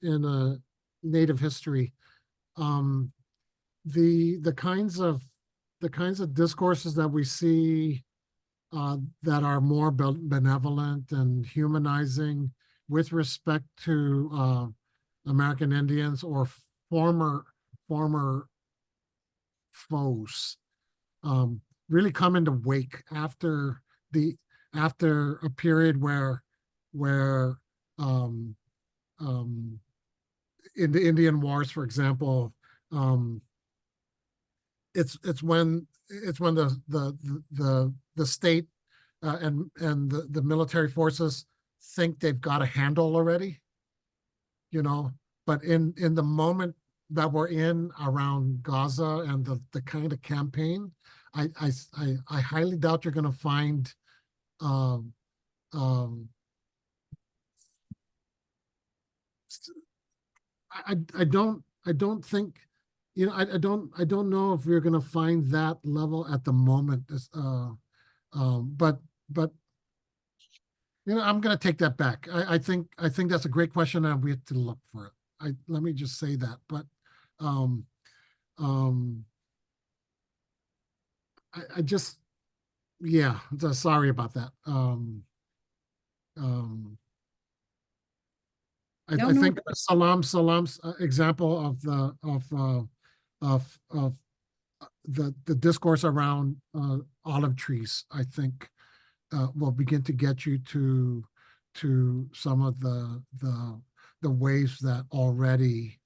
Native history, the kinds of discourses that we see that are more benevolent and humanizing with respect to American Indians or former foes really come into wake after a period where in the Indian Wars, for example, it's when the state and the military forces think they've got a handle already, you know, but in the moment that we're in around Gaza and the kind of campaign, I highly doubt you're going to find I don't think, you know, I don't know if we're going to find that level at the moment. But you know, I'm going to take that back. I think that's a great question, and we have to look for it. Let me just say that. But I just, yeah, sorry about that. I think Salam's example of the discourse around olive trees, I think, will begin to get you to some of the ways that already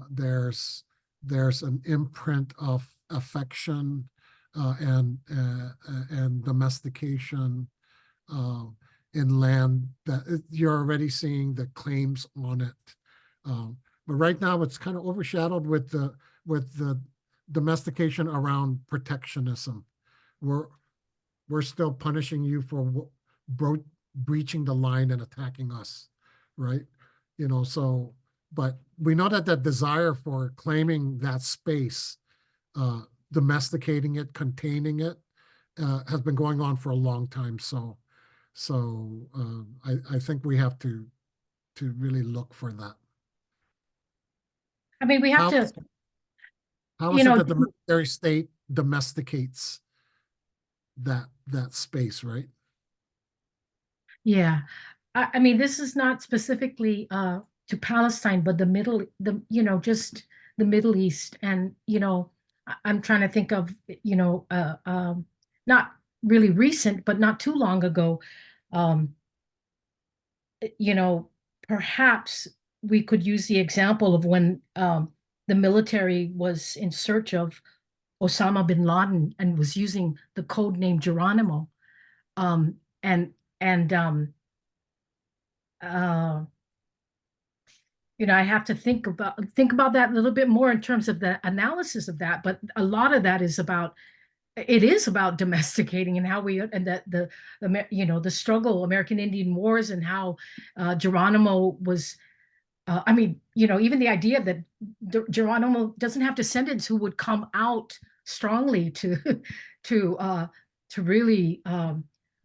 there's an imprint of affection and domestication in land that you're already seeing the claims on it. But right now it's kind of overshadowed with the domestication around protectionism. We're still punishing you for breaching the line and attacking us, right? You know, so, but we know that desire for claiming that space, domesticating it, containing it, has been going on for a long time. So I think we have to really look for that. I mean, we have to, How you is it know, that the military state domesticates that space, right? yeah. I mean, this is not specifically to Palestine, but you know, just the Middle East. And, you know, I'm trying to think of, you know, not really recent, but not too long ago. You know, perhaps we could use the example of when the military was in search of Osama bin Laden and was using the code name Geronimo. And you know, I have to think about that a little bit more in terms of the analysis of that. But a lot of that is about domesticating and how we, and that the you know, the struggle, American Indian Wars, and how Geronimo was. I mean, you know, even the idea that Geronimo doesn't have descendants who would come out strongly to really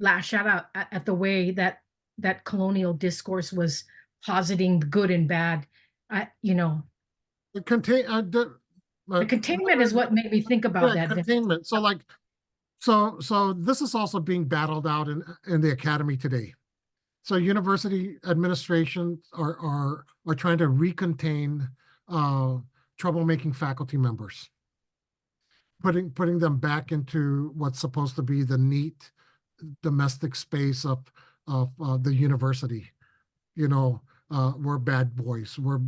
lash out at the way that colonial discourse was positing the good and bad. The contain The containment is what made me think about that. containment. So like, so this is also being battled out in the academy today. So university administrations are trying to recontain troublemaking faculty members, putting them back into what's supposed to be the neat domestic space of the university. You know, we're bad boys. We're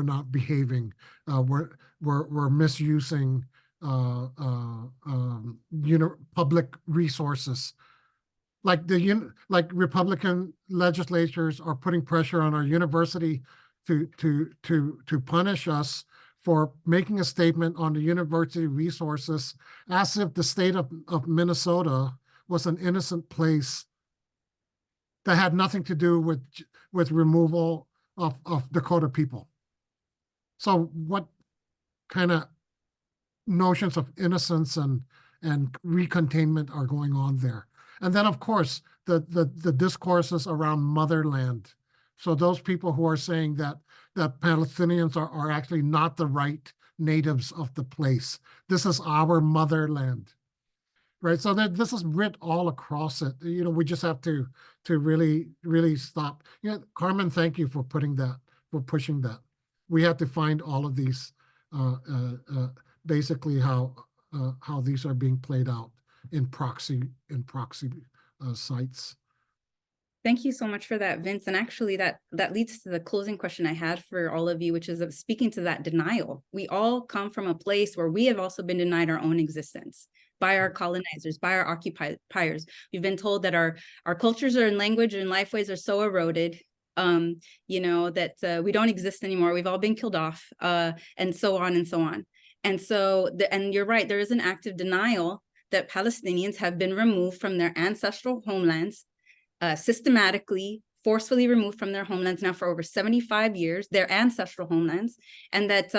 not behaving. We're misusing public resources. Like like Republican legislatures are putting pressure on our university to punish us for making a statement on the university resources, as if the state of Minnesota was an innocent place that had nothing to do with removal of Dakota people. So what kind of notions of innocence and recontainment are going on there? And then, of course, the discourses around motherland. So those people who are saying that Palestinians are actually not the right natives of the place. This is our motherland, right? So this is writ all across it. You know, we just have to really stop. You know, Carmen, thank you for pushing that. We have to find all of these, basically how these are being played out in proxy sites. Thank you so much for that, Vince. And actually that leads to the closing question I had for all of you, which is of speaking to that denial. We all come from a place where we have also been denied our own existence by our colonizers, by our occupiers. We've been told that our cultures and language and lifeways are so eroded, you know, that we don't exist anymore. We've all been killed off, and so on and so on. And so, and you're right, there is an active denial that Palestinians have been removed from their ancestral homelands, systematically, forcefully removed from their homelands now for over 75 years, their ancestral homelands. And that,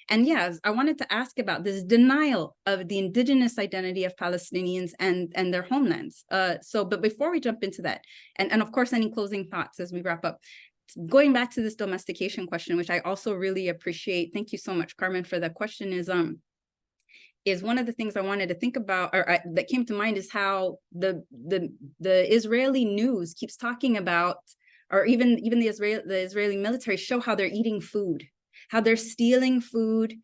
and yes, I wanted to ask about this denial of the indigenous identity of Palestinians and their homelands. But before we jump into that, and of course, any closing thoughts as we wrap up, going back to this domestication question, which I also really appreciate. Thank you so much, Carmen, for that question. Is one of the things I wanted to think about, or that came to mind, is how the Israeli news keeps talking about, or even the Israeli military show how they're eating food, how they're stealing food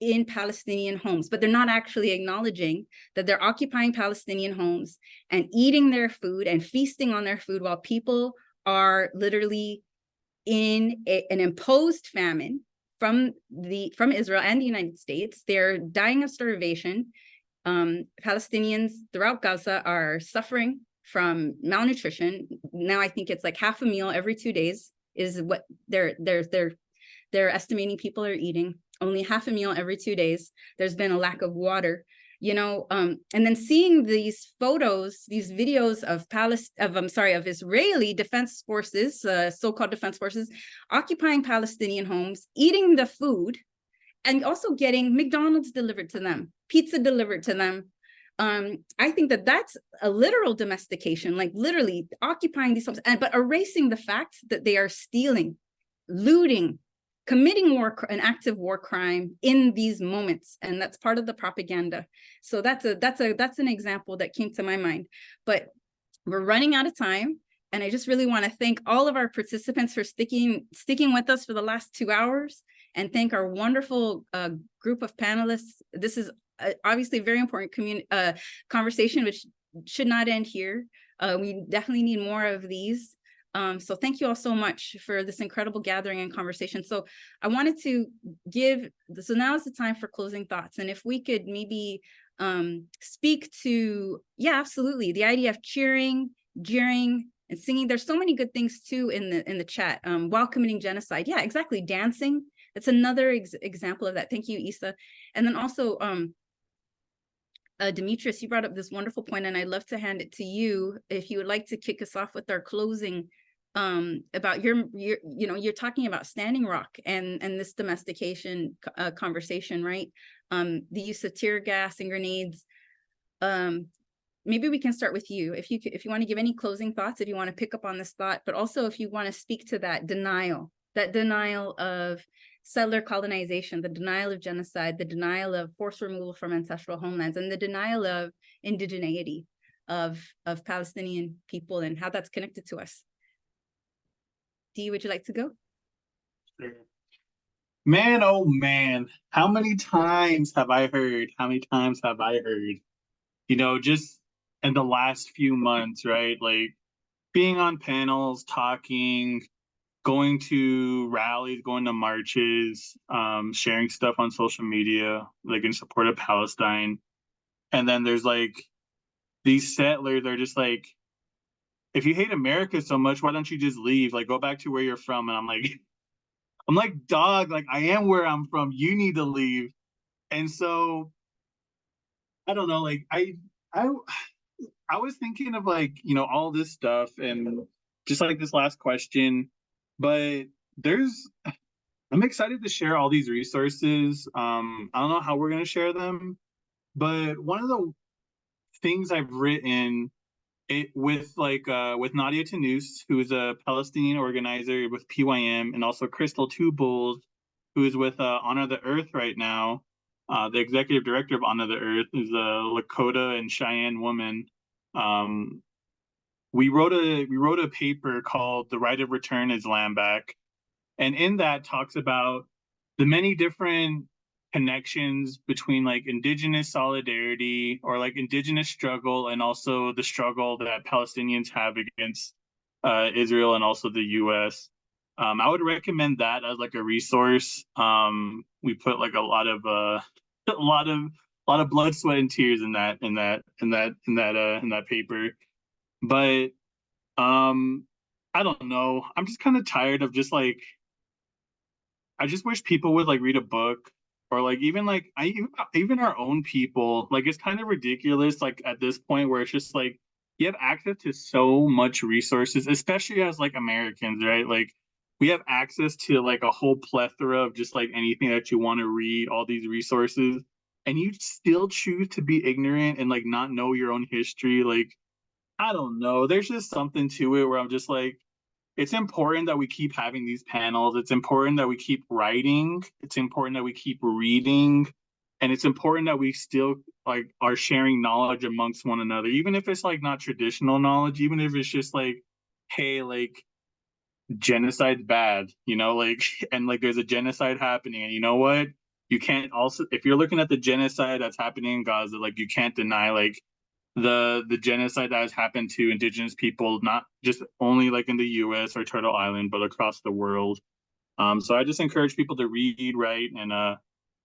in Palestinian homes, but they're not actually acknowledging that they're occupying Palestinian homes and eating their food and feasting on their food while people are literally in an imposed famine from Israel and the United States. They're dying of starvation. Palestinians throughout Gaza are suffering from malnutrition. Now I think it's like half a meal every 2 days is what they're estimating people are eating. Only half a meal every 2 days. There's been a lack of water. You know, and then seeing these photos, these videos of Israeli defense forces, so-called defense forces, occupying Palestinian homes, eating the food, and also getting McDonald's delivered to them, pizza delivered to them. I think that that's a literal domestication, like literally occupying these homes, but erasing the fact that they are stealing, looting, committing an active war crime in these moments, and that's part of the propaganda. So that's an example that came to my mind. But we're running out of time, and I just really want to thank all of our participants for sticking with us for the last 2 hours, and thank our wonderful group of panelists. This is obviously a very important conversation, which should not end here. We definitely need more of these. So thank you all so much for this incredible gathering and conversation. So I wanted to so now is the time for closing thoughts. And if we could maybe speak to, yeah, absolutely, the idea of cheering, jeering, and singing. There's so many good things too in the chat, while committing genocide. Yeah, exactly, dancing. It's another example of that. Thank you, Issa. And then also, Demetrius, you brought up this wonderful point, and I'd love to hand it to you if you would like to kick us off with our closing, about you're talking about Standing Rock and this domestication conversation, right? The use of tear gas and grenades. maybe we can start with you. If you want to give any closing thoughts, if you want to pick up on this thought, but also if you want to speak to that denial of settler colonization, the denial of genocide, the denial of forced removal from ancestral homelands, and the denial of indigeneity of Palestinian people and how that's connected to us. Dee, would you like to go? Sure. Man, oh man, how many times have I heard? How many times have I heard? You know, just in the last few months, right? Like being on panels, talking, going to rallies, going to marches, sharing stuff on social media, like in support of Palestine. And then there's like these settlers are just like, if you hate America so much, why don't you just leave? Like, go back to where you're from. And I'm like, dog, like I am where I'm from. You need to leave. And so I don't know, like I was thinking of like, you know, all this stuff and just like this last question, but I'm excited to share all these resources. I don't know how we're going to share them, but one of the things I've written with Nadia Tanous, who is a Palestinian organizer with PYM, and also Crystal Two Bulls, who is with Honor the Earth right now. The executive director of Honor the Earth is a Lakota and Cheyenne woman. We wrote a paper called "The Right of Return is Land Back," and in that talks about the many different connections between like indigenous solidarity or like indigenous struggle and also the struggle that Palestinians have against Israel and also the US. I would recommend that as like a resource. We put like a lot of blood, sweat, and tears in that paper. But I don't know. I'm just kind of tired of just like, I just wish people would like read a book, or like even our own people. Like it's kind of ridiculous like at this point where it's just like you have access to so much resources, especially as like Americans, right? Like we have access to like a whole plethora of just like anything that you want to read, all these resources, and you still choose to be ignorant and like not know your own history. Like I don't know. There's just something to it where I'm just like, it's important that we keep having these panels. It's important that we keep writing. It's important that we keep reading. And it's important that we still like are sharing knowledge amongst one another, even if it's like not traditional knowledge, even if it's just like, hey, like genocide's bad, you know, like, and like there's a genocide happening. And you know what? You can't also, if you're looking at the genocide that's happening in Gaza, like you can't deny like the genocide that has happened to indigenous people, not just only like in the US or Turtle Island, but across the world. So I just encourage people to read, write, and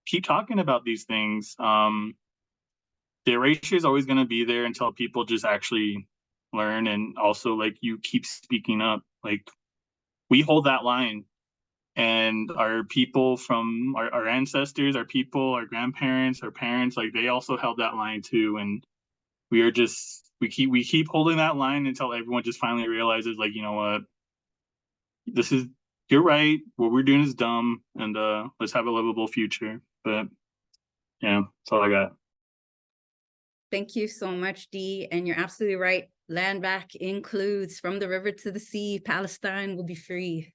keep talking about these things. The erasure is always going to be there until people just actually learn, and also like you keep speaking up. Like we hold that line, and our people from our ancestors, our people, our grandparents, our parents, like they also held that line too. And we keep holding that line until everyone just finally realizes, like, you know what, you're right, what we're doing is dumb, and let's have a livable future. But yeah, that's all I got. Thank you so much, Dee. And you're absolutely right. Land back includes from the river to the sea. Palestine will be free.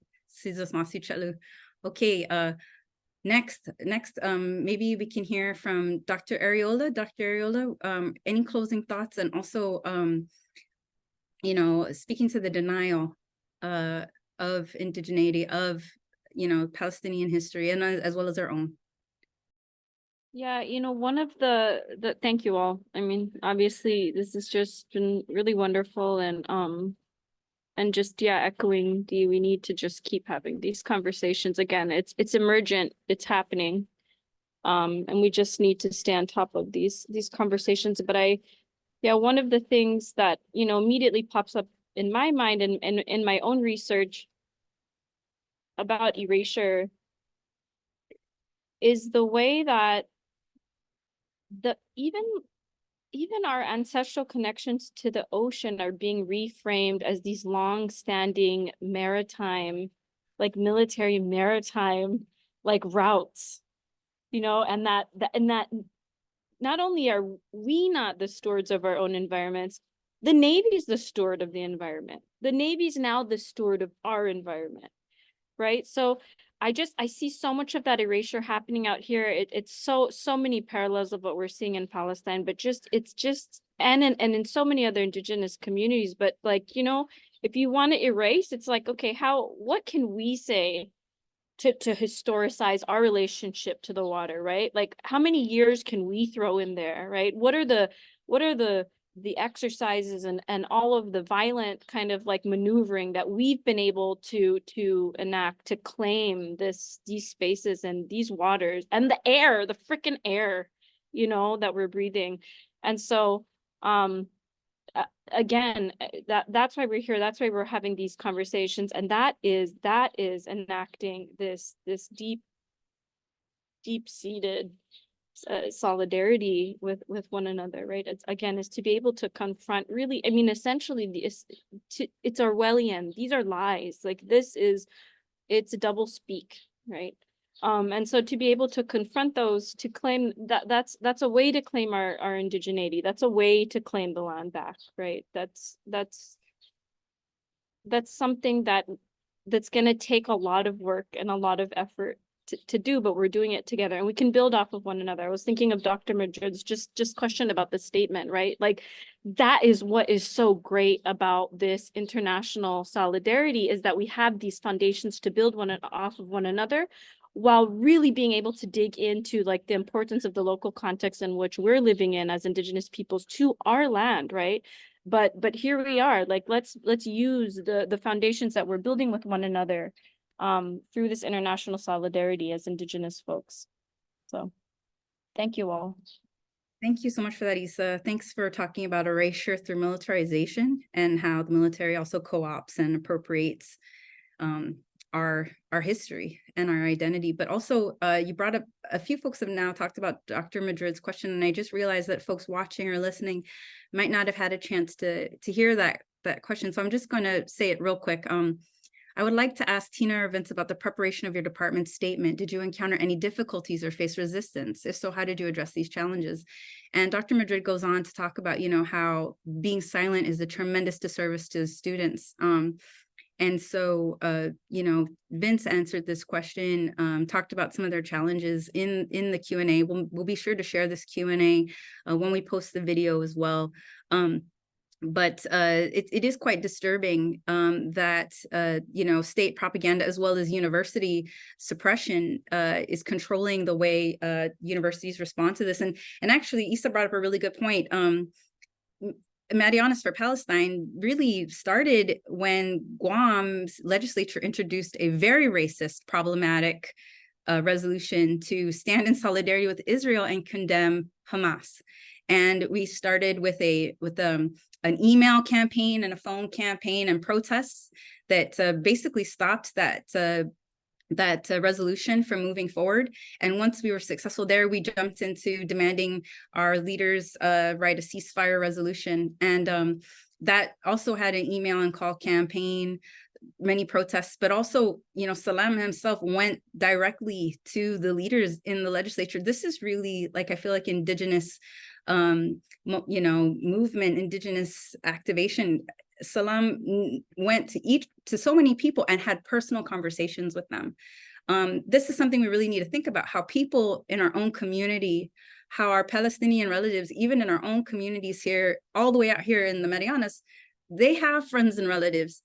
Okay, next, maybe we can hear from Dr. Arriola. Dr. Arriola, any closing thoughts, and also, you know, speaking to the denial of indigeneity, of, you know, Palestinian history, and as well as our own. Yeah, you know, one of the thank you all. I mean, obviously this has just been really wonderful, and just, yeah, echoing Dee, we need to just keep having these conversations. Again, it's emergent, it's happening. And we just need to stay on top of these conversations. But one of the things that, you know, immediately pops up in my mind and in my own research about erasure is the way that even our ancestral connections to the ocean are being reframed as these long-standing maritime, like military maritime, like routes, you know, and that not only are we not the stewards of our own environments, the Navy's the steward of the environment. The Navy's now the steward of our environment, right? So I see so much of that erasure happening out here. It's so many parallels of what we're seeing in Palestine, but and in so many other indigenous communities. But like, you know, if you want to erase, it's like, okay, what can we say to historicize our relationship to the water, right? Like, how many years can we throw in there, right? What are the exercises and all of the violent kind of like maneuvering that we've been able to enact to claim these spaces and these waters and the freaking air, you know, that we're breathing. And so again, that's why we're here. That's why we're having these conversations, and that is enacting this deep-seated solidarity with one another, right? It's again is to be able to confront really, I mean, essentially it's Orwellian. These are lies. Like it's a double speak, right? And so to be able to confront those, to claim that's a way to claim our indigeneity. That's a way to claim the land back, right? That's something that's going to take a lot of work and a lot of effort to do, but we're doing it together and we can build off of one another. I was thinking of Dr. Madrid's just question about the statement, right? Like that is what is so great about this international solidarity, is that we have these foundations to build off of one another, while really being able to dig into like the importance of the local context in which we're living in as indigenous peoples to our land, right? But here we are, like let's use the foundations that we're building with one another through this international solidarity as indigenous folks. So thank you all. Thank you so much for that, Isa. Thanks for talking about erasure through militarization and how the military also co-ops and appropriates our history and our identity. But also you brought up, a few folks have now talked about Dr. Madrid's question, and I just realized that folks watching or listening might not have had a chance to hear that question. So I'm just going to say it real quick. I would like to ask Tina or Vince about the preparation of your department's statement. Did you encounter any difficulties or face resistance? If so, how did you address these challenges? And Dr. Madrid goes on to talk about, you know, how being silent is a tremendous disservice to students. And so, you know, Vince answered this question, talked about some of their challenges in the Q&A. We'll be sure to share this Q&A when we post the video as well. But it is quite disturbing that, you know, state propaganda as well as university suppression is controlling the way universities respond to this. And actually, Isa brought up a really good point. Mariånas for Palestine really started when Guam's legislature introduced a very racist, problematic resolution to stand in solidarity with Israel and condemn Hamas. And we started with an email campaign and a phone campaign and protests that basically stopped that resolution from moving forward. And once we were successful there, we jumped into demanding our leaders write a ceasefire resolution. And that also had an email and call campaign, many protests, but also, you know, Salam himself went directly to the leaders in the legislature. This is really, like, I feel like indigenous, you know, movement, indigenous activation. Salam went to so many people and had personal conversations with them. This is something we really need to think about, how people in our own community, how our Palestinian relatives, even in our own communities here, all the way out here in the Mariånas, they have friends and relatives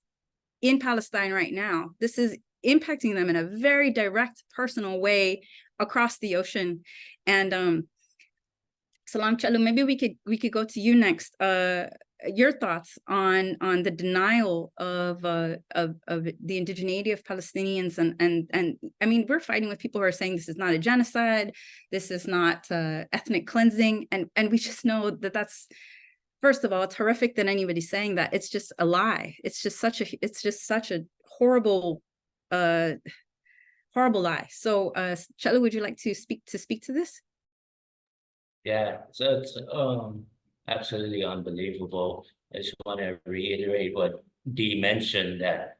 in Palestine right now. This is impacting them in a very direct, personal way across the ocean. And Salam Chalu, maybe we could go to you next. Your thoughts on the denial of the indigeneity of Palestinians, and I mean, we're fighting with people who are saying this is not a genocide, this is not ethnic cleansing, and we just know that that's, first of all, it's horrific that anybody's saying that. It's just a lie. It's just such a horrible horrible lie. So Chalu, would you like to speak to this? Yeah, so it's absolutely unbelievable. I just want to reiterate what Dee mentioned, that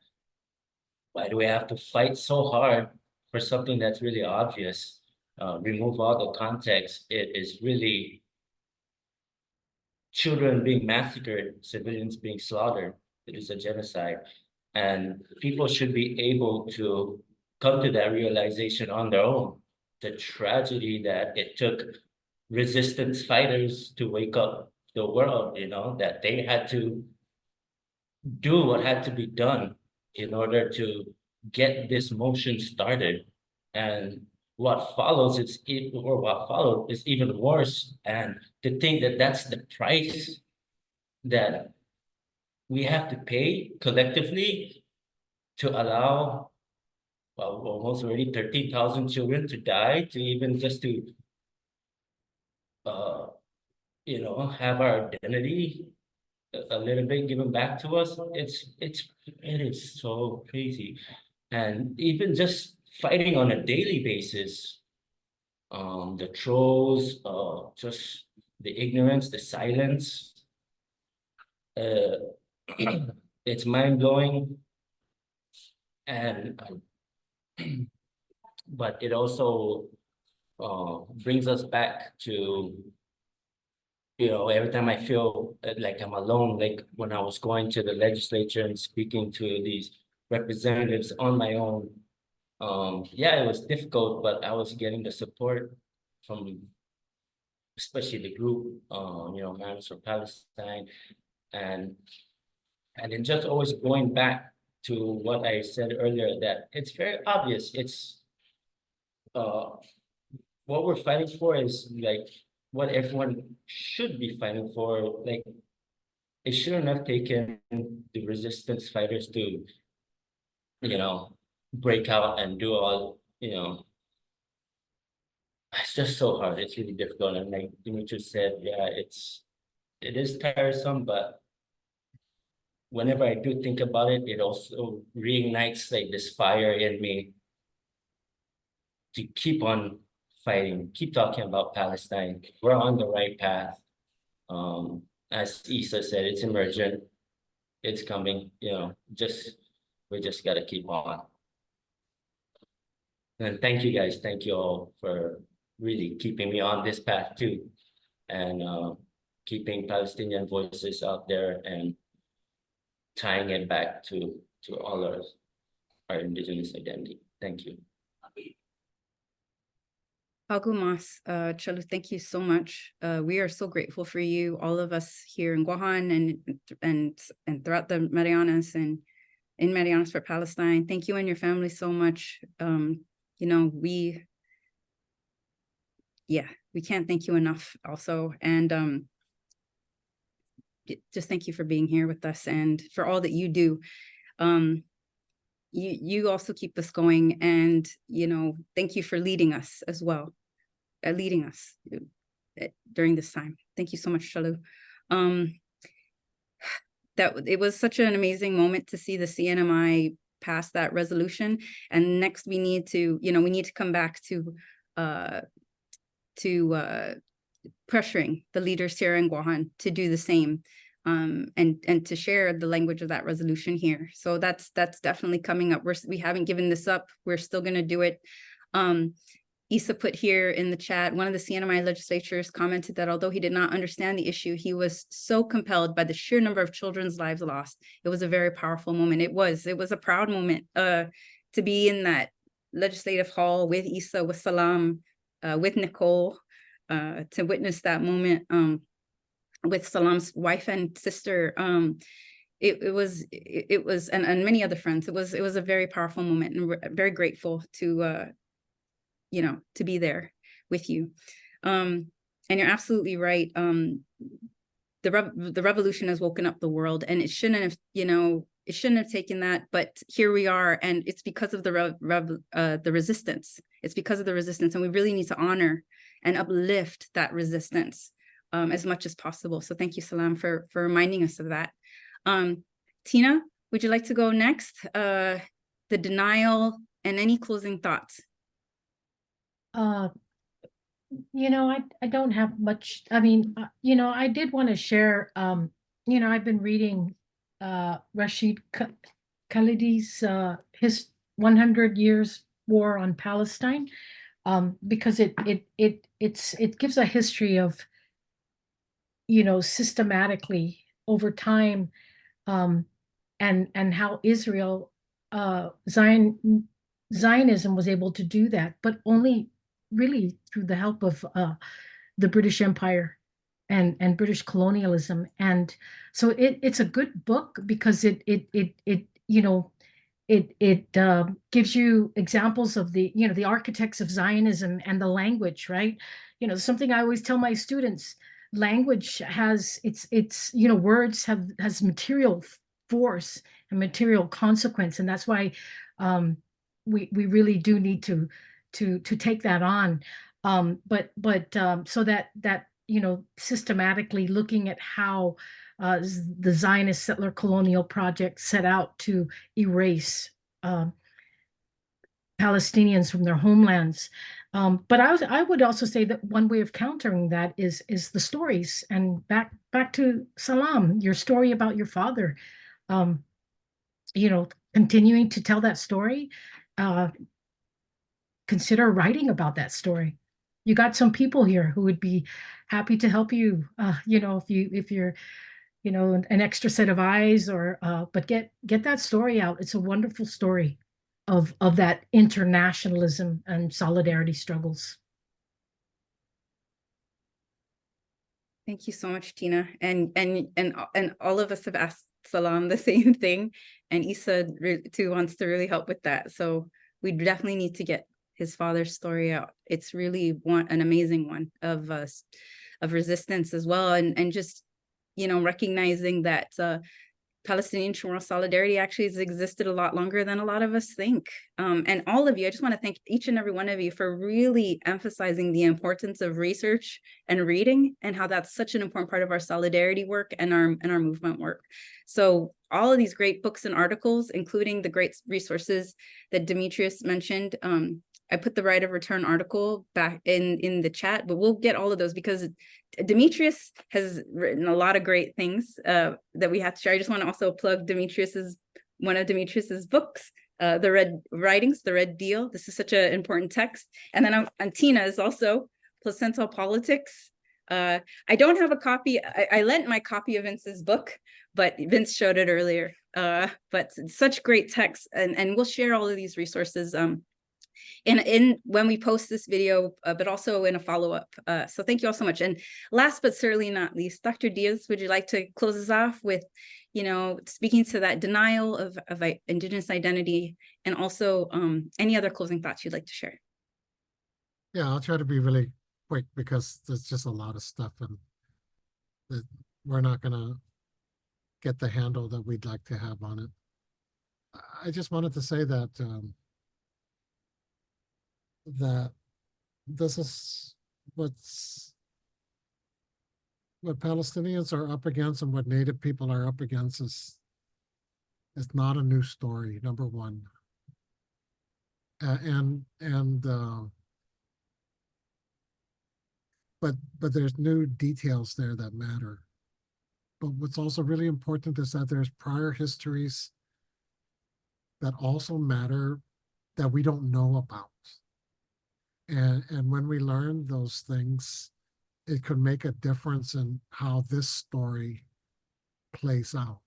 why do we have to fight so hard for something that's really obvious? Remove all the context. It is really children being massacred, civilians being slaughtered. It is a genocide. And people should be able to come to that realization on their own. The tragedy that it took resistance fighters to wake up the world, you know, that they had to do what had to be done in order to get this motion started. And what follows is what followed is even worse. And to think that that's the price that we have to pay collectively to allow, well, almost already 13,000 children to die, to even just to, you know, have our identity a little bit given back to us. It is so crazy. And even just fighting on a daily basis, the trolls, just the ignorance, the silence, it's mind-blowing. And but it also brings us back to, you know, every time I feel like I'm alone, like when I was going to the legislature and speaking to these representatives on my own, yeah, it was difficult, but I was getting the support from especially the group, you know, Mariånas for Palestine, and then just always going back to what I said earlier, that it's very obvious. It's what we're fighting for is like what everyone should be fighting for. Like, it shouldn't have taken the resistance fighters to, you know, break out and do all, you know, it's just so hard. It's really difficult. And like Demetrius said, yeah, it is tiresome, but whenever I do think about it, it also reignites like this fire in me to keep on fighting, keep talking about Palestine. We're on the right path. As Isa said, it's emergent, it's coming, you know, we just gotta keep on. And thank you guys, thank you all for really keeping me on this path too. And keeping Palestinian voices out there and tying it back to all our Indigenous identity. Thank you. Agumas, Chalu, thank you so much. We are so grateful for you, all of us here in Guam and throughout the Mariånas and in Mariånas for Palestine. Thank you and your family so much. You know, we can't thank you enough also. And just thank you for being here with us and for all that you do. You also keep us going, and, you know, thank you for leading us as well, leading us during this time. Thank you so much, Chalu. That it was such an amazing moment to see the CNMI pass that resolution. And next we need to, you know, we need to come back to pressuring the leaders here in Guam to do the same. And to share the language of that resolution here. So that's definitely coming up. We haven't given this up. We're still going to do it. Isa put here in the chat, one of the CNMI legislators commented that although he did not understand the issue, he was so compelled by the sheer number of children's lives lost. It was a very powerful moment. It was a proud moment to be in that legislative hall with Isa, with Salam, with Nicole, to witness that moment. With Salam's wife and sister, it was and many other friends. It was a very powerful moment, and we're very grateful to you know, to be there with you. And you're absolutely right. The revolution has woken up the world, and it shouldn't have, you know, it shouldn't have taken that, but here we are, and it's because of the resistance. It's because of the resistance, and we really need to honor and uplift that resistance as much as possible. So thank you, Salam, for reminding us of that. Tina, would you like to go next? The denial and any closing thoughts? You know, I don't have much. I mean, you know, I did want to share, you know, I've been reading Rashid Khalidi's his 100 Years War on Palestine, because it gives a history of systematically over time, and how Israel, Zionism was able to do that, but only really through the help of the British Empire and British colonialism. And so it's a good book because it gives you examples of the architects of Zionism and the language, right? Something I always tell my students, language has words has material force and material consequence. And that's why we really do need to take that on. So that systematically looking at how the Zionist settler colonial project set out to erase Palestinians from their homelands. But I would also say that one way of countering that is the stories. And back to Salam, your story about your father, continuing to tell that story, consider writing about that story. You got some people here who would be happy to help you, if you're an extra set of eyes, or but get that story out. It's a wonderful story of that internationalism and solidarity struggles. Thank you so much, Tina. And all of us have asked Salam the same thing, and Issa too wants to really help with that. So we definitely need to get his father's story out. It's really an amazing one of resistance as well, and just recognizing that Palestinian CHamoru solidarity actually has existed a lot longer than a lot of us think. And all of you, I just want to thank each and every one of you for really emphasizing the importance of research and reading, and how that's such an important part of our solidarity work and our movement work. So all of these great books and articles, including the great resources that Demetrius mentioned, I put the right of return article back in the chat, but we'll get all of those because Demetrius has written a lot of great things that we have to share. I just want to also plug one of Demetrius's books, The Red Writings, The Red Deal. This is such an important text. And then Tina is also Placental Politics. I don't have a copy. I lent my copy of Vince's book, but Vince showed it earlier. But such great text, and we'll share all of these resources in when we post this video, but also in a follow-up. So thank you all so much. And last but certainly not least, Dr. Diaz, would you like to close us off with, speaking to that denial of Indigenous identity, and also any other closing thoughts you'd like to share? Yeah, I'll try to be really quick because there's just a lot of stuff, and that we're not going to get the handle that we'd like to have on it. I just wanted to say that that this is what Palestinians are up against, and what Native people are up against is not a new story, number one. But there's new details there that matter. But what's also really important is that there's prior histories that also matter that we don't know about. And when we learn those things, it could make a difference in how this story plays out,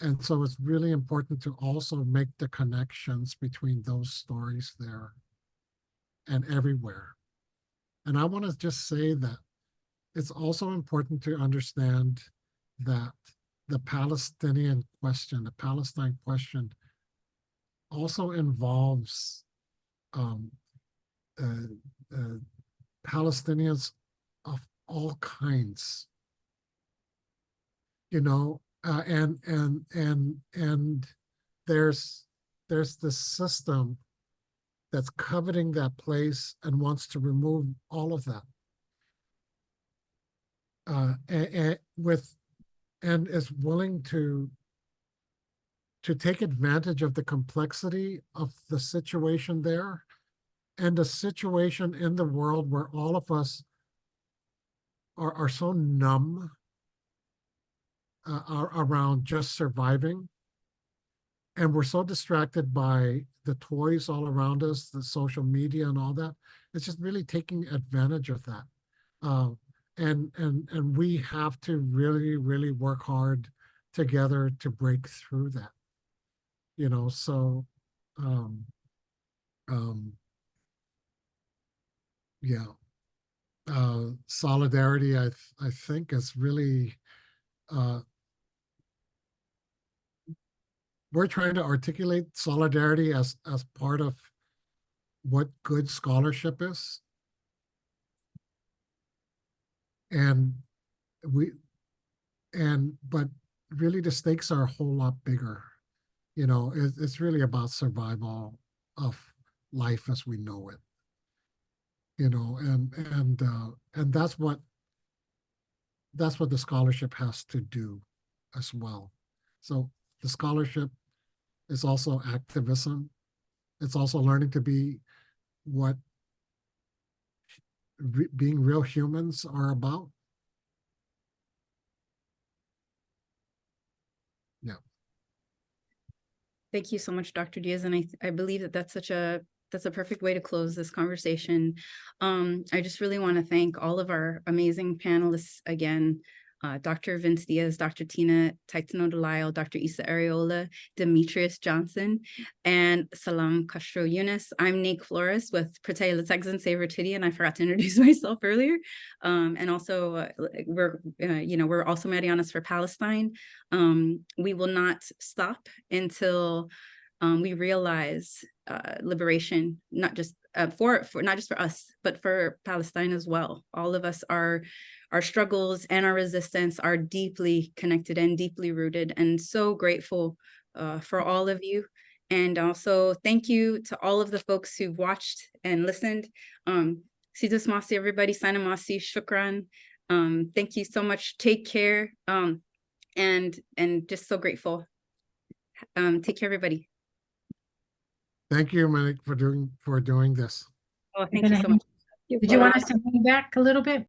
And so it's really important to also make the connections between those stories there and everywhere. And I want to just say that it's also important to understand that the Palestinian question, the Palestine question, also involves Palestinians of all kinds, and there's this system that's coveting that place and wants to remove all of that, and is willing to take advantage of the complexity of the situation there, and the situation in the world where all of us are so numb around just surviving. And we're so distracted by the toys all around us, the social media and all that. It's just really taking advantage of that. and we have to really, really work hard together to break through that. You know, so yeah. Solidarity, I think, is really we're trying to articulate solidarity as part of what good scholarship is. And but really the stakes are a whole lot bigger. You know, it's really about survival of life as we know it. You know, and that's what the scholarship has to do as well. So the scholarship is also activism. It's also learning to be what being real humans are about. Yeah. Thank you so much, Dr. Diaz. And I believe that that's a perfect way to close this conversation. I just really want to thank all of our amazing panelists again, Dr. Vince Diaz, Dr. Tina Taitano DeLisle, Dr. Isa Arriola, Demetrius Johnson, and Salam Castro Younis. I'm Nate Flores with Prutehi, Litekyan, Savor Titty, and I forgot to introduce myself earlier. And also we're also Mariånas for Palestine. We will not stop until we realize liberation, not just for us, but for Palestine as well. All of us our struggles and our resistance are deeply connected and deeply rooted, and so grateful for all of you. And also thank you to all of the folks who've watched and listened. Sidus Masi, everybody, Sana Masi, Shukran. Thank you so much. Take care. And just so grateful. Take care, everybody. Thank you, Monique, for doing this. Oh, thank you so much. Did you want us to hang back a little bit?